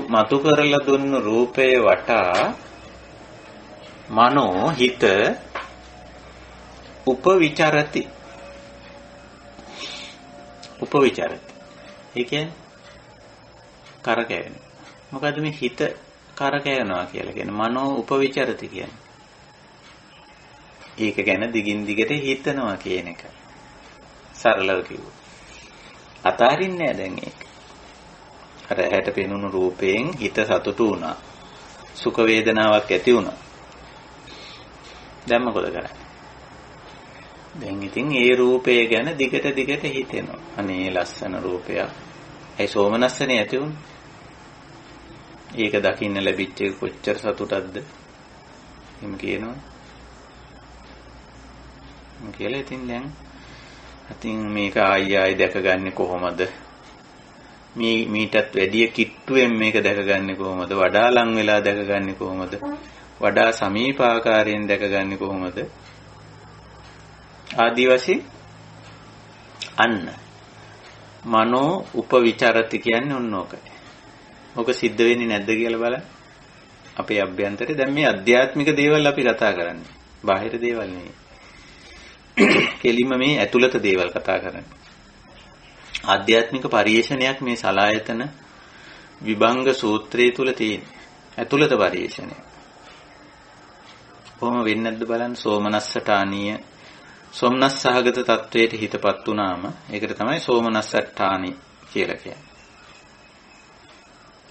මතු කරලා දුන්නු රූපේ වටා මනෝ හිත උපවිචරති. උපවිචරති. ඒ කියන්නේ කරකැවෙනවා. මොකද මේ හිත කරකැවෙනවා කියලා කියන්නේ මනෝ උපවිචරති කියන්නේ. ඒක ගැන දිගින් දිගට හිතනවා කියන එක. සරලව කිව්වොත්. අතාරින්නේ නැහැ දැන් ඒක. අර ඇහැට පෙනුණු රූපයෙන් හිත සතුටු වුණා. සුඛ වේදනාවක් ඇති වුණා. දැන් මොකද කරන්නේ? දැන් ඉතින් ඒ රූපය ගැන දිගට දිගට හිතෙනවා. අනේ ලස්සන රූපයක්. ඒ සෝමනස්සනේ ඇති වුණා. ඒක දකින්න ලැබිච්ච කොච්චර සතුටක්ද? එහෙම කියනවා. කියලා ඉතින් දැන් ඉතින් මේක ආයි දැකගන්නේ කොහොමද? මීටත් වැඩිය කිට්ටුවෙන් මේක දැකගන්නේ කොහොමද? වඩා ලං වෙලා දැකගන්නේ කොහොමද? වඩා සමීප ආකාරයෙන් දැකගන්නේ කොහොමද? ආදි වශයෙන් අන්න මනෝ උපවිචරති කියන්නේ ඔන්න ඕකයි. ඕක සිද්ධ වෙන්නේ නැද්ද කියලා බලන්න. අපේ අභ්‍යන්තරේ දැන් මේ අධ්‍යාත්මික දේවල් අපි කතා කරන්නේ. බාහිර දේවල් නෙවෙයි. කෙලින්ම මේ ඇතුළත දේවල් කතා කරන්නේ. ආධ්‍යාත්මික පරිේශනයක් මේ සලායතන විභංග සූත්‍රය තුල තියෙන. ඇතුළත පරිේශනය. කොහොම වෙන්නේ නැද්ද බලන්න. සෝමනස්සඨානීය සොම්නස් සහගත තත්වයට හිතපත් වුණාම ඒකට තමයි සෝමනස්සඨානි කියලා කියන්නේ.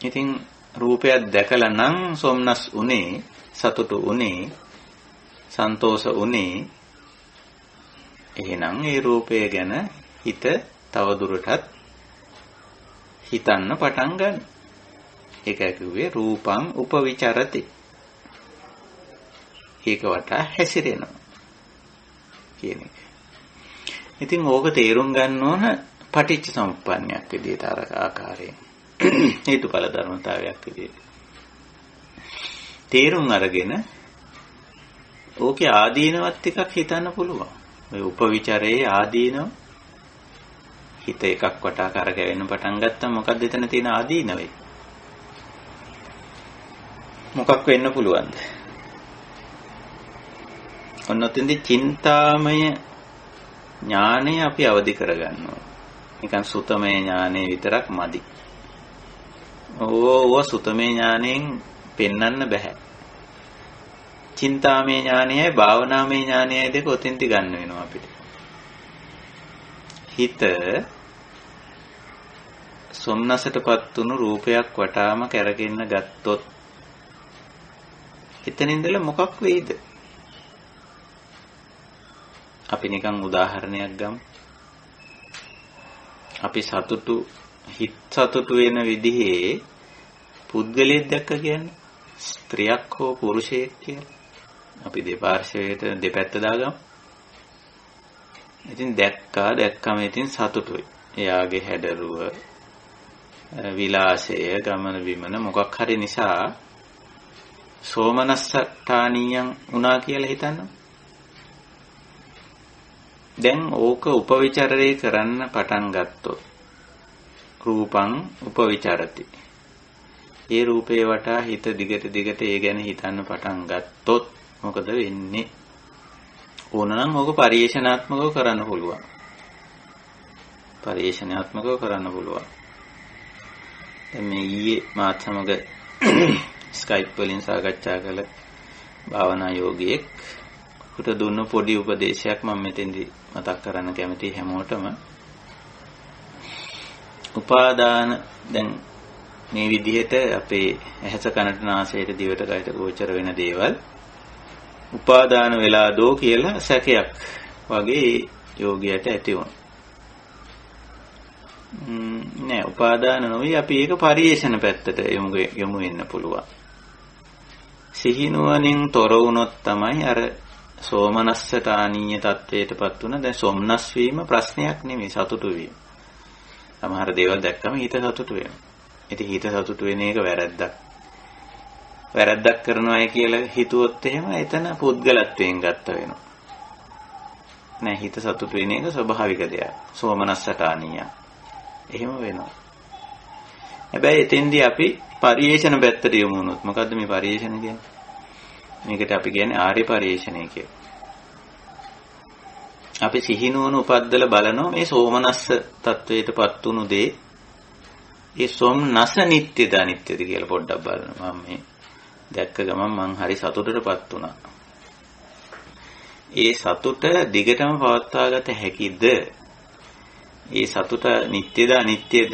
ඉතින් රූපයක් දැකලා නම් සොම්නස් උනේ, සතුටු උනේ, සන්තෝෂ උනේ. එහෙනම් ඒ රූපය ගැන හිත තව දුරටත් හිතන්න පටන් ගන්න. ඒකයි කිව්වේ රූපං උපවිචරති. ඒක වටා හැසිරෙනවා කියන එක. ඉතින් ඕක තේරුම් ගන්න ඕන පටිච්ච සමුප්පන්නයක් විදිහට අර ආකාරයෙන්. හේතුඵල ධර්මතාවයක් විදිහට. තේරුම් අරගෙන ඕකේ ආදීනවත් ටිකක් හිතන්න පුළුවන්. ඔය උපවිචරයේ ආදීනව හිත එකක් වටා කරකැවෙන්න පටන් ගත්තා. මොකක්ද එතන තියෙන ආදීනවේ? මොකක් වෙන්න පුළුවන්ද? ඔන්නොතෙන්දී චින්තාමය ඥානය අපි අවදි කරගන්නවා. නිකන් සුතමය ඥානය විතරක් මදි. ඕව සුතමේ ඥාණයෙන් පෙන්වන්න බෑ. චින්තාමේ ඥානයයි භාවනාමේ ඥානයයි දෙක ඔතෙන්ති ගන්න වෙනවා අපිට. හිත සොම්නසටපත් වුණු රූපයක් වටාම කැරගෙන්න ගත්තොත් එතන ඉඳලා මොකක් වෙයිද? අපි නිකන් උදාහරණයක් ගමු. අපි හිත සතුටු වෙන විදිහේ පුද්ගලයෙක් දැක්ක කියන්නේ ස්ත්‍රියක් හෝ පුරුෂයෙක් කියලා. අපි දෙපාර්ශ්වයට දෙපැත්ත දාගමු. ඉතින් දැක්කම ඉතින් සතුටුයි. එයාගේ හැඩරුව, විලාසය, ගමන බිමන මොකක් හරි නිසා සෝමනස්සටානියන් වුණා කියලා හිතන්න. දැන් ඕක උපවිචාරේ කරන්න පටන් ගත්තොත් රූපං උපවිචාරති. ඒ රූපේ වටා හිත දිගට ඒ ගැන හිතන්න පටන් ගත්තොත් මොකද වෙන්නේ? ඕනනම් ඕක පරිේශනාත්මකව කරන්න පුළුවන්. දැන් මේ ඊයේ මාත් සමග ස්කයිප් වලින් සාකච්ඡා කළ භාවනා යෝගියෙක් උට දුන්න පොඩි උපදේශයක් මම මෙතෙන්දී මතක් කරන්න කැමතියි හැමෝටම. උපාදාන දැන් මේ විදිහට අපේ ඇහැස කනට නාසයට දිවට කයට ගෝචර වෙන දේවල් උපාදාන වෙලා දෝ කියලා සැකයක් වගේ යෝගියට ඇති වුණා. නෑ උපාදාන නොවි අපි ඒක පරිේශන පැත්තට යොමු වෙන්න පුළුවන්. සිහිනුවණින් තොර වුණොත් තමයි අර සෝමනස්සටානීය තත්වයටපත් වුණ. දැන් සොම්නස් වීම ප්‍රශ්නයක් නෙමෙයි, සතුටු වීම. සමහර දේවල් දැක්කම හිත සතුටු වෙනවා. ඉතින් හිත සතුටු වෙන එක වැරද්දක් කරනවායි කියලා හිතුවොත් එහෙම එතන පුද්ගලත්වයෙන් ගත්ත වෙනවා. නෑ හිත සතුටු වෙන එක ස්වභාවික දෙයක්. සෝමනස්සටානීය. එහෙම වෙනවා. හැබැයි එතෙන්දී අපි පරිේශන පැත්තට යමු වුණොත් මොකද්ද මේ පරිේශන කියන්නේ? මේකට අපි කියන්නේ ආර්ය පරිේශණය කියලා. අපි සිහිනුවන උපද්දල බලනවා මේ සෝමනස්ස තත්වයටපත් වුණු දේ. ඒ සොම්නස නිට්ටයද අනිත්‍යද කියලා පොඩ්ඩක් බලනවා. මම මේ දැක්ක ගමන් මං හරි සතුටටපත් වුණා. ඒ සතුට දිගටම පවත්වාගත හැකිද? ඒ සතුට නිට්ටයද අනිත්‍යද?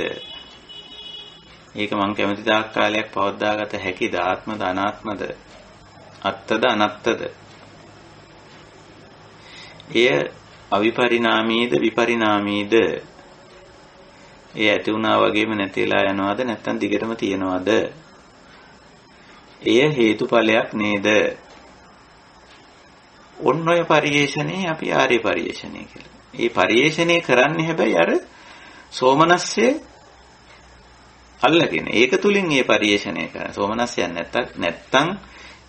ඒක මං කැමති තාක් කාලයක් පවත්වාගත හැකිද? ආත්මද අනාත්මද? අත්තද අනත්තද? එය අවිපරිණාමීද විපරිණාමීද? ඒ ඇති වුණා වගේම නැතිලා යනවාද නැත්නම් දිගටම තියනවාද? එය හේතුඵලයක් නේද? ඔන්න ඔය පරිේශණේ අපි ආර්ය පරිේශණය කියලා. මේ පරිේශණය කරන්නේ හැබැයි අර සෝමනස්සේ අල්ලගෙන. ඒක තුලින් මේ පරිේශණය කරන. සෝමනස්සයක් නැත්තම්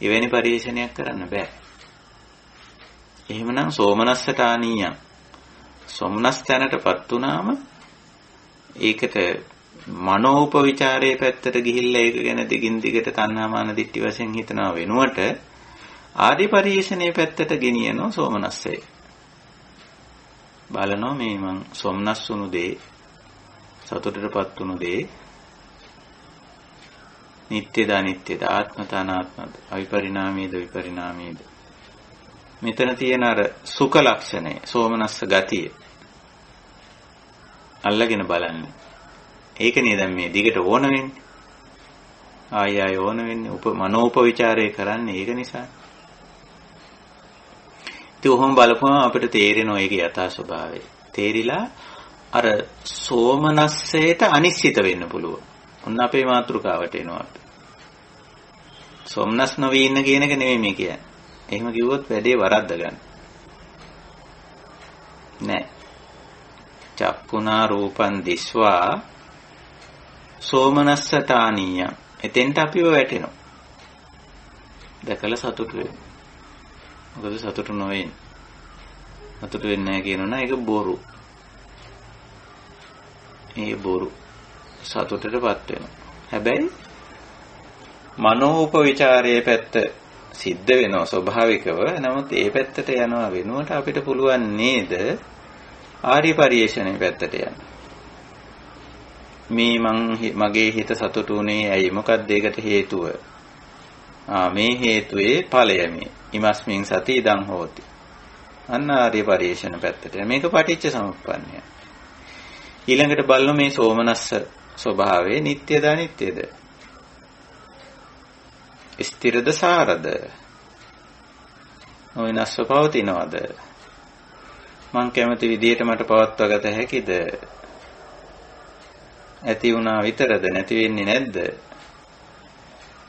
එවැනි පරිේශණයක් කරන්න බෑ. එහෙමනම් සෝමනස්සටානීයම් සොම්නස් තැනටපත් වුණාම ඒකට මනෝපවිචාරයේ පැත්තට ගිහිල්ලා ඒක ගැන දිගින් දිගට තණ්හාමාන දිට්ඨි වශයෙන් හිතනවා වෙනුවට ආදි පරිේශණයේ පැත්තට ගෙනියනවා සෝමනස්සේ. බලනවා මේ මං සොම්නස් වුණු දේ සතුටටපත් වුණු දේ නිට්ටයද අනිත්‍යද ආත්මත අනාත්මද අවිපරිණාමීද විපරිණාමීද? මෙතන තියෙන අර සුඛ ලක්ෂණය සෝමනස්ස ගතිය අල්ලගෙන බලන්න. ඒකනේ දැන් මේ දිගට ඕන වෙන්නේ. ආය ඕන වෙන්නේ මනෝපවිචාරය කරන්නේ ඒක නිසා. ඉතින් ඔහොම බලපුවම අපිට තේරෙනවා ඒකේ යථා ස්වභාවය. තේරිලා අර සෝමනස්සයට අනිශ්චිත වෙන්න පුළුවන්. ඔන්න අපේ මාතෘකාවට එනවා අපි. සොම්නස් නොවී ඉන්න කියන එක නෙමෙයි මේ කියන්නේ. එහෙම කිව්වොත් වැඩේ වරද්ද ගන්න. නෑ. චක්කුණා රූපං දිස්වා සෝමනස්සටානීය. එතෙන්ට අපිව වැටෙනවා. දැකලා සතුටු වෙනවා. මොකද සතුටු නොවෙන්නේ. සතුටු වෙන්නේ නැහැ කියනොත් ඒක බොරු. ඒ බොරු. සතුටටපත් වෙනවා. හැබැයි මනෝපවිචාරයේ පැත්ත සිද්ධ වෙනවා ස්වභාවිකව. නමුත් ඒ පැත්තට යනවා වෙනුවට අපිට පුළුවන් නේද ආර්ය පරිේශණයේ පැත්තට යන්න. මේ මගේ හිත සතුටුුනේ ඇයි? මොකක්ද ඒකට හේතුව? මේ හේතුවේ ඵලය මේ. ඉමස්මින් සති ඉදං හෝති. අන්න ආර්ය පරිේශණ පැත්තට. මේක පටිච්ච සමුප්පන්නය. ඊළඟට බලන මේ සෝමනස්ස ස්වභාවය නිට්ටයද අනිත්‍යද? ස්ථිරද සාරද? නොවෙනස්ව පවතිනවද? මං කැමති විදිහට මට පවත්වාගත හැකිද? ඇති වුණා විතරද නැති වෙන්නේ නැද්ද?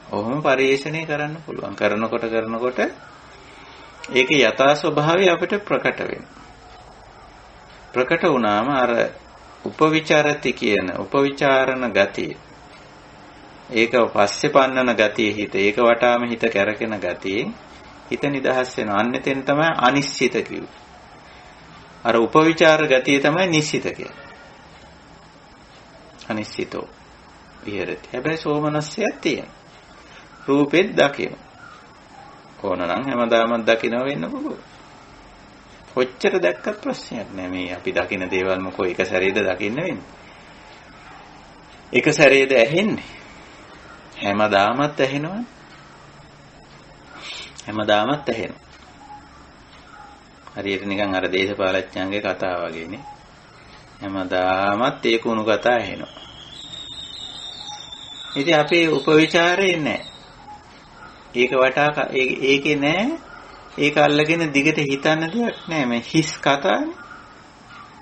ඔහොම පරිේෂණය කරන්න පුළුවන්. කරනකොට ඒකේ යථා ස්වභාවය අපිට ප්‍රකට වෙනවා. ප්‍රකට වුණාම අර උපවිචාරති කියන උපවිචාරණ ගතිය, ඒක පස්සේ පන්නන ගතිය, ඒක වටාම හිත කැරකෙන ගතිය, හිත නිදහස් වෙනවා. අන්නෙතෙන් තමයි අනිශ්චිත කිව්වේ. අර උපවිචාර ගතිය තමයි නිශ්චිත කියන්නේ. අනිශ්චිතෝ විහෙරති. හැබැයි සෝමනස්සයක් තියෙනවා. රූපෙත් දකින්න. ඕනනම් හැමදාමත් දකින්න වෙන්න පුළුවන්. කොච්චර දැක්කත් ප්‍රශ්නයක් නෑ. මේ අපි දකින්න දේවල් මොකෝ එක සැරේද දකින්න වෙන්නේ. එක සැරේද ඇහෙන්නේ. හැමදාමත් ඇහෙනවා. හැමදාමත් ඇහෙනවා. හරියට නිකන් අර දේශපාලඥයන්ගේ කතාව වගේනේ. හැමදාමත් ඒ කුණු කතා ඇහෙනවා. ඉතින් අපේ උපවිචාරේ නැහැ. ඒක වටා ඒකේ නැහැ. ඒක අල්ලගෙන දිගට හිතන්න දෙයක් නැහැ. මේ හිස් කතානේ.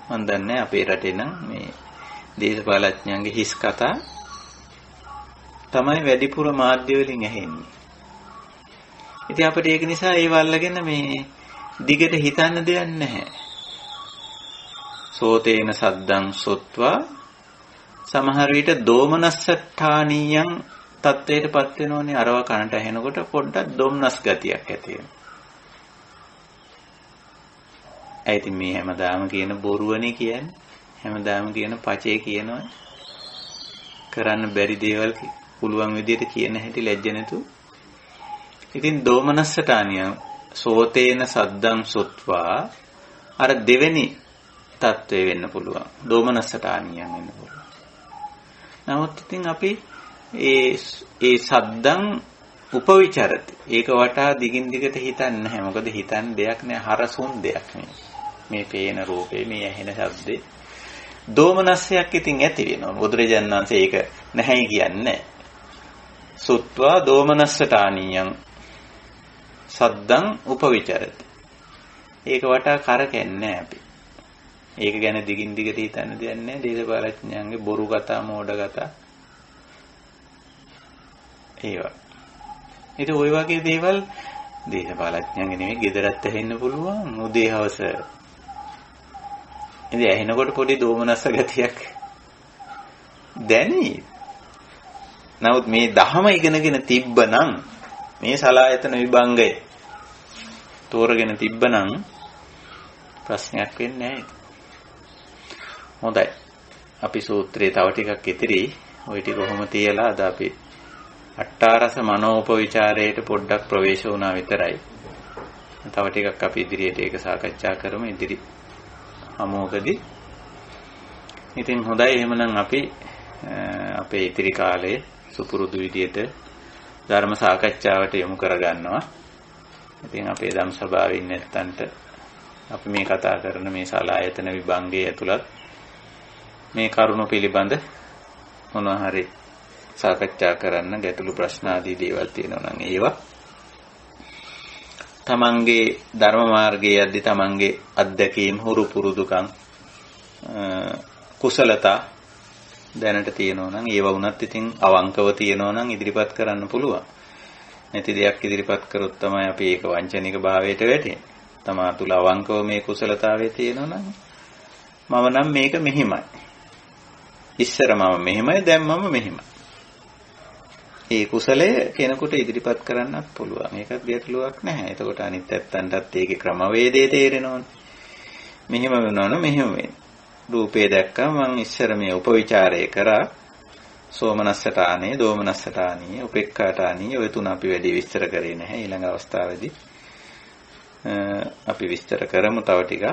මන් දන්නේ අපේ රටේ නම් මේ දේශපාලඥයන්ගේ හිස් කතා තමයි වැඩිපුර මාධ්‍ය වලින් ඇහෙන්නේ. ඉතින් අපිට ඒක නිසා ඒව අල්ලගෙන මේ දිගට හිතන්න දෙයක් නැහැ. සෝතේන සද්දං සොත්වා සමහර විට දෝමනස්සඨානියං තත්වයටපත් වෙනෝනේ. අරව කනට ඇහෙනකොට පොඩ්ඩක් දොම්නස් ගතියක් ඇති වෙනවා. ඒ ඉතින් මේ හැමදාම කියන බොරුවනේ කියන්නේ. හැමදාම කියන පචේ කියනවා. කරන්න බැරි දේවල් පුළුවන් විදිහට කියන හැටි ලැජ්ජ නැතුව. ඉතින් දෝමනස්සඨානියං සෝතේන සද්දං සොත්වා අර දෙවෙනි තත්ත්වය වෙන්න පුළුවන්. දෝමනස්සඨානියං වෙන්න පුළුවන්. නමුත් ඉතින් අපි ඒ සද්දං උපවිචරති. ඒක වටා දිගින් දිගට හිතන්නේ නැහැ. මොකද හිතන්න දෙයක් නැහැ. හරසුන් දෙයක් නේ. මේ පේන රූපේ, මේ ඇහෙන ශබ්දේ දෝමනස්සයක් ඉතින් ඇති වෙනවා. බුදුරජාණන් වහන්සේ ඒක නැහැයි කියන්නේ. සුත්වා දෝමනස්සඨානියං සද්දං උපවිචරති. ඒක වටා කරකැන්නේ අපි. ඒක ගැන දිගින් දිගට හිතන්න දෙයක් නැහැ. දේශපාලඥයන්ගේ බොරු කතා, මෝඩ කතා ඒවා. ඉතින් ওই වගේ දේවල් දේශපාලඥයන්ගේ නෙමෙයි ගෙදරත් ඇහෙන්න පුළුවන්. උදේ හවස. ඉතින් ඇහෙනකොට පොඩි දෝමනස්ස ගතියක් දැනේ. නමුත් මේ ධහම ඉගෙනගෙන තිබ්බනම් මේ සලායතන විභංගය තෝරගෙන තිබ්බනම් ප්‍රශ්නයක් වෙන්නේ නැහැ. හොඳයි. අපි සූත්‍රයේ තව ටිකක් ඉතිරි. ওই ටික කොහොම තියලා අද අපි අට්ඨාරස මනෝපවිචාරයට පොඩ්ඩක් ප්‍රවේශ වුණා විතරයි. තව ටිකක් අපි ඉදිරියට ඒක සාකච්ඡා කරමු ඉදිරි හමුවකදී. ඉතින් හොඳයි. එහෙමනම් අපි අපේ ඉතිරි කාලයේ සුපුරුදු විදියට ධර්ම සාකච්ඡාවට යොමු කරගන්නවා. ඉතින් අපේ ධම් සභාවේ ඉන්න නැත්තන්ට අපි මේ කතා කරන මේ සලායතන විභංගයේ ඇතුළත් මේ කරුණු පිළිබඳ මොනවා හරි සාකච්ඡා කරන්න ගැටලු ප්‍රශ්න ආදී දේවල් තියෙනවා නම් ඒවා තමන්ගේ ධර්ම මාර්ගයේ යද්දී තමන්ගේ අත්දැකීම් හුරු පුරුදුකම් කුසලතා දැනට තියෙනවා නම් ඒවා වුණත් ඉතින් අවංකව තියෙනවා නම් ඉදිරිපත් කරන්න පුළුවන්. නැති දෙයක් ඉදිරිපත් කරොත් තමයි අපි ඒක වංචනික භාවයට වැටෙන්නේ. තමා තුල අවංකව මේ කුසලතාවය තියෙනවා නම් මම නම් මේක මෙහිමයි. ඉස්සර මම මෙහිමයි, දැන් මම මෙහිමයි. ඒ කුසලය කෙනෙකුට ඉදිරිපත් කරන්නත් පුළුවන්. ඒකත් ගැටලුවක් නැහැ. එතකොට අනිත් පැත්තන්ටත් ඒකේ ක්‍රමවේදය තේරෙනවනේ. මෙහිම වෙනවනම් මෙහෙම වෙන්නේ. රූපේ දැක්කම මං ඉස්සර මේ උපවිචාරය කරා. සෝමනස්සඨානේ, දෝමනස්සඨානීය, උපේක්ඛාඨානීය ඔය තුන අපි වැඩි විස්තර කරේ නැහැ. ඊළඟ අවස්ථාවේදී අපි විස්තර කරමු තව ටිකක්.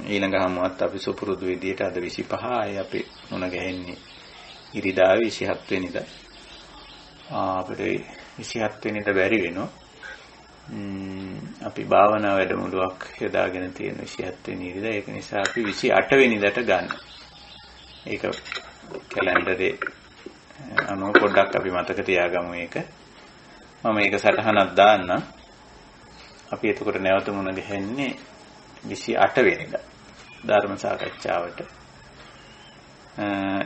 ඊළඟ හමුවත් අපි සුපුරුදු විදියට අද 25 ආයේ අපි මුණ ගැහෙන්නේ ඉරිදාවේ 27 වෙනිදා. අපිට 27 වෙනිදා බැරි වෙනවා. අපි භාවනා වැඩමුළුවක් යොදාගෙන තියෙන 27 වෙනි ඉරිදා. ඒක නිසා අපි 28 වෙනිදාට ගන්න. ඒක කැලෙන්ඩරේ අනුව පොඩ්ඩක් අපි මතක තියාගමු ඒක. මම ඒක සටහනක් දාන්නම්. අපි එතකොට නැවත මුණ ගැහෙන්නේ 28 වෙනිදා ධර්ම සාකච්ඡාවට.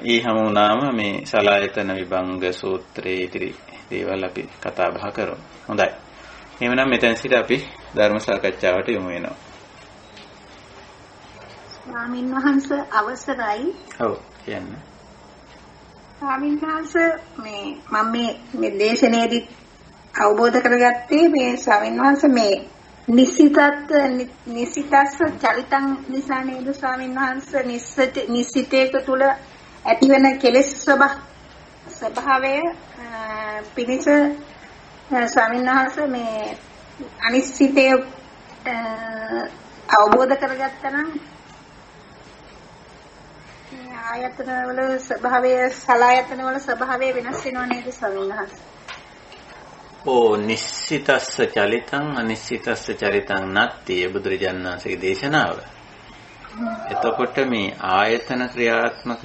ඊ හමුනාම මේ සලායතන විභංග සූත්‍රයේ ඉදිරි දේවල් අපි කතා බහ කරමු. හොඳයි. එහෙනම් මෙතන සිට අපි ධර්ම සාකච්ඡාවට යමු වෙනවා. ස්වාමීන් වහන්සේ අවසරයි. ඔව් කියන්න. ස්වාමීන් වහන්සේ මම මේ දේශනයේදී අවබෝධ කරගත්තේ මේ ස්වාමීන් වහන්සේ මේ නිසිතස්ස චරිතං නිසා නේද ස්වාමීන් වහන්සේ නිසිතේක තුල ඇතිවන කෙලෙස් ස්වභාවය පිණිස ස්වාමීන් වහන්සේ මේ අනිශ්චිතය අවබෝධ කරගත්තා නම් ආයතන වල ස්වභාවය සලායතන වල ස්වභාවය වෙනස් වෙනව නේද ස්වාමීන් වහන්සේ? නිශ්චිතස්ස චලිතං අනිශ්චිතස්ස චරිතං නැත්ති බුදුරජාණන් වහන්සේගේ දේශනාව. එතකොට මේ ආයතන ක්‍රියාත්මක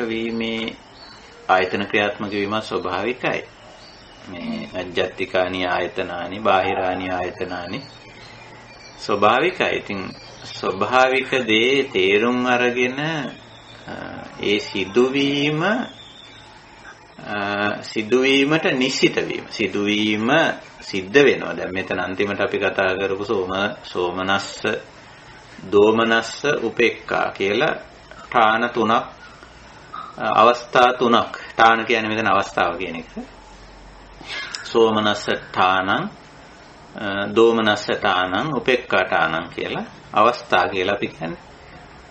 වීම ස්වභාවිකයි. මේ අජ්ජත්තිකානි ආයතනානි බාහිරානි ආයතනානි ස්වභාවිකයි. ඉතින් ස්වභාවික දේ තේරුම් අරගෙන ඒ සිදුවීමට නිශ්චිත වීම සිද්ධ වෙනවා. දැන් මෙතන අන්තිමට අපි කතා කරපු සෝමනස්ස දෝමනස්ස උපේක්ඛා කියලා ඨාන තුනක් අවස්ථා තුනක්. ඨාන කියන්නේ මෙතන අවස්ථාව කියන එක. සෝමනස්ස ඨානං දෝමනස්ස ඨානං උපේක්ඛා ඨානං කියලා අවස්ථා කියලා අපි කියන්නේ.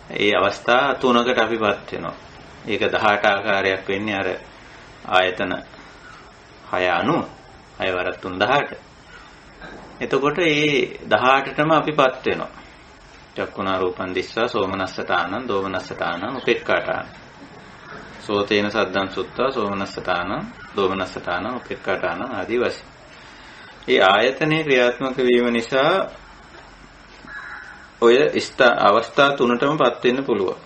ඒ අවස්ථා තුනකට අපිපත් වෙනවා. ඒක 18 ආකාරයක් වෙන්නේ අර ආයතන 6 අනුව 6 වරක් 3 18. එතකොට මේ 18ටම අපිපත් වෙනවා. චක්කුණා රූපං දිස්සා සෝමනස්සතානං දෝමනස්සතානං උපේක්ඛාතානං. සෝතේන සද්දං සුත්තා සෝමනස්සතානං දෝමනස්සතානං උපේක්ඛාතානං ආදී වශයෙන්. මේ ආයතනයේ ක්‍රියාත්මක වීම නිසා ඔය අවස්ථා තුනටමපත් වෙන්න පුළුවන්.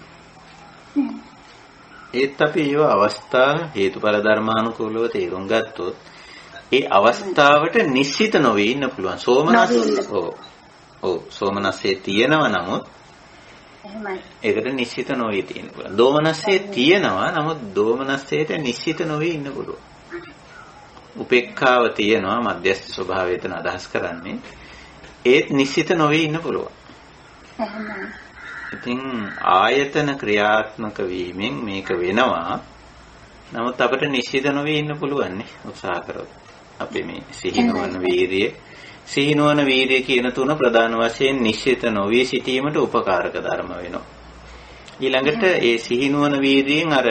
ඒත් අපි ඒව අවස්ථා හේතුඵල ධර්මානුකූලව තේරුම් ගත්තොත් ඒ අවස්ථාවට නිශ්චිත නොවී ඉන්න පුළුවන්. සෝමනස්සේ තියෙනවා නමුත් එහෙමයි. ඒකට නිශ්චිත නොවී තියෙන්න පුළුවන්. දෝමනස්සේ තියෙනවා නමුත් දෝමනස්සේට නිශ්චිත නොවී ඉන්න පුළුවන්. උපේක්ඛාව තියෙනවා මධ්‍යස්ථ ස්වභාවයෙන් අදහස් කරන්නේ ඒත් නිශ්චිත නොවී ඉන්න පුළුවන්. ඉතින් ආයතන ක්‍රියාත්මක වීමෙන් මේක වෙනවා. නමුත් අපිට නිශ්චිත නොවී ඉන්න පුළුවන් නේ උත්සාහ කරොත්. අපි මේ සිහිනුවන වීරිය කියන තුන ප්‍රධාන වශයෙන් නිශ්චිත නොවී සිටීමට උපකාරක ධර්ම වෙනවා. ඊළඟට ඒ සිහිනුවන වීරියෙන් අර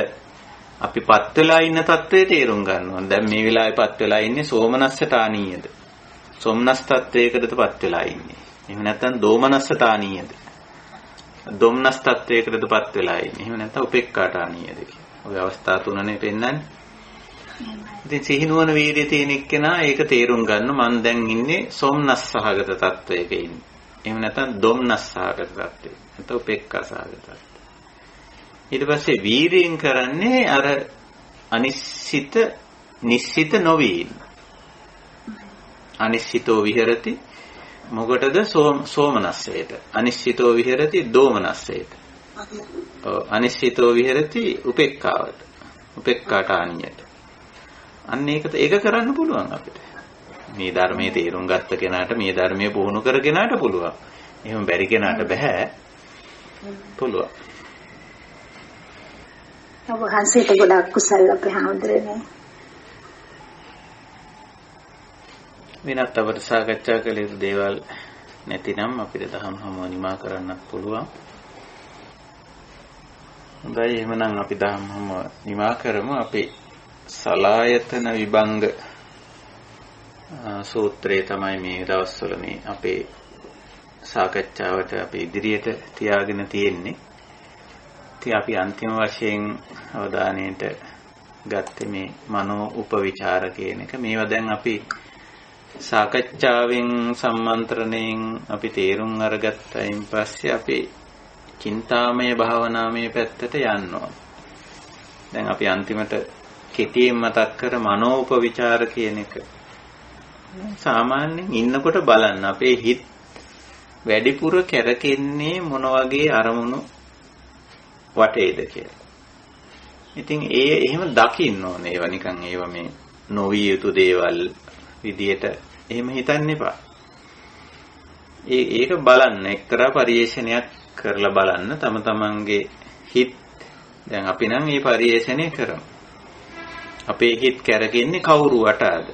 අපිපත් වෙලා ඉන්න තත්ත්වයේ තේරුම් ගන්නවා. දැන් මේ වෙලාවේපත් වෙලා ඉන්නේ සෝමනස්සතානීයද? සොම්නස් තත්ත්වයකටපත් වෙලා ඉන්නේ. එහෙම නැත්නම් දෝමනස්සතානීයද? දොම්නස් තත්වයකටපත් වෙලා ඉන්නේ. එහෙම නැත්නම් උපේක්ඛාටානීයද කියලා. ඔය අවස්ථා තුනනේ පෙන්නන්නේ. ඉතින් සිහිනුවන වීර්යය තියෙන එක්කෙනා ඒක තේරුම් ගන්න මම දැන් ඉන්නේ සොම්නස් සහගත තත්වයක ඉන්නේ. එහෙම නැත්නම් දොම්නස් සහගත තත්වයක. නැත්නම් උපේක්ඛා සහගත තත්වයක. ඊට පස්සේ වීර්යයෙන් කරන්නේ අර නිශ්චිත නොවී ඉන්න. අනිශ්චිතෝ විහෙරති මොකටද සෝමනස්සයට අනිශ්චිතෝ විහෙරති දෝමනස්සයට අනිශ්චිතෝ විහෙරති උපේක්ඛාවට උපේක්ඛාටානියට අන්න ඒක කරන්න පුළුවන් අපිට මේ ධර්මයේ තේරුම් ගත්ත කෙනාට මේ ධර්මයේ පුහුණු කර කෙනාට පුළුවන් එහෙම බැරි කෙනාට බෑ පුළුවන් ඔබ හන්සේට ගොඩක් කුසල අපේ හැමදෙරේ වෙනත් අපට සාකච්ඡා කළ යුතු දේවල් නැතිනම් අපිට දහම් හමුව නිමා කරන්නත් පුළුවන්. හොඳයි එහෙනම් අපි දහම් හමුව නිමා කරමු. අපි සලායතන විභංග සූත්‍රය තමයි මේ දවස්වල මේ අපේ සාකච්ඡාවට අපි ඉදිරියට තියාගෙන තියෙන්නේ. ඉතින් අපි අන්තිම වශයෙන් අවධානයට ගත්තේ මේ මනෝ උපවිචාර කියන එක. මේවා දැන් අපි සාකච්ඡාවෙන් සම්මන්ත්‍රණයෙන් අපි තේරුම් අරගත්තයින් පස්සේ අපි චින්තාමය භාවනාමය පැත්තට යනවා. දැන් අපි අන්තිමට කෙටියෙන් මතක් කර මනෝපවිචාර කියන එක. සාමාන්‍යයෙන් ඉන්නකොට බලන්න අපේ හිත වැඩිපුර කැරකෙන්නේ මොන වගේ අරමුණු වටේද කියලා. ඉතින් එහෙම දකින්න ඕනේ. ඒවා නිකන් ඒවා මේ නොවිය යුතු දේවල් විදියට එහෙම හිතන්න එපා. ඒක බලන්න එක්තරා පරිේශනයක් කරලා බලන්න තම තමන්ගේ හිත. දැන් අපි නම් මේ පරිේශනය කරමු. අපේ හිත කැරකෙන්නේ කවුරු වටාද?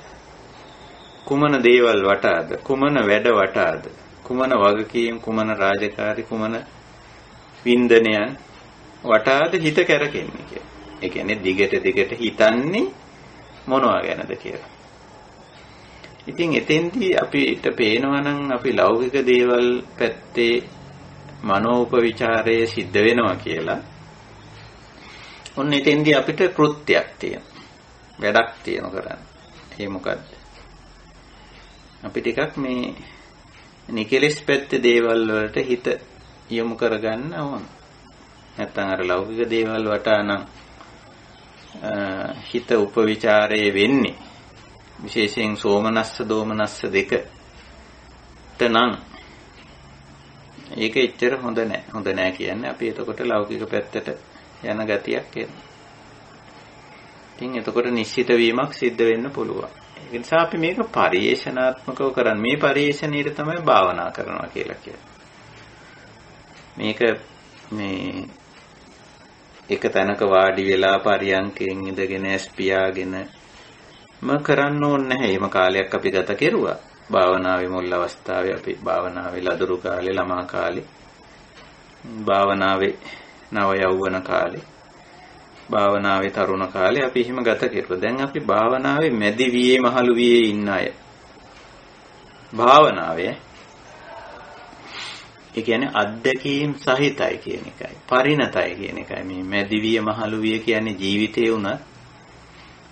කුමන දේවල් වටාද? කුමන වැඩ වටාද? කුමන වගකීම්, කුමන රාජකාරි, කුමන වින්දනයන් වටාද හිත කැරකෙන්නේ කියලා. ඒ කියන්නේ දිගට හිතන්නේ මොනවා ගැනද කියලා. ඉතින් එතෙන්දී අපිට පේනවා නම් අපි ලෞකික දේවල් පැත්තේ මනෝපවිචාරය සිද්ධ වෙනවා කියලා. ඔන්න එතෙන්දී අපිට කෘත්‍යයක් තියෙනවා. වැඩක් තියෙනවා කරන්න. ඒ මොකද්ද? අපි ටිකක් මේ නිකලස් පැත්තේ දේවල් වලට හිත යොමු කරගන්න ඕන. නැත්නම් අර ලෞකික දේවල් වටා නම් හිත උපවිචාරයේ වෙන්නේ. විශේෂයෙන් සෝමනස්ස දෝමනස්ස දෙකට නම් ඒක එච්චර හොඳ නැහැ. හොඳ නැහැ කියන්නේ අපි එතකොට ලෞකික පැත්තට යන ගතියක් එනවා. ඉතින් එතකොට නිශ්චිත වීමක් සිද්ධ වෙන්න පුළුවන්. ඒ නිසා අපි මේක පරිේශනාත්මකව කරන්නේ. මේ පරිේශණයට තමයි භාවනා කරනවා කියලා කියන්නේ. මේක මේ එක තැනක වාඩි වෙලා පරියන්කෙන් ඉඳගෙන ස්පියාගෙන කරන්න ඕනේ නැහැ. එහෙම කාලයක් අපි ගත කෙරුවා. භාවනාවේ මුල් අවස්ථාවේ අපි භාවනාවේ ලදරු කාලේ, ළමා කාලේ, භාවනාවේ නව යෞවන කාලේ, භාවනාවේ තරුණ කාලේ අපි එහෙම ගත කෙරුවා. දැන් අපි භාවනාවේ මැදි වියේ මහලු වියේ ඉන්න අය. භාවනාවේ ඒ කියන්නේ අත්දැකීම් සහිතයි කියන එකයි. පරිණතයි කියන එකයි. මේ මැදි විය මහලු විය කියන්නේ ජීවිතේ උනත්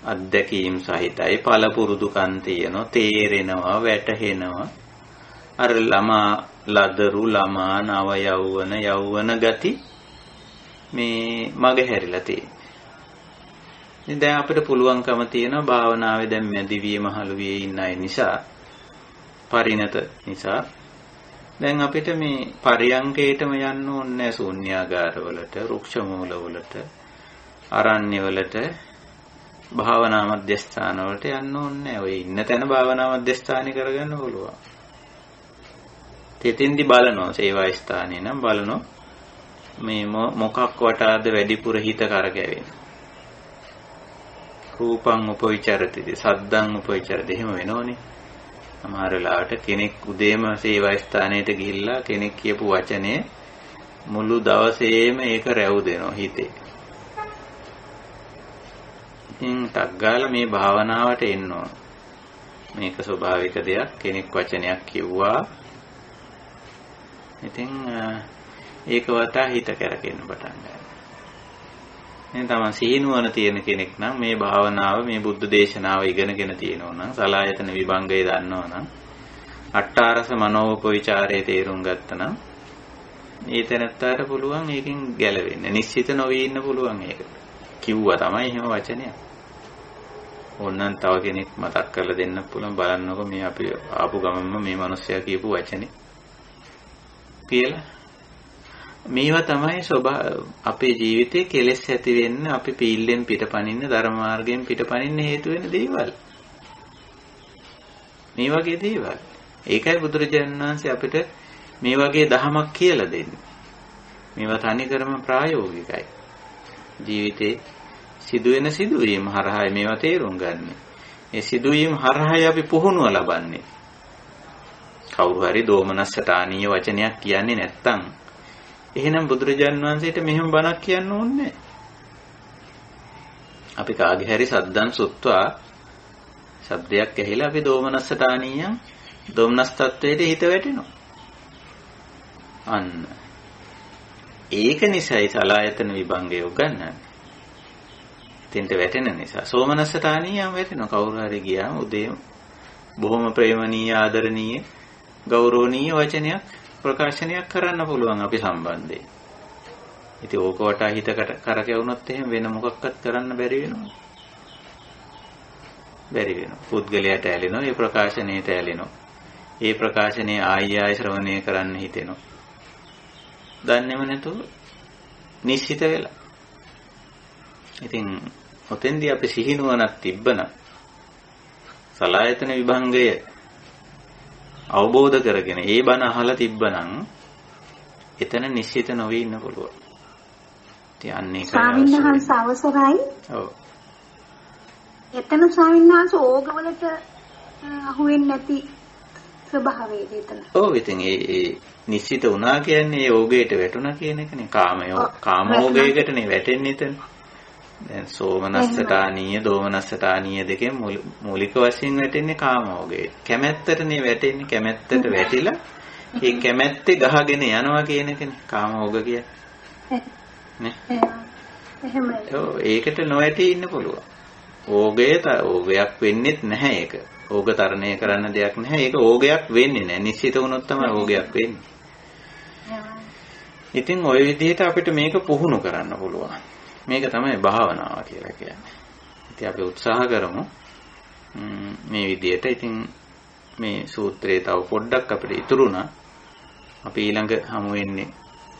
අත්දැකීම් සහිතයි. පළපුරුදුකම් තියෙනවා, තේරෙනවා, වැටහෙනවා. අර ළමා ලදරු ළමා නව යෞවන ගති මේ මග හැරිලා තියෙනවා. ඉතින් දැන් අපිට පුළුවන්කම තියෙනවා භාවනාවේ දැන් මැදි විය මහලු විය ඉන්න අය නිසා, පරිණත නිසා දැන් අපිට මේ පරියංකේටම යන්න ඕනේ නැහැ. ශූන්‍යාගාරවලට, රුක්ෂ මූලවලට, අරණ්‍යවලට, භාවනා මධ්‍යස්ථානවලට යන්න ඕනේ නැහැ. ඔය ඉන්න තැන භාවනා මධ්‍යස්ථානි කරගන්න පුළුවන්. තෙතින්දි බලනවා සේවා ස්ථානේ නම් බලනවා මේ මොකක් වටාද වැඩිපුර හිත කරකැවෙන්නේ. රූපං උපවිචරති, සද්දං උපවිචරති. එහෙම වෙනෝනේ. සමහර වෙලාවට කෙනෙක් උදේම සේවා ස්ථානයට ගිහිල්ලා කෙනෙක් කියපු වචනේ මුළු දවසේම ඒක රැව් දෙනවා හිතේ. ඉතින් ටග්ගාලා මේ භාවනාවට එන්න ඕන. මේක ස්වභාවික දෙයක්. කෙනෙක් වචනයක් කිව්වා. ඉතින් ඒක වටා හිත කරගෙන පටන් ගන්නවා. එහෙනම් තමයි සීනුවන තියෙන කෙනෙක් නම් මේ භාවනාව මේ බුද්ධ දේශනාව ඉගෙනගෙන තියෙනවා නම් සලායතන විභංගය දන්නවා නම් අට්ඨාරස මනෝපවිචාරයේ තේරුම් ගත්තා නම් මේ තැනත්තාට පුළුවන් ඒකෙන් ගැලවෙන්න. නිශ්චිත නොවී ඉන්න පුළුවන් ඒක. කිව්වා තමයි එහෙම වචනයක්. ඕනනම් තව කෙනෙක් මතක් කරලා දෙන්න පුළුවන් බලන්නකො මේ අපි ආපු ගමන්ම මේ මිනිස්සයා කියපු වචනේ කියලා. මේවා තමයි අපේ ජීවිතේ කෙලෙස් ඇති වෙන්න, අපි පීල්ලෙන් පිටපනින්න, ධර්ම මාර්ගයෙන් පිටපනින්න හේතු වෙන දේවල්. මේ වගේ දේවල්. ඒකයි බුදුරජාණන් වහන්සේ අපිට මේ වගේ දහමක් කියලා දෙන්නේ. මේවා තනිකරම ප්‍රායෝගිකයි. ජීවිතේ සිදුවෙන සිදුවීම් හරහා මේවා තේරුම් ගන්න. ඒ සිදුවීම් හරහා අපි පුහුණුව ලබන්නේ. කවුරු හරි දෝමනස්සටානීය වචනයක් කියන්නේ නැත්තම් එහෙනම් බුදුරජාන් වහන්සේට මෙහෙම බණක් කියන්න ඕනේ. අපි කාගේ හරි සද්දන් සුත්වා ශබ්දයක් ඇහිලා අපි දෝමනස්සටානීයන් දෝමනස් තත්වයට හිත වැටෙනවා. අන්න ඒක නිසායි සලායතන විභංගය උගන්වන්නේ. තින්ට වැටෙන නිසා සෝමනස්සටානීයන් වැටෙනවා. කවුරු හරි ගියාම උදේ බොහොම ප්‍රේමණීය ආදරණීය ගෞරවණීය වචනයක් ප්‍රකාශනයක් කරන්න පුළුවන් අපි සම්බන්ධයෙන්. ඉතින් ඕක වටා හිතකට කරකැවුනොත් එහෙම වෙන මොකක්වත් කරන්න බැරි වෙනවා. බැරි වෙනවා. පුද්ගලයාට ඇලෙනවා, ඒ ප්‍රකාශනයට ඇලෙනවා. ඒ ප්‍රකාශනයේ ආය ශ්‍රවණය කරන්න හිතෙනවා. දන්නේම නැතුව නිශ්චිත වෙලා. ඉතින් ඔතෙන්දී අපි සිහිනුවණක් තිබ්බනම් සලායතන විභංගය අවබෝධ කරගෙන ඒ බණ අහලා තිබ්බනම් එතන නිශ්චිත නොවී ඉන්න පුළුවන්. ඉතින් අන්න ඒකයි ස්වාමීන් වහන්සේ අවසරයි. ඔව්. එතන ස්වාමීන් වහන්සේ ඕගවලට අහුවෙන්නේ නැති ස්වභාවයද එතන. ඔව් ඉතින් ඒ නිශ්චිත වුණා කියන්නේ ඒ ඕගයට වැටුණා කියන එකනේ. කාමෝගයකටනේ වැටෙන්නේ එතන. දැන් සෝමනස්සටානීය දෝමනස්සටානීය දෙකෙන් මූලික වශයෙන් වැටෙන්නේ කාමෝගය. කැමැත්තටනේ වැටෙන්නේ. කැමැත්තට වැටිලා ඒ කැමැත්තේ ගහගෙන යනවා කියන එකනේ කාමෝග කියන්නේ. නේ? එහෙමයි. ඔව් ඒකට නොවැටී ඉන්න පුළුවන්. ඕගයක් වෙන්නේත් නැහැ ඒක. ඕග තරණය කරන්න දෙයක් නැහැ. ඒක ඕගයක් වෙන්නේ නැහැ. නිශ්චිත වුණොත් තමයි ඕගයක් වෙන්නේ. ඉතින් ওই විදිහට අපිට මේක පුහුණු කරන්න පුළුවන්. මේක තමයි භාවනාව කියලා කියන්නේ. ඉතින් අපි උත්සාහ කරමු මේ විදිහට. ඉතින් මේ සූත්‍රයේ තව පොඩ්ඩක් අපිට ඉතුරුණා. අපි ඊළඟ හමු වෙන්නේ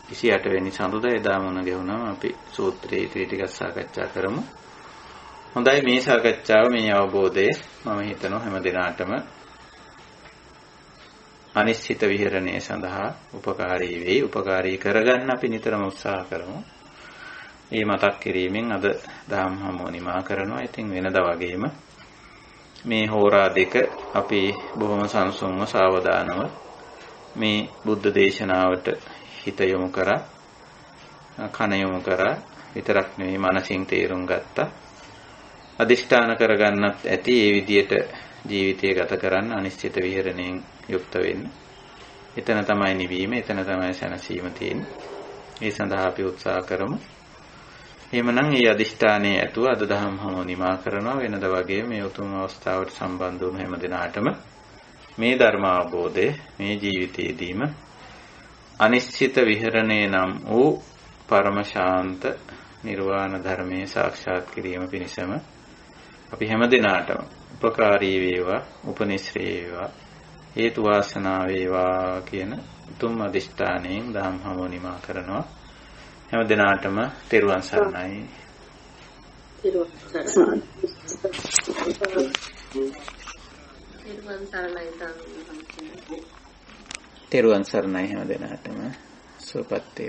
28 වෙනි සඳුදා එදා මොන ගෙවුනම අපි සූත්‍රයේ ඉතිරි ටිකක් සාකච්ඡා කරමු. හොඳයි මේ සාකච්ඡාව මේ අවබෝධය මම හිතනවා හැම දිනාටම අනිශ්චිත විහරණය සඳහා උපකාරී වෙයි. උපකාරී කරගන්න අපි නිතරම උත්සාහ කරමු. මේ මතක් කිරීමෙන් අද දහම් හමුව නිමා කරනවා. ඉතින් වෙනදා වගේම මේ හෝරා දෙක අපි බොහොම සංසුන්ව සාවධානව මේ බුද්ධ දේශනාවට හිත යොමු කරා, කන යොමු කරා විතරක් නෙවෙයි මනසින් තේරුම් ගත්තා. අදිෂ්ඨාන කරගන්නත් ඇති ඒ විදියට ජීවිතය ගත කරන්න අනිශ්චිත විහරණයෙන් යුක්ත වෙන්න. එතන තමයි නිවීම, එතන තමයි සැනසීම තියෙන්නේ. ඒ සඳහා අපි උත්සාහ කරමු. එහෙමනම් මේ අදිෂ්ඨානයේ ඇතුව අද දහම් හමුව නිමා කරනවා. වෙනද වගේ මේ උතුම් අවස්ථාවට සම්බන්ධ වුණු හැම දිනාටම මේ ධර්ම අවබෝධය මේ ජීවිතයේදීම අනිශ්චිත විහරණය නම් වූ පරම ශාන්ත නිර්වාණ ධර්මයේ සාක්ෂාත් කිරීම පිණිසම අපි හැම දිනාටම උපකාරී වේවා, උපනිශ්‍රේ වේවා, හේතු වාසනා වේවා කියන උතුම් අදිෂ්ඨානයෙන් දහම් හමුව නිමා කරනවා. හැම දිනාටම තෙරුවන් සරණයි. තෙරුවන් සරණයි හැම දිනාටම. සුවපත්